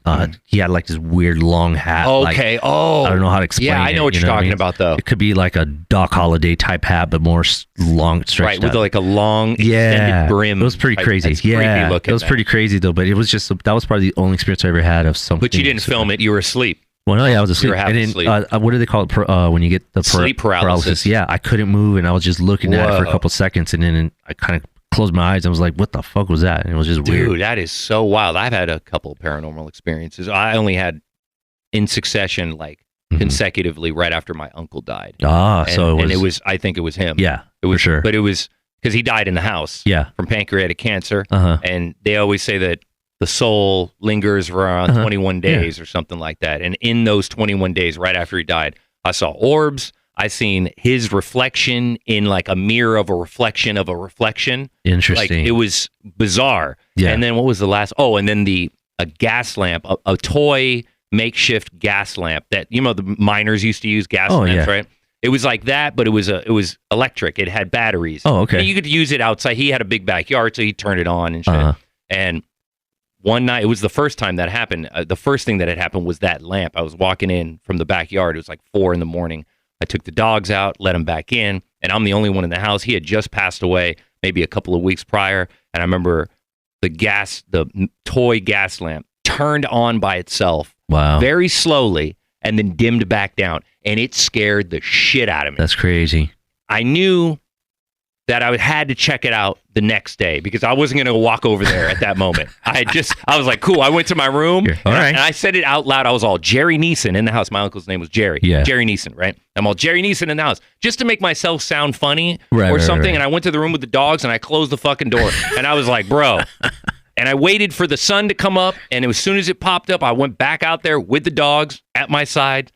F: he had like this weird long hat.
E: Okay.
F: Like, I don't know how to explain it.
E: Yeah, I know what you're talking about, though.
F: It could be like a Doc Holliday type hat, but more long, stretched
E: right, with like a long extended brim.
F: It was pretty crazy.
E: Yeah,
F: it was pretty crazy though. But it was just that was probably the only experience I ever had of something.
E: But you didn't film it. You were asleep.
F: Well, no, yeah, I was asleep.
E: You were half asleep.
F: What do they call it when you get the
E: sleep paralysis?
F: Yeah, I couldn't move, and I was just looking at it for a couple seconds, and then I kind of closed my eyes and was like, what the fuck was that? And it was just weird.
E: Dude, that is so wild. I've had a couple of paranormal experiences. I only had in succession, like consecutively right after my uncle died.
F: And
E: it was I think it was him.
F: Yeah,
E: it was
F: for sure.
E: But it was because he died in the house.
F: Yeah.
E: From pancreatic cancer. And they always say that the soul lingers for around 21 days or something like that. And in those 21 days, right after he died, I saw orbs. I seen his reflection in like a mirror of a reflection of a reflection.
F: Interesting.
E: Like it was bizarre.
F: Yeah.
E: And then what was the last? Oh, and then a gas lamp, a toy makeshift gas lamp that the miners used to use gas lamps, right? It was like that, but it was electric. It had batteries.
F: Oh, okay.
E: And you could use it outside. He had a big backyard, so he turned it on and shit. And one night, it was the first time that happened. The first thing that had happened was that lamp. I was walking in from the backyard. It was like 4 a.m. I took the dogs out, let them back in, and I'm the only one in the house. He had just passed away maybe a couple of weeks prior, and I remember the toy gas lamp turned on by itself very slowly and then dimmed back down, and it scared the shit out of me.
F: That's crazy.
E: I knew that I had to check it out the next day because I wasn't going to walk over there at that moment. I was like, cool. I went to my room and I said it out loud. I was all Jerry Neeson in the house. My uncle's name was Jerry.
F: Yeah.
E: Jerry Neeson, right? I'm all Jerry Neeson in the house just to make myself sound funny or something. And I went to the room with the dogs and I closed the fucking door and I was like, bro. And I waited for the sun to come up. And as soon as it popped up, I went back out there with the dogs at my side,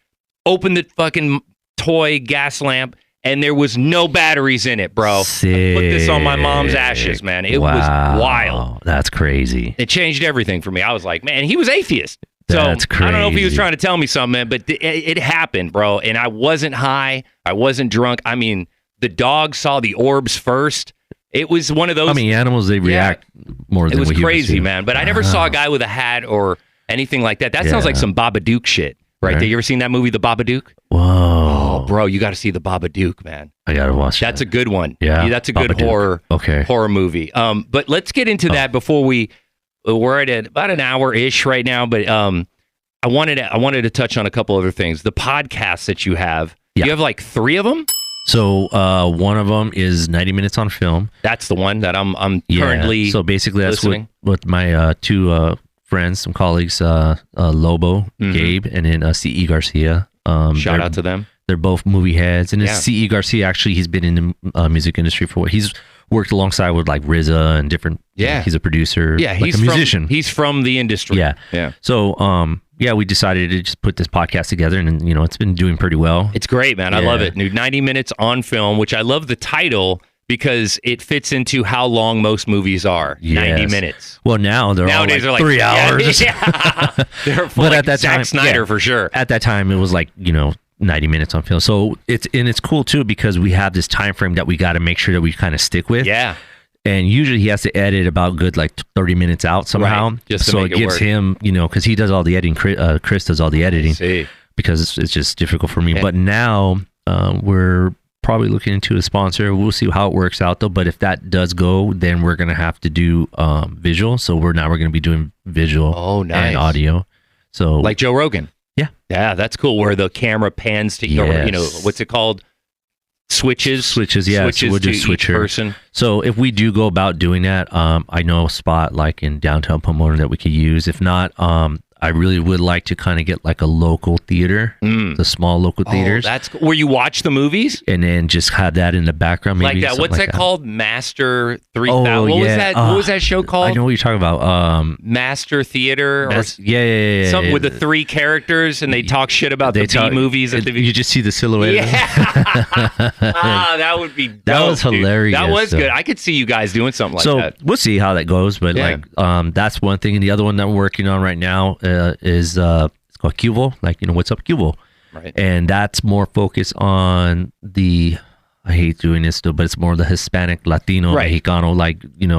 E: opened the fucking toy gas lamp. And there was no batteries in it, bro.
F: Sick.
E: I put this on my mom's ashes, man. It was wild.
F: That's crazy.
E: It changed everything for me. I was like, man, he was atheist.
F: That's crazy.
E: I don't know if he was trying to tell me something, man, but it happened, bro. And I wasn't high. I wasn't drunk. I mean, the dog saw the orbs first. It was one of those.
F: I mean, animals, they react more than we humans do.
E: It was crazy, man. But I never saw a guy with a hat or anything like that. That sounds like some Babadook shit, right? You ever seen that movie, The Babadook?
F: Whoa.
E: Oh, bro, you got to see The Babadook, man.
F: I got to watch that.
E: That's a good one.
F: Yeah.
E: That's a good
F: Babadook.
E: horror movie. But let's get into that before we're at about an hour-ish right now. But I wanted to touch on a couple other things. The podcasts that you have, you have like 3 of them?
F: So one of them is 90 Minutes on Film.
E: That's the one that I'm currently
F: So basically that's
E: listening.
F: what my 2 friends, some colleagues, Lobo, Gabe, and then CE Garcia.
E: Shout out to them.
F: They're both movie heads. And CE Garcia, actually, he's been in the music industry for he's worked alongside with like RZA and different.
E: Yeah.
F: He's a producer.
E: Yeah,
F: he's a musician.
E: He's from the industry.
F: Yeah.
E: Yeah.
F: So, we decided to just put this podcast together, and it's been doing pretty well.
E: It's great, man. I love it. 90 Minutes on Film, which I love the title because it fits into how long most movies are. 90 minutes.
F: Well, nowadays
E: they're like
F: 3 hours.
E: Yeah. They're
F: But at that
E: Zack
F: time,
E: Snyder for sure.
F: At that time, it was like 90 minutes on film. So it's cool too because we have this time frame that we got to make sure that we kind of stick with.
E: Yeah.
F: And usually he has to edit about good 30 minutes out somehow.
E: Right. Just to
F: so
E: make
F: it gives
E: work.
F: him, because he does all the editing. Chris does all the editing because it's just difficult for me. Yeah. But now we're probably looking into a sponsor. We'll see how it works out though. But if that does go, then we're going to have to do visual. So we're going to be doing visual and audio. So
E: like Joe Rogan.
F: Yeah.
E: Yeah, that's cool. Where the camera pans to, what's it called? Switches,
F: yeah.
E: Switches
F: so we'll
E: to
F: do switcher.
E: Each person.
F: So if we do go about doing that, I know a spot like in downtown Pomona that we could use. If not, I really would like to kind of get like a local theater, the small local theaters.
E: That's cool. Where you watch the movies?
F: And then just have that in the background. Maybe
E: like that. What's that called? Master 3000.
F: Oh,
E: what was that? What was that show called?
F: I know what you're talking about.
E: Master Theater.
F: Yeah.
E: Something with the 3 characters and they talk shit about the B movies.
F: You just see the silhouette.
E: Yeah. That would be dope,
F: that was hilarious.
E: That was good. I could see you guys doing something like that.
F: So we'll see how that goes. But that's one thing. And the other one that we're working on right now is it's called Cubo. What's up, Cubo?
E: Right.
F: And that's more focused on the, I hate doing this though, but it's more the Hispanic, Latino, Mexicano,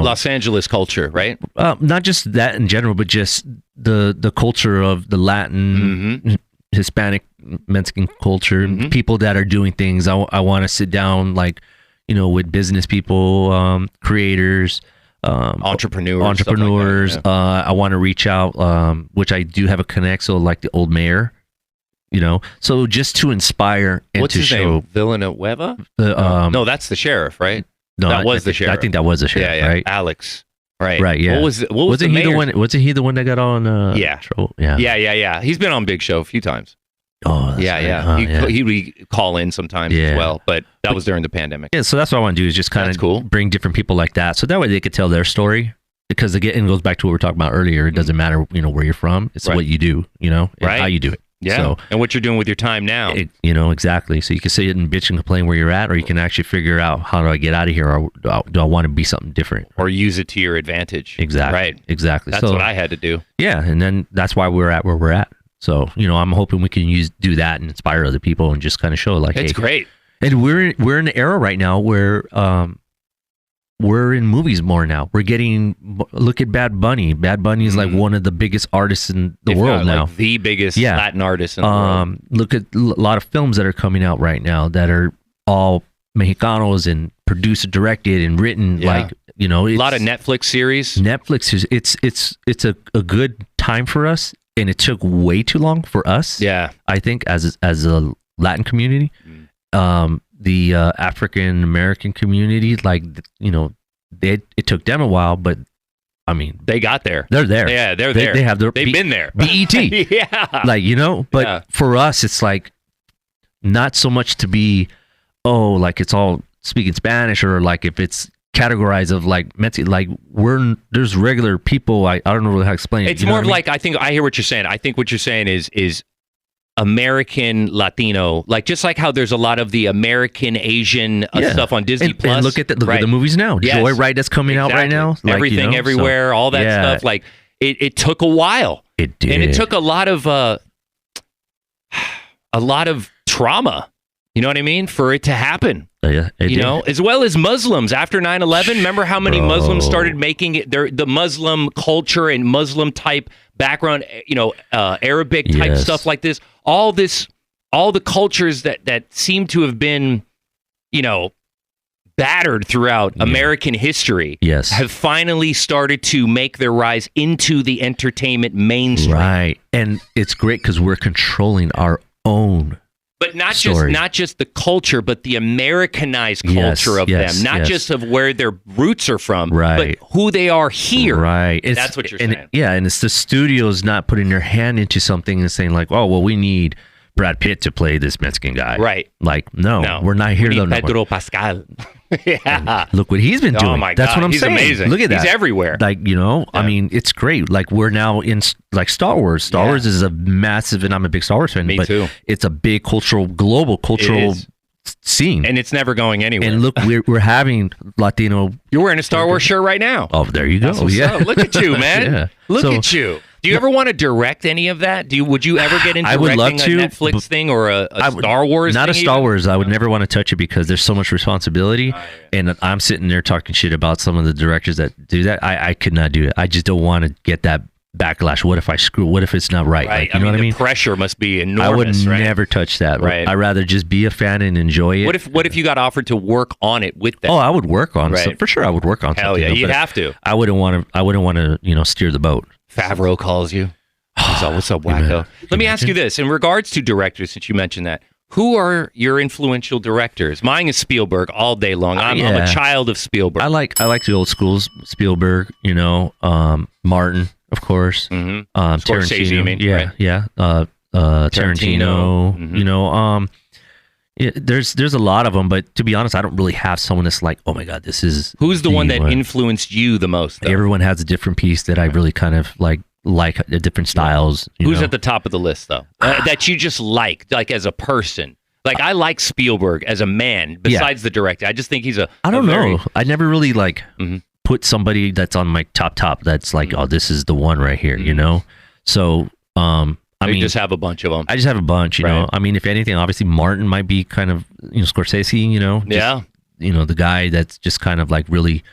E: Los Angeles culture, right?
F: Not just that in general, but just the culture of the Latin, Hispanic, Mexican culture, people that are doing things. I want to sit down with business people, creators, entrepreneurs. I want to reach out, which I do have a connect. So like the old mayor, so just to inspire and
E: what's
F: to
E: his
F: show
E: name? Villanueva? No, that's the sheriff, right?
F: No,
E: that was the sheriff.
F: I think that was the sheriff, right?
E: Alex. Right.
F: Right. Yeah.
E: What was
F: wasn't
E: the
F: he the one? Wasn't he the one that got on? Trouble? Yeah.
E: Yeah. He's been on Big Show a few times.
F: Oh, that's right.
E: He would call in sometimes as well, but that was during the pandemic.
F: Yeah. So that's what I want to do is just kind of bring different people like that, so that way they could tell their story. Because again, it goes back to what we were talking about earlier. It doesn't matter, where you're from. It's what you do, and how you do it.
E: Yeah.
F: So,
E: and what you're doing with your time now.
F: Exactly. So you can sit and bitch and complain where you're at, or you can actually figure out how do I get out of here, or do I want to be something different,
E: or use it to your advantage.
F: Exactly.
E: Right.
F: Exactly.
E: That's what I had to do.
F: Yeah, and then that's why we're at where we're at. So I'm hoping we can do that and inspire other people and just kind of show
E: it's great.
F: And we're in an era right now where we're in movies more now. We're getting look at Bad Bunny. Bad Bunny is like one of the biggest artists in the world now.
E: Like the biggest Latin artist in the world.
F: Look at a lot of films that are coming out right now that are all Mexicanos and produced, directed, and written. A
E: lot of Netflix series.
F: Netflix is it's a good time for us, and it took way too long for us.
E: Yeah,
F: I think as a Latin community. The African American community, it took them a while, but I mean,
E: they got there.
F: They're there.
E: Yeah, they're there. They've been there.
F: BET.
E: Yeah.
F: But for us, it's like not so much to be, it's all speaking Spanish, or like if it's categorized of like Mexican, there's regular people. I don't know really how to explain it.
E: It's more of like, I think I hear what you're saying. I think what you're saying is American Latino, just like how there's a lot of the American Asian stuff on Disney Plus.
F: And look at the movies now.
E: Yes.
F: Joyride that's coming out right now.
E: Everything, everywhere, all that stuff. It took a while.
F: It did,
E: and it took a lot of trauma. You know what I mean? For it to happen.
F: Yeah,
E: as well as Muslims after 9/11. Remember how many Muslims started making it? The Muslim culture and Muslim type background, Arabic type stuff like this. All the cultures that seem to have been, battered throughout American history have finally started to make their rise into the entertainment mainstream.
F: Right. And it's great because we're controlling our own
E: But not
F: story.
E: just the culture, but the Americanized culture of them. Not just of where their roots are from, but who they are here.
F: Right.
E: That's what you're saying.
F: Yeah, and it's the studios not putting their hand into something and saying like, oh, well, we need Brad Pitt to play this Mexican guy.
E: Right.
F: Like, no. We're not here.
E: We need Pedro Pascal.
F: And look what he's been doing.
E: Oh my
F: That's
E: God.
F: what I'm
E: He's
F: saying.
E: amazing.
F: Look at that.
E: He's everywhere.
F: Like, I mean, it's great. Like, we're now in like Star Wars. Star Wars is a massive, and I'm a big Star Wars fan.
E: Me
F: but
E: too.
F: It's a big global cultural scene.
E: And it's never going anywhere.
F: And look, we're having Latino.
E: You're wearing a Star Wars shirt right now.
F: Oh, there you go.
E: That's what's up. Look at you, man.
F: Yeah.
E: Look at you. Do you ever want to direct any of that? Would you ever get into
F: I would love
E: directing
F: to,
E: a Netflix thing or a Star Wars
F: Not
E: thing
F: a Star
E: even?
F: Wars. I would never want to touch it because there's so much responsibility. And I'm sitting there talking shit about some of the directors that do that. I could not do it. I just don't want to get that backlash. What if I screw? What if it's not right?
E: Right.
F: Like, you know what I mean?
E: The pressure must be enormous.
F: I would
E: right?
F: never touch that.
E: Right.
F: I'd rather just be a fan and enjoy it.
E: What if you got offered to work on it with them?
F: Oh, I would work on
E: Right.
F: it. For sure, I would work on
E: Hell
F: something.
E: yeah,
F: though,
E: you'd
F: but
E: have to.
F: I wouldn't want to, steer the boat.
E: Favreau calls you. What's up, Wackoe? Let me ask you this. In regards to directors, since you mentioned that, who are your influential directors? Mine is Spielberg all day long. I'm a child of Spielberg.
F: I like the old schools, Spielberg, Martin, of course.
E: Mm-hmm.
F: Tarantino.
E: Scorsese, you mean?
F: Yeah,
E: right?
F: yeah. Tarantino.
E: Mm-hmm.
F: There's a lot of them, but to be honest, I don't really have someone that's like, oh my God, this is.
E: Who's the one that influenced you the most, though?
F: Everyone has a different piece that I really kind of like the different styles.
E: Who's at the top of the list, though? That you just like as a person? Like, I like Spielberg as a man, besides the director. I just think he's I don't know.
F: I never really put somebody that's on my top that's like, oh, this is the one right here, So, I mean,
E: just have a bunch of them.
F: I just have a bunch, you know. I mean, if anything, obviously Martin might be kind of, Scorsese, the guy that's just kind of like really,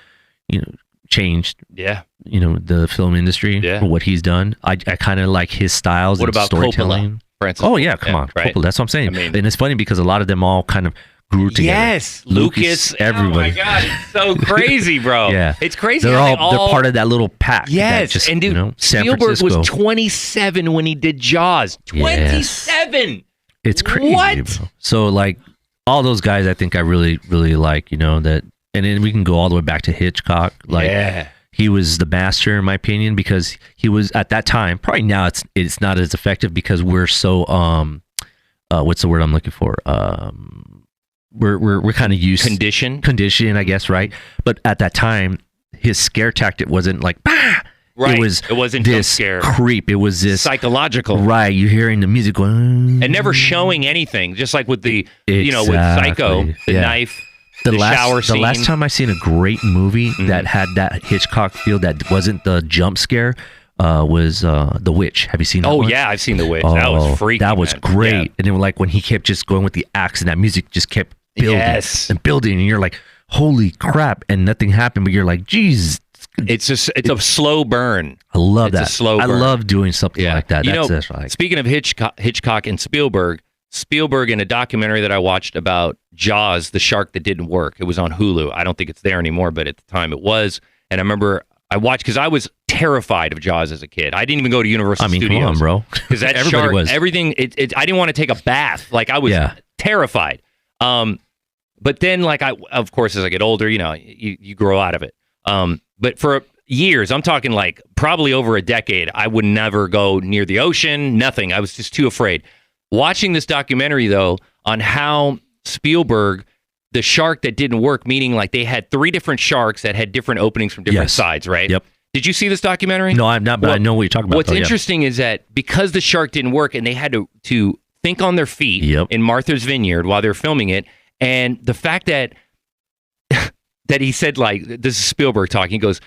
F: changed, the film industry for what he's done. I kind of like his styles.
E: What
F: and
E: about
F: storytelling.
E: Coppola? Francis?
F: Oh yeah, come on,
E: right?
F: Coppola. That's what I'm saying.
E: I mean,
F: and it's funny because a lot of them all kind of grew together.
E: Yes, Lucas,
F: everybody.
E: Oh my God, it's so crazy, bro.
F: Yeah,
E: it's crazy.
F: They're part of that little pack.
E: Yes,
F: just,
E: and dude, Spielberg was 27 when he did Jaws. 27. Yes.
F: It's crazy.
E: What?
F: Bro. So like all those guys, I think I really, really like. That, and then we can go all the way back to Hitchcock. Like, he was the master, in my opinion, because he was at that time. Probably now it's not as effective because we're so what's the word I'm looking for? We're kind of used condition, I guess, right? But at that time, his scare tactic wasn't like bah!
E: Right.
F: It
E: wasn't
F: this
E: scare
F: creep. It was this
E: psychological.
F: Right. You're hearing the music going
E: and never showing anything, just like with the with Psycho, the knife. The shower scene.
F: The last time I seen a great movie that had that Hitchcock feel that wasn't the jump scare was The Witch. Have you seen that one?
E: Yeah, I've seen The Witch. That was freaky.
F: That was great. Yeah. And then like when he kept just going with the axe and that music just kept building and building and you're like, holy crap, and nothing happened, but you're like, geez.
E: It's a slow burn.
F: I love that.
E: A slow burn.
F: I love doing something like that.
E: Speaking of Hitchcock and Spielberg in a documentary that I watched about Jaws, the shark that didn't work. It was on Hulu. I don't think it's there anymore, but at the time it was. And I remember I watched because I was terrified of Jaws as a kid. I didn't even go to Universal Studios.
F: Come on, bro.
E: Because that
F: Everybody
E: shark,
F: was.
E: everything, I didn't want to take a bath. Like I was terrified. But then, of course, as I get older, you grow out of it. But for years, I'm talking like probably over a decade, I would never go near the ocean, nothing. I was just too afraid. Watching this documentary, though, on how Spielberg, the shark that didn't work, meaning like they had 3 different sharks that had different openings from different sides, right?
F: Yep.
E: Did you see this documentary?
F: No, I'm not, but I know what you're talking about.
E: What's interesting is that because the shark didn't work and they had to think on their feet in Martha's Vineyard while they're filming it, and the fact that that he said, like, this is Spielberg talking, he goes,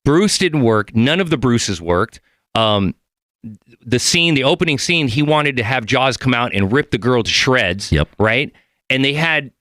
E: Bruce didn't work, none of the Bruces worked. The opening scene, he wanted to have Jaws come out and rip the girl to shreds, right? And they had,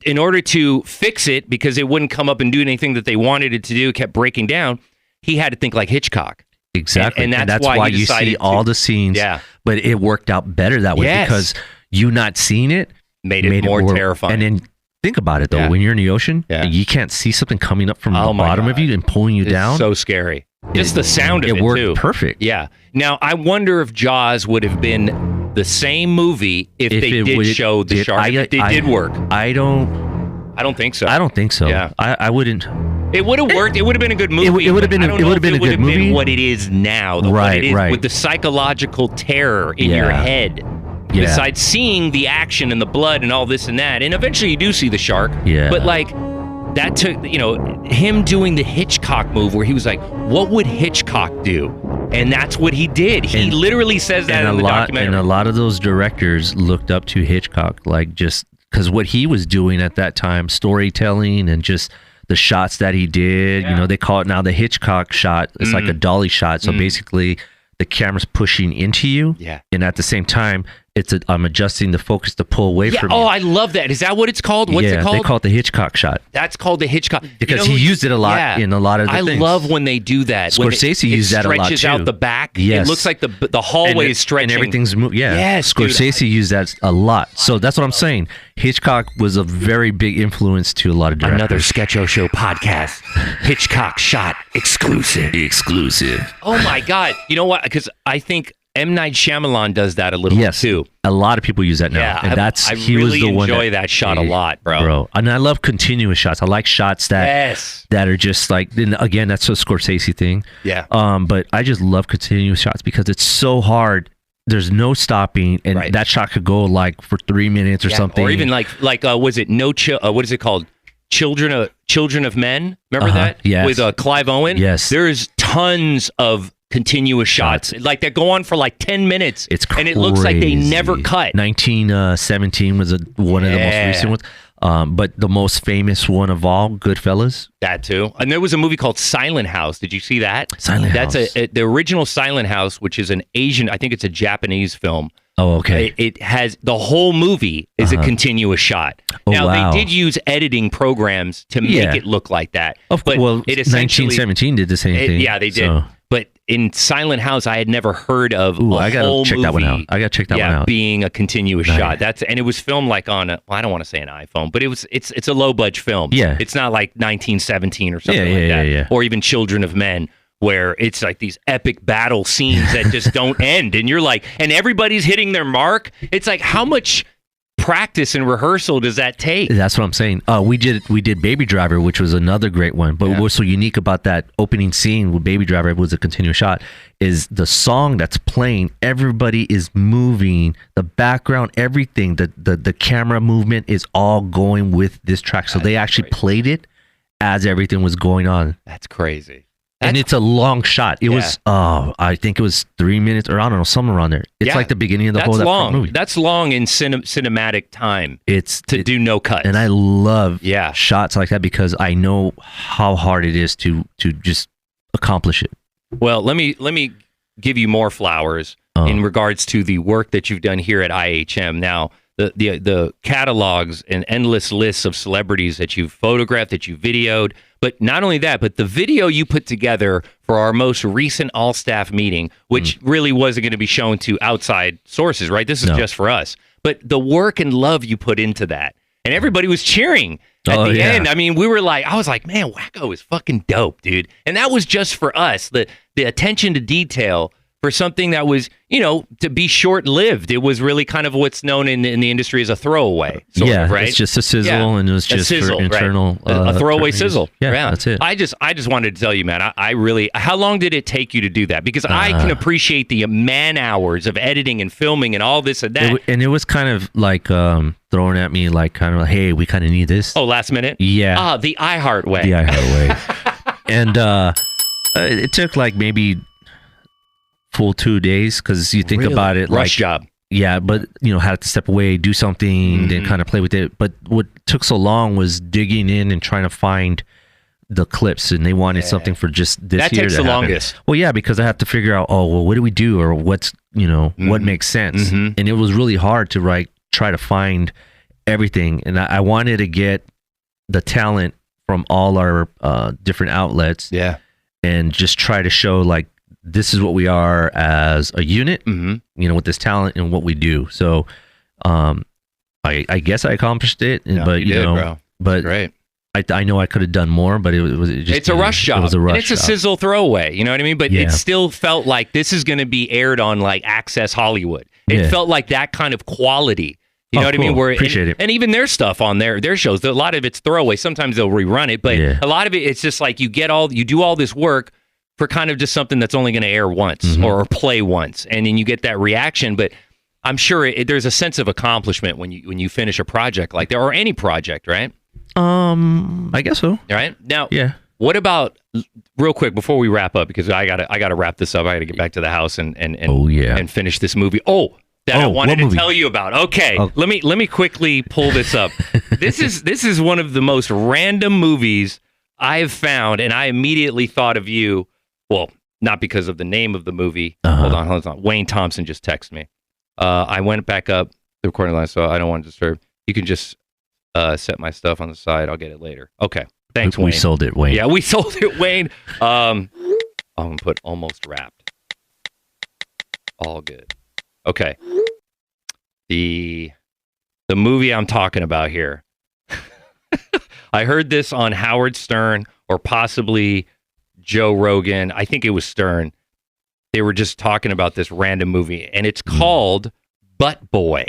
E: in order to fix it, because it wouldn't come up and do anything that they wanted it to do, it kept breaking down, he had to think like Hitchcock.
F: Exactly. And that's why you see all the scenes, but it worked out better that way because you not seeing it
E: made it more terrifying.
F: And then think about it though.
E: Yeah.
F: When you're in the ocean,
E: Yeah.
F: you can't see something coming up from the
E: my
F: bottom of
E: God.
F: you and pulling you
E: It's
F: down.
E: so scary. Just the sound of it,
F: it worked
E: too.
F: perfect.
E: Yeah. Now, I wonder if Jaws would have been the same movie if they did show the shark. If it did work.
F: I don't
E: think so.
F: I don't think so.
E: Yeah.
F: I wouldn't.
E: It would have worked. It would have been a good movie.
F: It would have been.
E: It
F: would have been a good movie.
E: What it is now,
F: Right,
E: what it is,
F: right.
E: with the psychological terror in your head.
F: Yeah.
E: Besides seeing the action and the blood and all this and that, and eventually you do see the shark.
F: Yeah.
E: But like that took, him doing the Hitchcock move where he was like, "What would Hitchcock do?" And that's what he did. He literally says that in the documentary.
F: And a lot of those directors looked up to Hitchcock, like just because what he was doing at that time, storytelling and just the shots that he did.
E: Yeah.
F: They call it now the Hitchcock shot. It's like a dolly shot. So basically, the camera's pushing into you.
E: Yeah.
F: And at the same time, I'm adjusting the focus to pull away from you.
E: Oh, I love that. Is that what it's called? What's it called?
F: They call it the Hitchcock shot.
E: That's called the Hitchcock.
F: Because he used it a lot in a lot of the things.
E: I love when they do that.
F: Scorsese
E: when
F: used that a lot,
E: stretches
F: too.
E: out the back.
F: Yes.
E: It looks like the hallway is stretching.
F: And everything's moving. Yeah.
E: Yes, dude.
F: Scorsese used that a lot. So that's what I'm saying. Hitchcock was a very big influence to a lot of directors.
E: Another Sketcho Show podcast. Hitchcock shot exclusive. Oh my God. You know what? Because I think M. Night Shyamalan does that a little too.
F: A lot of people use that now.
E: Yeah,
F: and
E: I
F: he
E: really
F: was the one
E: enjoy that shot a lot, bro.
F: And I love continuous shots. I like shots that are just like, and again, that's a Scorsese thing.
E: Yeah.
F: But I just love continuous shots because it's so hard. There's no stopping, and that shot could go like for 3 minutes or something.
E: Or even like was it what is it called? Children of Men. Remember that?
F: Yes.
E: With Clive Owen.
F: Yes.
E: There's tons of continuous shots like that go on for like 10 minutes.
F: It's crazy.
E: And it looks like they never cut.
F: 1917 was one of the most recent ones. But the most famous one of all, Goodfellas.
E: That too. And there was a movie called Silent House. Did you see that?
F: Silent House.
E: That's the original Silent House, which is an Asian, I think it's a Japanese film.
F: Oh, okay.
E: It has the whole movie is a continuous shot.
F: Oh,
E: now
F: wow.
E: they did use editing programs to make it look like that.
F: But
E: it essentially
F: 1917 did the same thing.
E: Yeah, they did.
F: So.
E: But in Silent House, I had never heard of
F: I gotta
E: whole
F: check
E: movie,
F: that one out. I gotta check that one out.
E: Being a continuous shot. And it was filmed like on I don't want to say an iPhone, but it's a low budget film.
F: Yeah.
E: It's not like 1917 or something like that.
F: Yeah.
E: Or even Children of Men, where it's like these epic battle scenes that just don't end. And you're like, and everybody's hitting their mark. It's like, how much practice and rehearsal does that take?
F: That's what I'm saying. We did Baby Driver, which was another great one. But what's so unique about that opening scene with Baby Driver was a continuous shot is the song that's playing. Everybody is moving, the background, everything, the camera movement is all going with this track. So they actually played it as everything was going on.
E: That's crazy.
F: And it's a long shot. It was, I think it was 3 minutes, or I don't know, somewhere around there. It's like the beginning of the whole
E: long.
F: movie.
E: That's long in cinematic time.
F: It's
E: do no cuts.
F: And I love shots like that because I know how hard it is to just accomplish it.
E: Well, let me give you more flowers in regards to the work that you've done here at IHM. Now, the catalogs and endless lists of celebrities that you've photographed, that you videoed, but not only that, but the video you put together for our most recent all-staff meeting, which really wasn't going to be shown to outside sources, right? This is just for us. But the work and love you put into that, and everybody was cheering at the end. I mean, I was like, man, Wackoe is fucking dope, dude. And that was just for us. The attention to detail for something that was, to be short-lived. It was really kind of what's known in the industry as a throwaway, sort of, right?
F: It's just a sizzle, and it was just
E: sizzle,
F: for internal...
E: a throwaway sizzle.
F: Yeah, that's it.
E: I just wanted to tell you, man, I really... How long did it take you to do that? Because I can appreciate the man-hours of editing and filming and all this and that.
F: It was kind of like thrown at me, like kind of like, hey, we kind of need this.
E: Oh, last minute?
F: Yeah.
E: The iHeart way.
F: The iHeart way. And it took like maybe... full 2 days because you think about it,
E: rush job.
F: Yeah, but had to step away, do something, then kind of play with it. But what took so long was digging in and trying to find the clips, and they wanted something for just this
E: that
F: year.
E: That takes the longest.
F: Well, yeah, because I have to figure out, what do we do, or what's what makes sense, and it was really hard to try to find everything, and I wanted to get the talent from all our different outlets, and just try to show like, this is what we are as a unit, with this talent and what we do. So I guess I accomplished it,
E: No,
F: but
E: you did,
F: know,
E: bro.
F: but
E: Great.
F: I know I could have done more, but
E: It's a rush job.
F: It was a rush
E: and it's a
F: job.
E: sizzle throwaway. You know what I mean? But
F: Yeah.
E: it still felt like this is going to be aired on like Access Hollywood. It
F: Yeah.
E: felt like that kind of quality. You know
F: Oh,
E: what I mean?
F: cool.
E: Where
F: Appreciate it.
E: And even their stuff on their shows, a lot of it's throwaway. Sometimes they'll rerun it, but
F: Yeah.
E: a lot of it, it's just like you do all this work for kind of just something that's only going to air once
F: Mm-hmm.
E: or play once, and then you get that reaction. But I'm sure there's a sense of accomplishment when you finish a project like that, or any project, right?
F: I guess so.
E: All right. Now,
F: Yeah.
E: what about real quick before we wrap up, because I gotta wrap this up. I gotta get back to the house and
F: Oh, yeah.
E: and finish this movie. That I
F: Oh,
E: wanted
F: what
E: to
F: movie?
E: tell you about. Okay,
F: Oh.
E: let me quickly pull this up. This is one of the most random movies I've found, and I immediately thought of you. Well, not because of the name of the movie.
F: Uh-huh.
E: Hold on. Wayne Thompson just texted me. I went back up the recording line, so I don't want to disturb. You can just set my stuff on the side. I'll get it later. Okay. Thanks, Wayne.
F: We sold it, Wayne.
E: Yeah, we sold it, Wayne. I'm going to put almost wrapped. All good. Okay. The movie I'm talking about here. I heard this on Howard Stern or possibly Joe Rogan. I think it was Stern. They were just talking about this random movie, and it's called Butt Boy.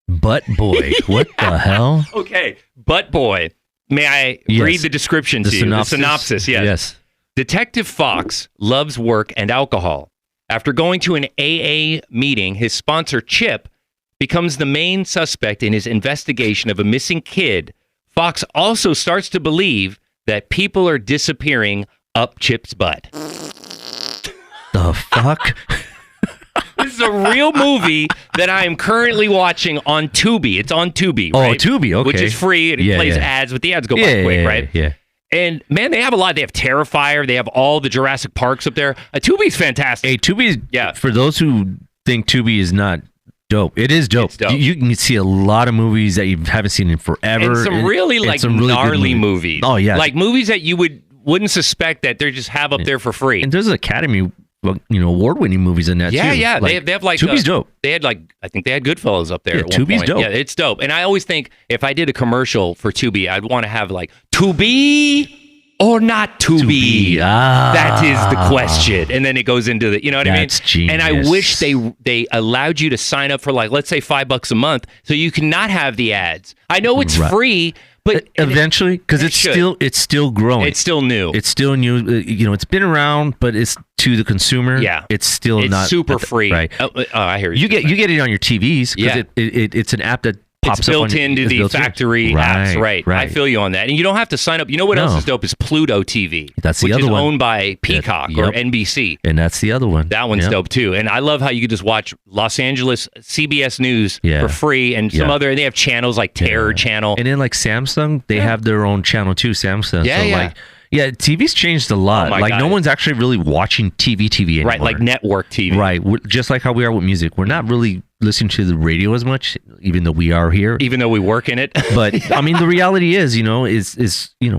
F: Butt Boy. What the hell?
E: Okay, Butt Boy. May I
F: Yes.
E: read the description to you? The synopsis, yes.
F: Yes.
E: Detective Fox loves work and alcohol. After going to an AA meeting, his sponsor, Chip, becomes the main suspect in his investigation of a missing kid. Fox also starts to believe that people are disappearing up Chip's butt.
F: The fuck?
E: This is a real movie that I am currently watching on Tubi. It's on Tubi, right?
F: Oh, Tubi, okay.
E: Which is free, and it
F: Yeah,
E: plays
F: yeah.
E: ads, but the ads go by quick, right?
F: Yeah.
E: And man, they have a lot. They have Terrifier. They have all the Jurassic Parks up there. Tubi's fantastic.
F: Hey, Tubi.
E: Yeah.
F: For those who think Tubi is not dope, it is dope.
E: It's dope.
F: You can see a lot of movies that you haven't seen in forever.
E: And some really
F: and some really good
E: gnarly movies.
F: Oh yeah,
E: like movies that you wouldn't suspect that they just have up there for free.
F: and there's Academy, award-winning movies in that
E: Yeah,
F: too.
E: yeah. They have like
F: Tubi's dope.
E: They had I think they had Goodfellas up there.
F: Yeah,
E: at one
F: Tubi's
E: point.
F: dope.
E: Yeah, it's dope. And I always think if I did a commercial for Tubi, I'd want to have like to be or not to be. That is the question. And then it goes into the, you know what
F: That's
E: I mean? And I
F: genius.
E: wish they allowed you to sign up for like, let's say $5 a month, so you can not have the ads. I know it's
F: Right.
E: free, but
F: Eventually, because
E: it
F: it's
E: should.
F: still growing.
E: it's still new.
F: It's still new. It's been around, but it's to the consumer.
E: Yeah.
F: it's still
E: It's
F: not
E: super free.
F: Right.
E: I hear you.
F: You get it on your TVs.
E: Yeah.
F: It's an app that pops
E: It's
F: up
E: built
F: on,
E: into
F: it's
E: the
F: built in.
E: factory apps, right? I feel you on that. And you don't have to sign up. You know what else
F: No.
E: is dope is Pluto TV.
F: That's the
E: which
F: other
E: is
F: one.
E: owned by Peacock or
F: Yep.
E: NBC.
F: And that's the other one.
E: That one's
F: Yep.
E: dope too. And I love how you can just watch Los Angeles CBS News
F: Yeah.
E: for free and some
F: Yeah.
E: other. And they have channels like Terror Channel.
F: And then like Samsung, they have their own channel too. Samsung.
E: Yeah,
F: so
E: yeah.
F: like, yeah, TV's changed a lot.
E: Oh my
F: like
E: God.
F: no one's actually really watching TV anymore.
E: Right, like network TV.
F: Right, just like how we are with music. We're not really listening to the radio as much, even though we are here.
E: Even though we work in it.
F: But I mean, the reality is,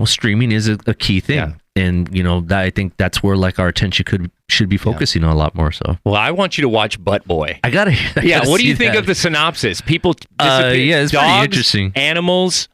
F: streaming is a key thing,
E: Yeah.
F: and that I think that's where like our attention should be focusing on a lot more. So
E: Well, I want you to watch Butt Boy.
F: I gotta.
E: Yeah, what do you
F: see
E: think
F: that.
E: of the synopsis? People disappear.
F: Yeah, it's
E: dogs,
F: pretty interesting.
E: Animals,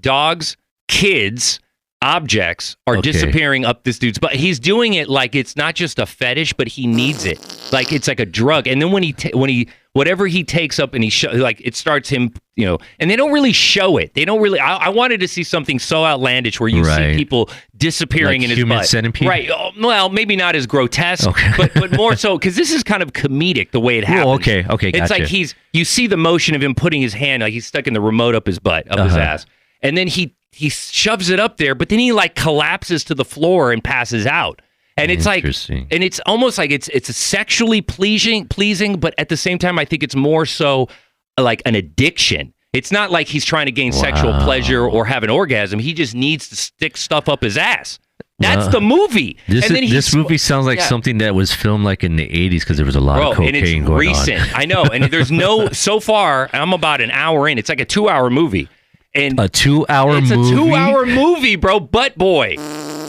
E: dogs, kids, objects are
F: Okay.
E: disappearing up this dude's butt. He's doing it like it's not just a fetish, but he needs it. Like it's like a drug. And then when he whatever he takes up and it starts him, and they don't really show it. They don't really. I wanted to see something so outlandish where you see
F: Right.
E: people disappearing
F: Like
E: in his
F: Human
E: butt.
F: Centipede?
E: Right. Oh, well, maybe not as grotesque,
F: Okay.
E: but more so because this is kind of comedic the way it happens.
F: Oh, okay,
E: It's
F: gotcha.
E: like you see the motion of him putting his hand, like he's stuck in the remote up his butt, up his
F: Uh-huh.
E: ass. And then he shoves it up there, but then he like collapses to the floor and passes out. And it's like,
F: Interesting.
E: and it's almost like it's a sexually pleasing, but at the same time, I think it's more so like an addiction. It's not like he's trying to gain sexual pleasure or have an orgasm. He just needs to stick stuff up his ass. That's the movie.
F: This movie sounds like something that was filmed like in the 80s because there was a lot of cocaine
E: and it's
F: going
E: recent.
F: on.
E: I know. And there's so far, I'm about an hour in. It's like a 2-hour movie. And
F: A 2-hour
E: it's
F: movie?
E: a 2-hour movie, bro. Butt Boy.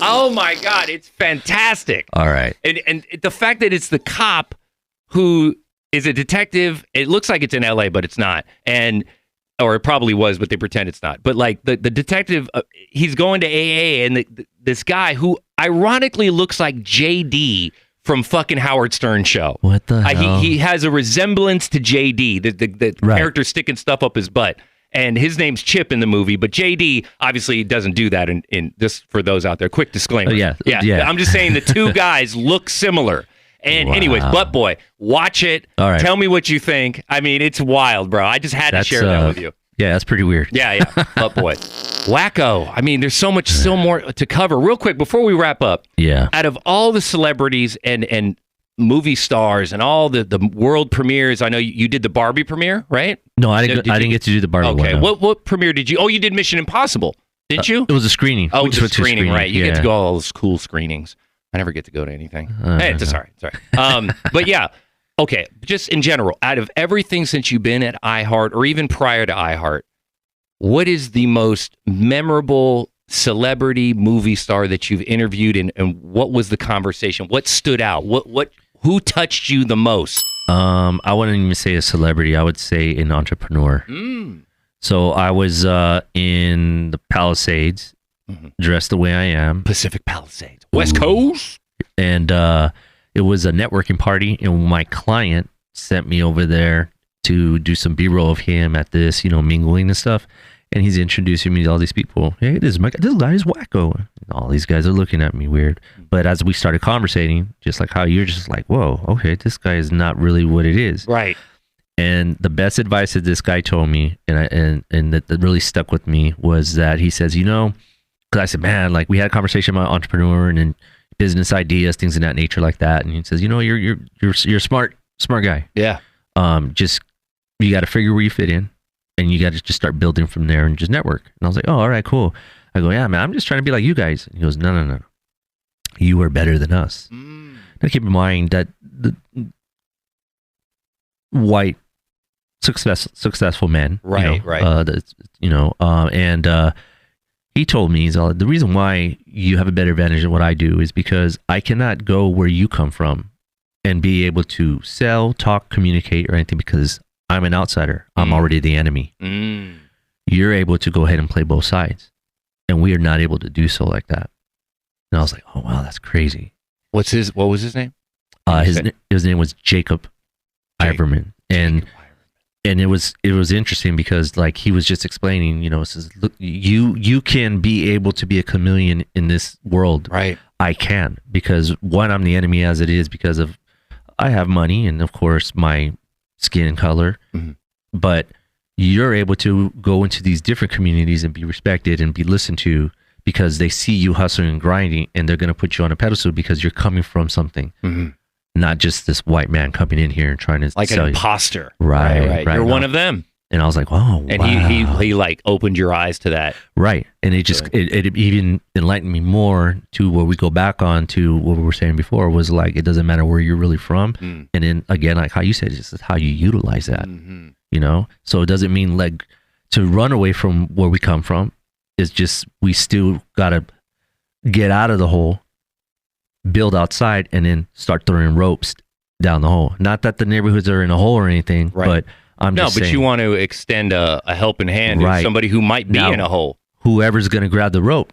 E: Oh my God, it's fantastic.
F: All right.
E: And the fact that it's the cop who is a detective, it looks like it's in LA, but it's not. And or it probably was, but they pretend it's not. But like the detective, he's going to AA, and this guy who ironically looks like JD from fucking Howard Stern show.
F: What the hell?
E: He has a resemblance to JD, the character sticking stuff up his butt. And his name's Chip in the movie, but JD obviously doesn't do that in this, for those out there. Quick disclaimer.
F: Yeah.
E: I'm just saying the two guys look similar. And anyways, Butt Boy, watch it.
F: All right.
E: Tell me what you think. I mean, it's wild, bro. I just had to share that with you.
F: Yeah, that's pretty weird.
E: Yeah. Butt Boy. Wackoe. I mean, there's so much still more to cover. Real quick, before we wrap up.
F: Yeah.
E: Out of all the celebrities and movie stars and all the world premieres, I know you did the Barbie premiere, right?
F: No, I didn't get to do the Barbie one.
E: Okay. What premiere did you? Oh, you did Mission Impossible, didn't you?
F: It was a screening.
E: Oh, it was a screening, right? You get to go all those cool screenings. I never get to go to anything. Hey, it's sorry. But yeah, okay. Just in general, out of everything since you've been at iHeart or even prior to iHeart, what is the most memorable celebrity movie star that you've interviewed, and what was the conversation? What stood out? Who touched you the most?
F: I wouldn't even say a celebrity. I would say an entrepreneur. So I was in the Palisades, dressed the way I am.
E: Pacific Palisades. West Coast.
F: And it was a networking party, and my client sent me over there to do some B-roll of him at this, mingling and stuff. And he's introducing me to all these people. Hey, this guy is Wackoe. And all these guys are looking at me weird. But as we started conversating, just like how you're just like, whoa, okay, this guy is not really what it is.
E: Right.
F: And the best advice that this guy told me, and that really stuck with me, was that he says, because I said, man, like we had a conversation about entrepreneur and business ideas, things of that nature like that. And he says, you're a smart guy.
E: Yeah.
F: Just, you got to figure where you fit in. And you got to just start building from there and just network. And I was like, oh, all right, cool. I go, yeah, man, I'm just trying to be like you guys. And he goes, no. You are better than us. Now keep in mind that the white successful men,
E: right.
F: And he told me, the reason why you have a better advantage than what I do is because I cannot go where you come from and be able to sell, talk, communicate, or anything, because I'm an outsider. I'm already the enemy. You're able to go ahead and play both sides. And we are not able to do so like that. And I was like, oh, wow, that's crazy.
E: What was his name?
F: His name was Jacob Iverman. And it was interesting because like he was just explaining, it says, look, you can be able to be a chameleon in this world.
E: Right.
F: I can, because one, I'm the enemy as it is because of I have money and of course my skin color, but you're able to go into these different communities and be respected and be listened to because they see you hustling and grinding, and they're going to put you on a pedestal because you're coming from something, not just this white man coming in here and trying to
E: like
F: sell
E: an imposter.
F: Right.
E: You're one of them.
F: And I was like, oh,
E: and
F: wow.
E: he like opened your eyes to that.
F: Right. And it just, it even enlightened me more to where we go back on to what we were saying before, was like, it doesn't matter where you're really from. And then again, like how you said, it's just how you utilize that, So it doesn't mean like to run away from where we come from. It's just, we still got to get out of the hole, build outside, and then start throwing ropes down the hole. Not that the neighborhoods are in a hole or anything, but I'm just saying,
E: you want to extend a helping hand to somebody who might be in a hole.
F: Whoever's going to grab the rope,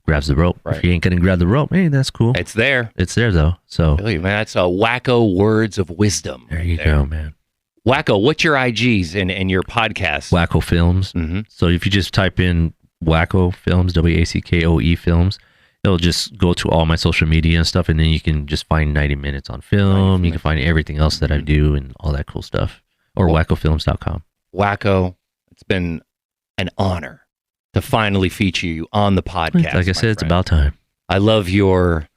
F: grabs the rope.
E: Right.
F: If you ain't going to grab the rope, hey, that's cool.
E: It's there.
F: It's there, though. So,
E: really, man, that's a Wackoe words of wisdom.
F: There you go, man.
E: Wackoe, what's your IGs and your podcast?
F: Wackoe Films. So if you just type in Wackoe Films, Wackoe Films, it'll just go to all my social media and stuff, and then you can just find 90 Minutes on Film. You can find everything else that I do and all that cool stuff. Or WackoeFilms.com.
E: Wackoe, it's been an honor to finally feature you on the podcast.
F: Like I said, it's about time.
E: I love your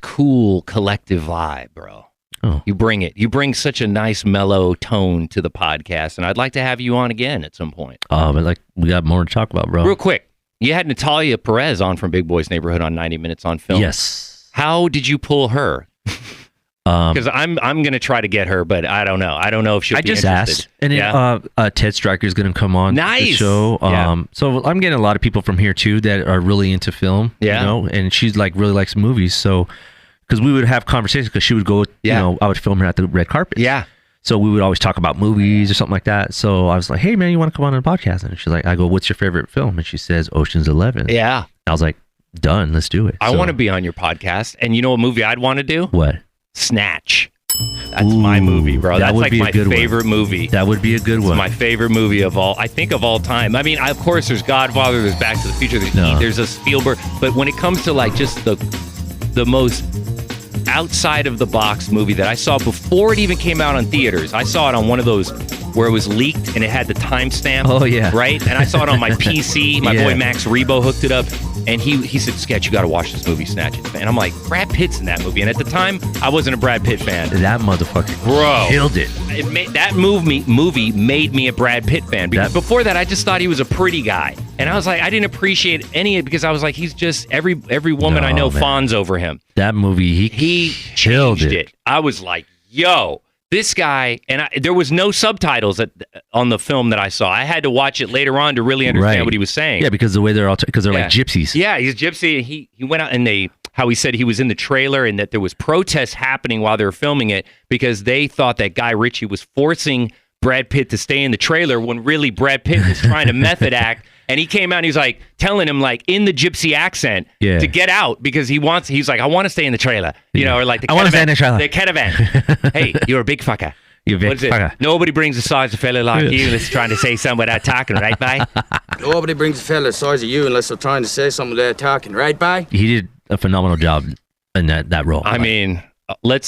E: cool collective vibe, bro.
F: Oh.
E: You bring it. You bring such a nice mellow tone to the podcast, and I'd like to have you on again at some point.
F: But like we got more to talk about, bro.
E: Real quick, you had Natalia Perez on from Big Boys Neighborhood on 90 Minutes on Film.
F: Yes.
E: How did you pull her? Because I'm going to try to get her, but I don't know. I don't know if she'll be interested.
F: Asked. And then Ted Stryker is going to come on the show. So I'm getting a lot of people from here too that are really into film. And she's like really likes movies. So because we would have conversations, because she would go, I would film her at the red carpet.
E: Yeah.
F: So we would always talk about movies or something like that. So I was like, hey, man, you want to come on a podcast? And she's like, I go, what's your favorite film? And she says, Ocean's 11.
E: Yeah.
F: I was like, done. Let's do it.
E: I want to be on your podcast. And you know what movie I'd want to do?
F: What?
E: Snatch. That's my movie, bro. That's like my favorite movie.
F: That would be a good one.
E: It's my favorite movie of all time. I mean, of course, there's Godfather, there's Back to the Future, there's a Spielberg. But when it comes to like just the most outside of the box movie that I saw before it even came out on theaters, I saw it on one of those where it was leaked and it had the timestamp.
F: Oh, yeah.
E: Right? And I saw it on my PC. My boy Max Rebo hooked it up. And he said, Sketch, you got to watch this movie, Snatch It. And I'm like, Brad Pitt's in that movie. And at the time, I wasn't a Brad Pitt fan.
F: That motherfucker killed it.
E: That movie made me a Brad Pitt fan. Because before that, I just thought he was a pretty guy. And I was like, I didn't appreciate any of it because I was like, he's just, every woman I know fawns over him.
F: That movie, he
E: changed it. I was like, yo. This guy, and there was no subtitles on the film that I saw. I had to watch it later on to really understand what he was saying.
F: Yeah, because the way they're like gypsies.
E: Yeah, he's a gypsy. And he went out and how he said he was in the trailer and that there was protests happening while they were filming it because they thought that Guy Ritchie was forcing Brad Pitt to stay in the trailer when really Brad Pitt was trying to method act. And he came out and he's like telling him like in the gypsy accent to get out because he's like, I want to stay in the trailer. You know, or like
F: I want to stay in the trailer.
E: The caravan. Hey, you're a big fucker.
F: You're a big fucker.
E: Nobody brings the size of a fella like you unless trying to say something without talking, right, bye?
H: Nobody brings a fella the size of you unless they're trying to say something without talking, right, bye?
F: He did a phenomenal job in that role.
E: I mean,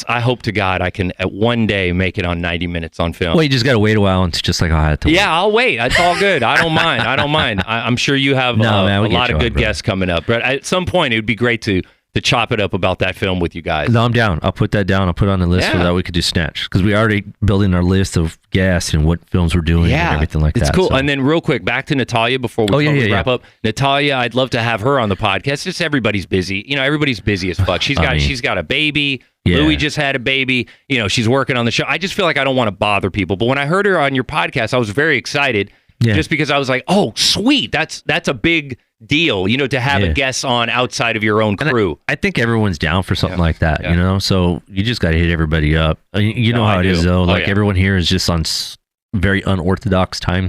E: I hope to God I can at one day make it on 90 minutes on film.
F: Well, you just got to wait a while. And it's just like, I had to wait.
E: Yeah, I'll wait. It's all good. I don't mind. I'm sure you have a lot of good guests coming up. But at some point, it would be great to chop it up about that film with you guys.
F: No, I'm down. I'll put that down. I'll put it on the list so that we could do Snatch. Because we already building our list of guests and what films we're doing and everything like that.
E: It's cool.
F: So.
E: And then real quick, back to Natalia before we wrap up. Natalia, I'd love to have her on the podcast. Just everybody's busy. You know, everybody's busy as fuck. She's got a baby. Yeah. Louis just had a baby. You know, she's working on the show. I just feel like I don't want to bother people. But when I heard her on your podcast, I was very excited just because I was like, oh, sweet. That's a big deal, you know, to have a guest on outside of your own crew.
F: I think everyone's down for something like that, you know? So you just got to hit everybody up. You know how it is, though. Like, everyone here is just on very unorthodox time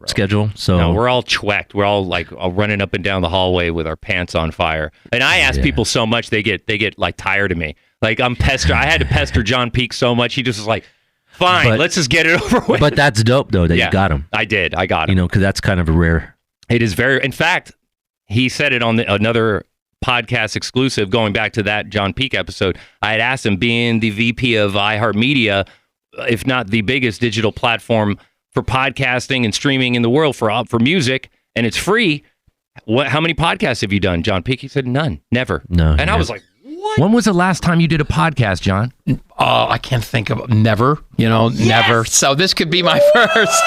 F: schedule. So
E: we're all chwecked. We're all like running up and down the hallway with our pants on fire. And I ask people so much, they get like tired of me. Like I had to pester John Peake so much. He just was like, fine, let's just get it over with.
F: But that's dope, though, that you got him.
E: I did. I got him.
F: You know, because that's kind of a rare.
E: It is very, in fact, he said it on another podcast exclusive, going back to that John Peake episode. I had asked him, being the VP of iHeartMedia, if not the biggest digital platform for podcasting and streaming in the world for music, and it's free, how many podcasts have you done, John Peake? He said, none, never.
F: No.
E: And I was like, what?
I: When was the last time you did a podcast, John? Oh, I can't think of never. You know, never. So this could be my first.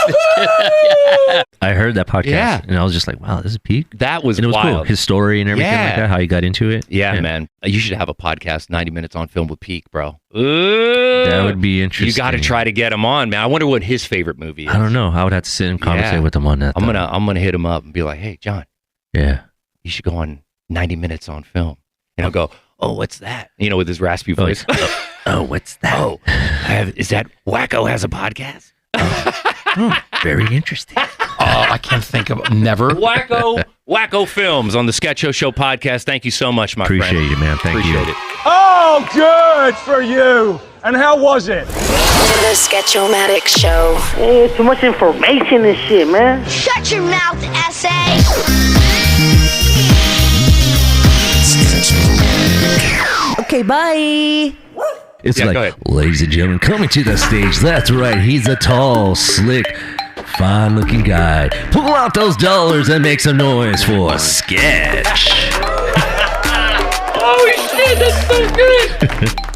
F: I heard that podcast, and I was just like, wow, this is Peake.
E: That was
F: and it was
E: wild.
F: Cool. His story and everything like that, how he got into it.
E: Yeah, man. You should have a podcast, 90 Minutes on Film with Peake, bro. Ooh,
F: that would be interesting.
E: You got to try to get him on, man. I wonder what his favorite movie is.
F: I don't know. I would have to sit and conversate with him on that.
E: I'm gonna hit him up and be like, hey, John.
F: Yeah.
E: You should go on 90 Minutes on Film. And I'll go, oh, what's that? You know, with his raspy voice.
F: Oh, what's that?
E: Oh, is that Wackoe has a podcast?
F: Very interesting.
I: Oh, I can't think of never.
E: Wackoe Films on the Sketch Show podcast. Thank you so much, my friend.
F: Appreciate it, man. Thank you.
E: Appreciate it.
J: Oh, good for you. And how was it?
C: The Sketch-O-Matic Show.
K: Hey, too much information and shit, man.
L: Shut your mouth, essay.
M: Okay, bye.
F: It's ladies and gentlemen, coming to the stage. That's right. He's a tall, slick, fine-looking guy. Pull out those dollars and make some noise for Sketch.
E: Oh, shit, that's so good.